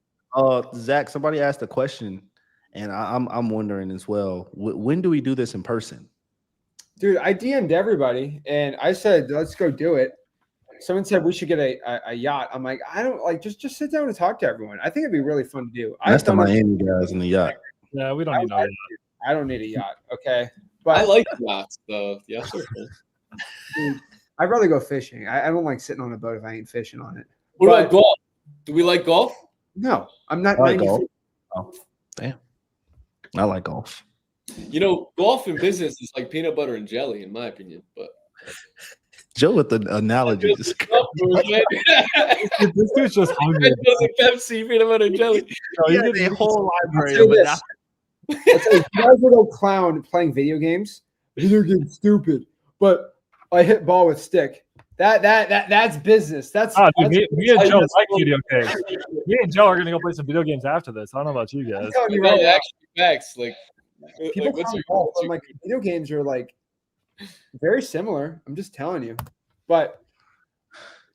Zach, somebody asked a question, and I'm wondering as well. When do we do this in person? Dude, I DM'd everybody and I said, let's go do it. Someone said we should get a yacht. I'm like, I don't like just sit down and talk to everyone. I think it'd be really fun to do. That's the Miami guys in the yacht. Yeah, we don't need no yacht. I don't need a yacht. Okay. I But like yachts, though. Yes, sir. dude, I'd rather go fishing. I don't like sitting on a boat if I ain't fishing on it. What But- about golf? Do we like golf? No, I'm not I like 90 golf. feet. Oh, damn. I like golf. You know, golf in business is like peanut butter and jelly, in my opinion. But Joe with the analogy. this This dude's just hungry. Pepsi peanut butter and jelly. He did a whole library I'll of say it. this. I'll say, you guys little clown playing video games. Video games stupid. But I hit ball with stick. That's business. That's, Oh, dude, that's me and I Joe just- like video games. Me and Joe are gonna go play some video games after this. I don't know about you I'm guys. telling you No, right now. actually, facts. Like, People what's call your- golf. what's I'm your- like, video games are like very similar. I'm just telling you. But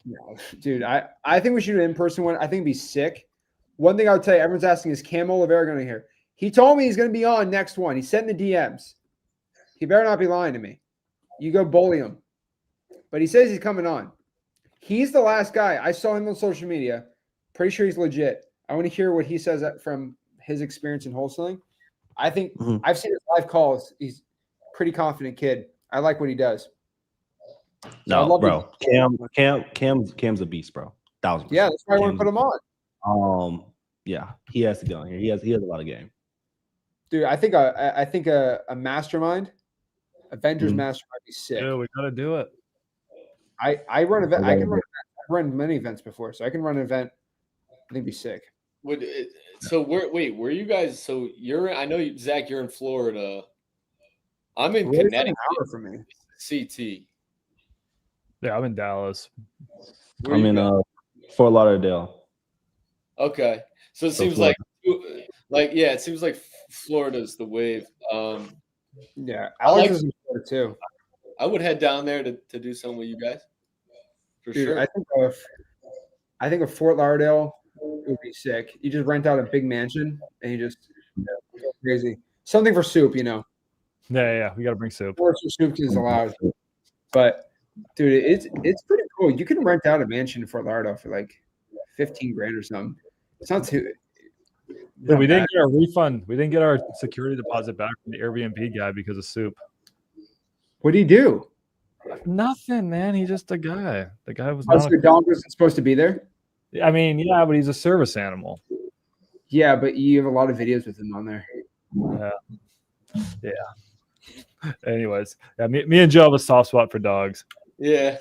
no, dude, I think we should do an in-person one. I think it'd be sick. One thing I would tell you, everyone's asking, is Cam Oliveira going to hear? He told me he's going to be on next one. He sent in the DMs. He better not be lying to me. You go bully him. But he says he's coming on. He's the last guy. I saw him on social media. Pretty sure he's legit. I want to hear what he says from his experience in wholesaling. I think I've seen his live calls. He's a pretty confident kid. I like what he does. I'd No, love bro. Cam's a beast, bro. 1,000%. Yeah, that's why I want to Cam's- put him on. Yeah, he has to go in here. He has a lot of game. Dude, I think a mastermind, Avengers Mhm. mastermind would be sick. Yeah, we gotta do it. I run event. I can run. I've run many events before, so I can run an event. I think it'd be sick. So where you guys? So I know Zach, you're in Florida. I'm in Well, it's an Connecticut. hour for me. CT. Yeah, I'm in Dallas. Where I'm you in guys? Fort Lauderdale. Okay, so it So seems Florida. it seems like Florida's the wave. Yeah, I Alex like- is in Florida too. I would head down there to do something with you guys. For Dude, sure. I think of Fort Lauderdale would be sick. You just rent out a big mansion and you just go crazy. Something for soup, you know. Yeah, we gotta bring soup. Of course, soup is allowed. But dude, it's pretty cool. You can rent out a mansion in Fort Lauderdale for like 15 grand or something. It's not too. But we didn't get our refund. We didn't get our security deposit back from the Airbnb guy because of soup. What do you do? Nothing, man. He's just a guy. The guy was Oh, not. so your dog wasn't supposed to be there? I mean, yeah, but he's a service animal. Yeah, but you have a lot of videos with him on there. Yeah. Anyways, yeah, me and Joe have a soft spot for dogs. Yeah.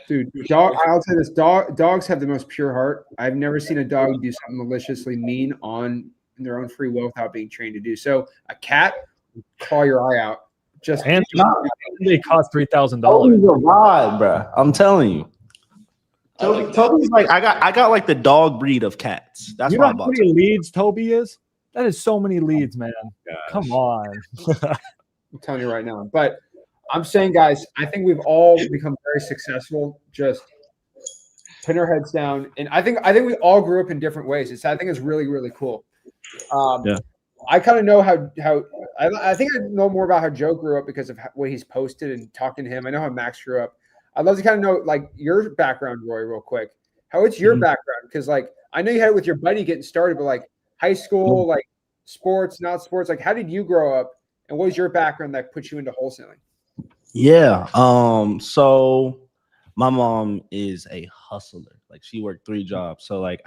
Dude, I'll say this: dogs have the most pure heart. I've never seen a dog do something maliciously mean on their own free will without being trained to do so. A cat, claw your eye out. Just And they cost $3,000. Toby's a ride, bro. I'm telling you. I like that. Toby's like I got like the dog breed of cats. That's You why know I how bought many leads Toby is? That is so many leads, man. Come on. I'm telling you right now. But I'm saying, guys, I think we've all become very successful just putting our heads down. And I think we all grew up in different ways. I think it's really, really cool. Yeah. I kind of know how I think I know more about how Joe grew up because of what he's posted and talking to him. I know how Max grew up. I'd love to kind of know like your background, Roy, real quick. How is your background? Because like I know you had it with your buddy getting started, but like high school, like sports, not sports. Like how did you grow up, and what was your background that put you into wholesaling? Yeah. So my mom is a hustler. Like she worked 3 jobs. So like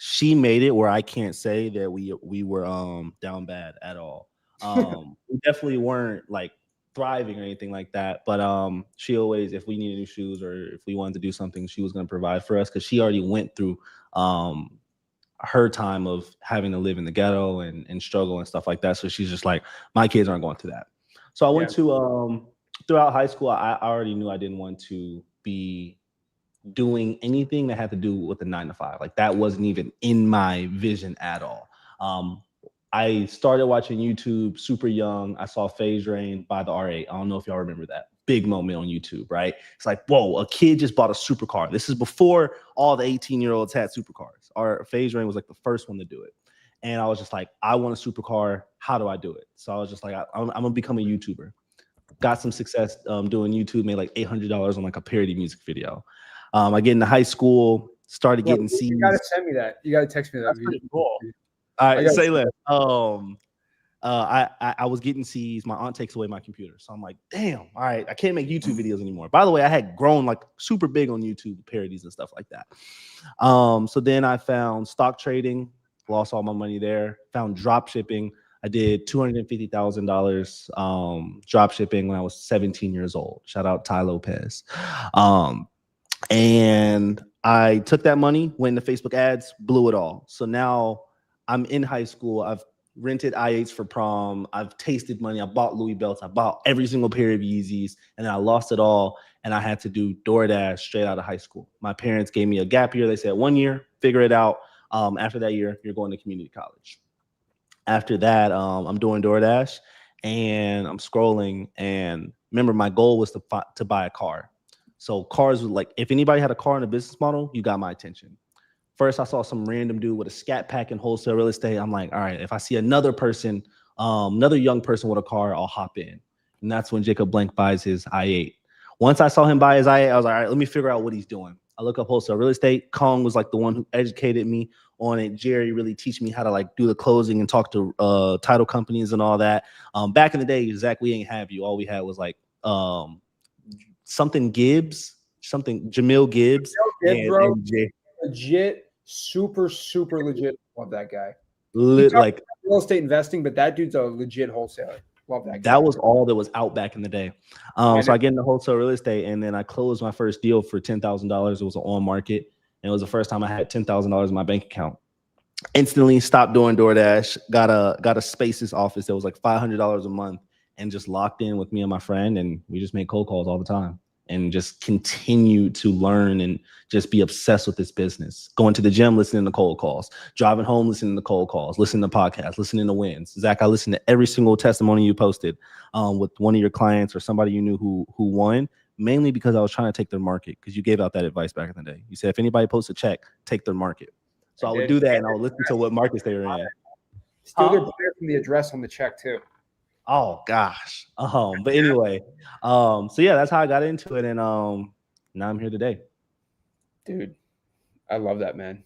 she made it where I can't say that we were down bad at all. We definitely weren't like thriving or anything like that. But she always, if we needed new shoes or if we wanted to do something, she was going to provide for us because she already went through her time of having to live in the ghetto and struggle and stuff like that. So she's just like, my kids aren't going through that. So I went to throughout high school, I already knew I didn't want to be doing anything that had to do with the 9 to 5. Like that wasn't even in my vision at all. I started watching YouTube super young. I saw Phase Rain by the R8. I don't know if y'all remember that. Big moment on YouTube, right? It's like, whoa, a kid just bought a supercar. This is before all the 18-year-olds had supercars. Our Phase Rain was like the first one to do it. And I was just like, I want a supercar. How do I do it? So I was just like, I'm going to become a YouTuber. Got some success doing YouTube, made like $800 on like a parody music video. I get into high school, started getting C's. You got to send me that. You got to text me that. That's pretty cool. All right, say less. I was getting C's. My aunt takes away my computer. So I'm like, damn, all right, I can't make YouTube videos anymore. By the way, I had grown like super big on YouTube parodies and stuff like that. So then I found stock trading, lost all my money there, found drop shipping. I did $250,000 drop shipping when I was 17 years old. Shout out Ty Lopez. And I took that money, went into Facebook ads, blew it all. So now I'm in high school. I've rented I-8s for prom. I've tasted money. I bought Louis belts. I bought every single pair of Yeezys, and I lost it all. And I had to do DoorDash straight out of high school. My parents gave me a gap year. They said 1 year, figure it out. After that year, you're going to community college. After that, I'm doing DoorDash, and I'm scrolling. And remember, my goal was to buy a car. So cars were like, if anybody had a car in a business model, you got my attention. First, I saw some random dude with a scat pack in wholesale real estate. I'm like, all right, if I see another person, another young person with a car, I'll hop in. And that's when Jacob Blank buys his I-8. Once I saw him buy his I-8, I was like, all right, let me figure out what he's doing. I look up wholesale real estate. Kong was like the one who educated me on it. Jerry really teach me how to like do the closing and talk to title companies and all that. Back in the day, Zach, we ain't have you. All we had was like something Gibbs, something Jamil Gibbs. Bro, and Jay. Legit, super legit. Love that guy. Like real estate investing, but that dude's a legit wholesaler. Love that guy. That was all that was out back in the day. So I get into wholesale real estate, and then I closed my first deal for $10,000. It was an on market, and it was the first time I had $10,000 in my bank account. Instantly stopped doing DoorDash. Got a Spaces office that was like $500 a month, and just locked in with me and my friend, and we just made cold calls all the time, and just continue to learn and just be obsessed with this business. Going to the gym, listening to cold calls, driving home, listening to cold calls, listening to podcasts, listening to wins. Zach, I listened to every single testimony you posted with one of your clients or somebody you knew who won, mainly because I was trying to take their market, because you gave out that advice back in the day. You said, if anybody posts a check, take their market. So I would do that, and I would listen to what markets they were in. Still their player from the address on the check too. Oh gosh. But anyway, so yeah, that's how I got into it, and now I'm here today. Dude, I love that, man.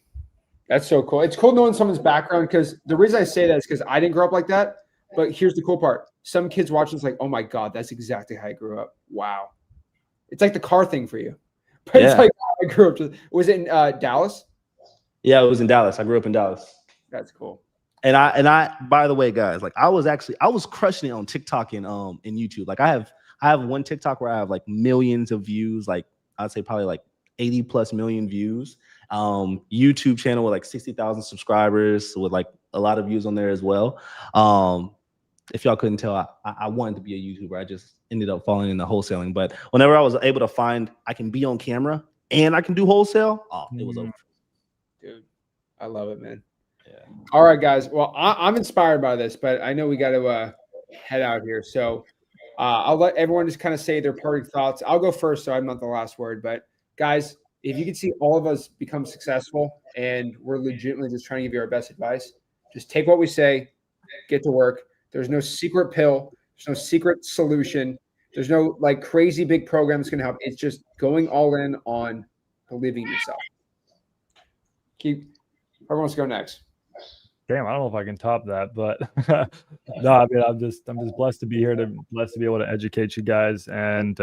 That's so cool. It's cool knowing someone's background, because the reason I say that is because I didn't grow up like that. But here's the cool part: some kids watching this like, oh my god, that's exactly how I grew up. Wow, it's like the car thing for you, but it's like how I grew up. Was it in Dallas? Yeah, it was in Dallas. I grew up in Dallas. That's cool. And I, by the way, guys, like I was crushing it on TikTok and YouTube. Like I have one TikTok where I have like millions of views, like I'd say probably like 80 plus million views. YouTube channel with like 60,000 subscribers with like a lot of views on there as well. If y'all couldn't tell, I wanted to be a YouTuber. I just ended up falling into wholesaling. But whenever I was able to find I can be on camera and I can do wholesale, it was over. Dude, I love it, man. Yeah. All right, guys. Well, I'm inspired by this, but I know we got to head out here. So I'll let everyone just kind of say their parting thoughts. I'll go first, so I'm not the last word. But guys, if you can see all of us become successful, and we're legitimately just trying to give you our best advice, just take what we say, get to work. There's no secret pill. There's no secret solution. There's no like crazy big program that's going to help. It's just going all in on believing in yourself. Whoever wants to go next. Damn, I don't know if I can top that, but no, I mean, I'm just blessed to be here, blessed to be able to educate you guys. And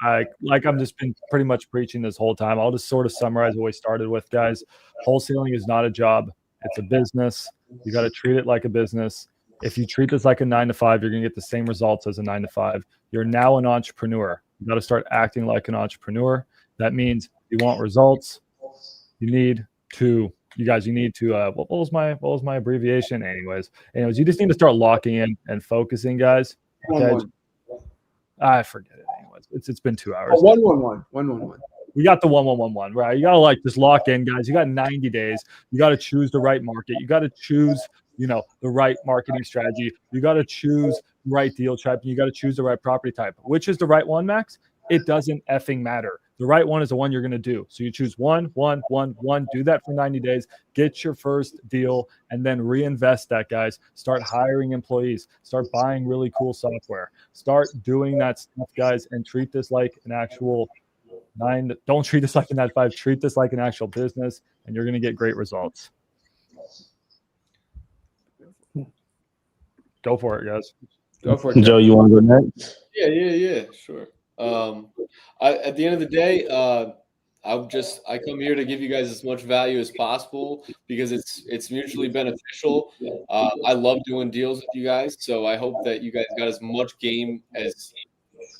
I'm just been pretty much preaching this whole time. I'll just sort of summarize what we started with, guys. Wholesaling is not a job. It's a business. You got to treat it like a business. If you treat this like a 9-to-5, you're going to get the same results as a 9-to-5. You're now an entrepreneur. You got to start acting like an entrepreneur. That means you want results. You need to what was my abbreviation? Anyways, you just need to start locking in and focusing, guys. Okay? I forget it. Anyways, it's been 2 hours. 1-1-1. We got the 1-1-1-1, right? You gotta just lock in, guys. You got 90 days. You got to choose the right market. You got to choose the right marketing strategy. You got to choose the right deal type. And you got to choose the right property type. Which is the right one, Max? It doesn't effing matter. The right one is the one you're going to do. So you choose one, do that for 90 days, get your first deal, and then reinvest that, guys. Start hiring employees, start buying really cool software, start doing that stuff, guys, and treat this like an actual don't treat this like a 9-to-5, treat this like an actual business, and you're going to get great results. Go for it, guys. Go for it, Joe, you want to go next? Yeah, sure. At the end of the day, I come here to give you guys as much value as possible because it's mutually beneficial. I love doing deals with you guys, so I hope that you guys got as much game as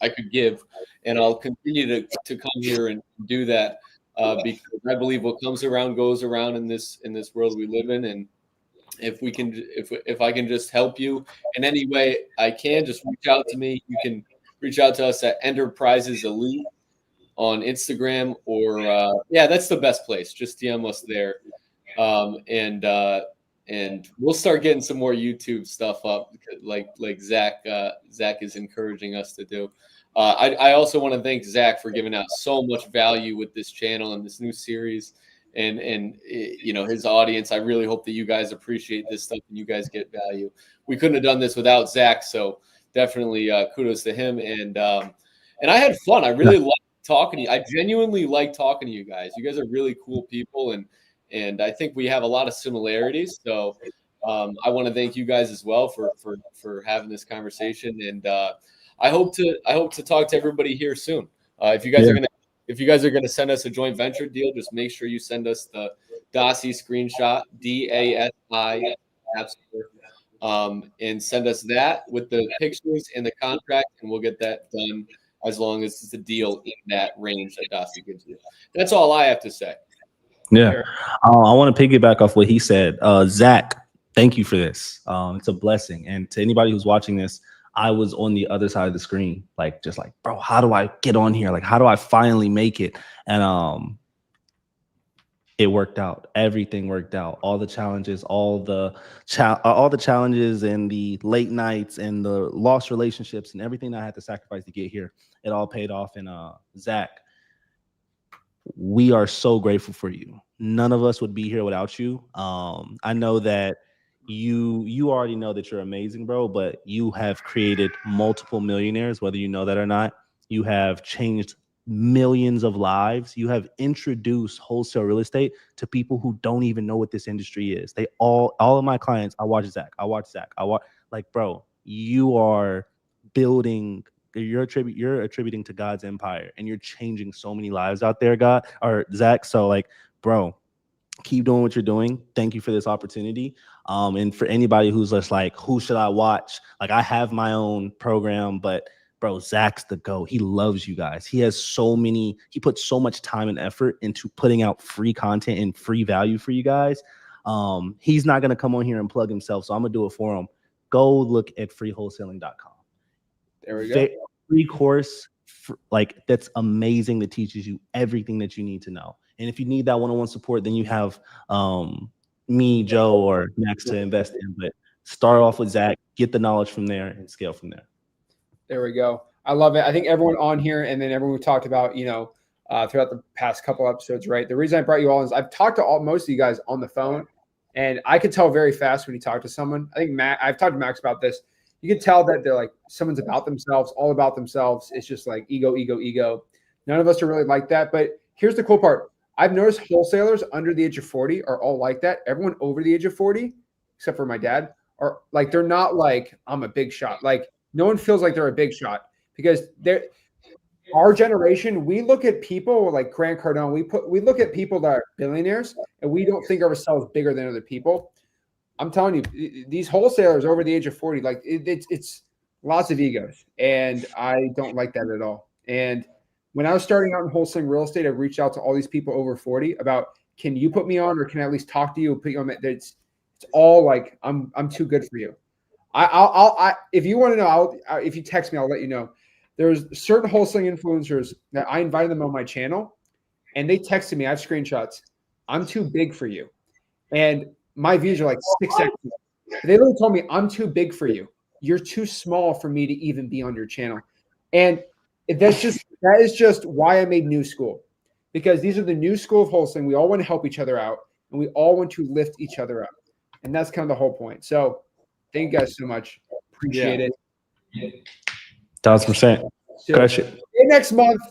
I could give, and I'll continue to come here and do that because I believe what comes around goes around in this world we live in, and if I can just help you in any way I can, just reach out to me. You can reach out to us at Enterprises Elite on Instagram, or that's the best place. Just DM us there, and we'll start getting some more YouTube stuff up, like Zach is encouraging us to do. I also want to thank Zach for giving out so much value with this channel and this new series, and his audience. I really hope that you guys appreciate this stuff and you guys get value. We couldn't have done this without Zach, so definitely kudos to him. And I had fun. I really liked talking to you. I genuinely like talking to you guys. You guys are really cool people, and I think we have a lot of similarities. So I want to thank you guys as well for having this conversation. And I hope to talk to everybody here soon. If you guys are gonna send us a joint venture deal, just make sure you send us the DASI screenshot, DASI, and send us that with the pictures and the contract, and we'll get that done as long as it's a deal in that range that DASI gives you. That's all I have to say. Yeah. I want to piggyback off what he said. Zach, thank you for this. It's a blessing. And to anybody who's watching this, I was on the other side of the screen, just like, bro, how do I get on here? How do I finally make it? And it worked out. Everything worked out. All the challenges, all the challenges and the late nights and the lost relationships and everything I had to sacrifice to get here, it all paid off. And Zach, we are so grateful for you. None of us would be here without you. I know that you already know that you're amazing, bro, but you have created multiple millionaires, whether you know that or not. You have changed millions of lives. You have introduced wholesale real estate to people who don't even know what this industry is. All of my clients, I watch Zach, bro, you are building, you're attributing to God's empire, and you're changing so many lives out there, Zach. So bro, keep doing what you're doing. Thank you for this opportunity. And for anybody who's just who should I watch? I have my own program, but bro, Zach's the GOAT. He loves you guys. He puts so much time and effort into putting out free content and free value for you guys. He's not going to come on here and plug himself, so I'm going to do it for him. Go look at freewholesaling.com. There we go. Free course, that's amazing, that teaches you everything that you need to know. And if you need that one-on-one support, then you have me, Joe, or Max to invest in. But start off with Zach, get the knowledge from there, and scale from there. There we go. I love it. I think everyone on here, and then everyone we talked about, throughout the past couple episodes, right? The reason I brought you all is I've talked to most of you guys on the phone, and I could tell very fast when you talk to someone. I think I've talked to Max about this. You can tell that they're someone's about themselves, all about themselves. It's just ego, ego, ego. None of us are really like that. But here's the cool part. I've noticed wholesalers under the age of 40 are all like that. Everyone over the age of 40, except for my dad, are they're not I'm a big shot. No one feels like they're a big shot because our generation, we look at people like Grant Cardone. We look at people that are billionaires, and we don't think of ourselves bigger than other people. I'm telling you, these wholesalers over the age of 40, it's lots of egos, and I don't like that at all. And when I was starting out in wholesaling real estate, I reached out to all these people over 40 about, can you put me on, or can I at least talk to you, put you on? It's all I'm too good for you. I if you want to know, if you text me, I'll let you know. There's certain wholesaling influencers that I invited them on my channel, and they texted me. I have screenshots. I'm too big for you, and my views are 6 seconds. They literally told me, I'm too big for you. You're too small for me to even be on your channel. And that is just why I made New School, because these are the new school of wholesaling. We all want to help each other out, and we all want to lift each other up. And that's kind of the whole point. So thank you guys so much. Appreciate it. 1,000%. So, Crush it. next month,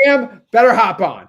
Cam better hop on.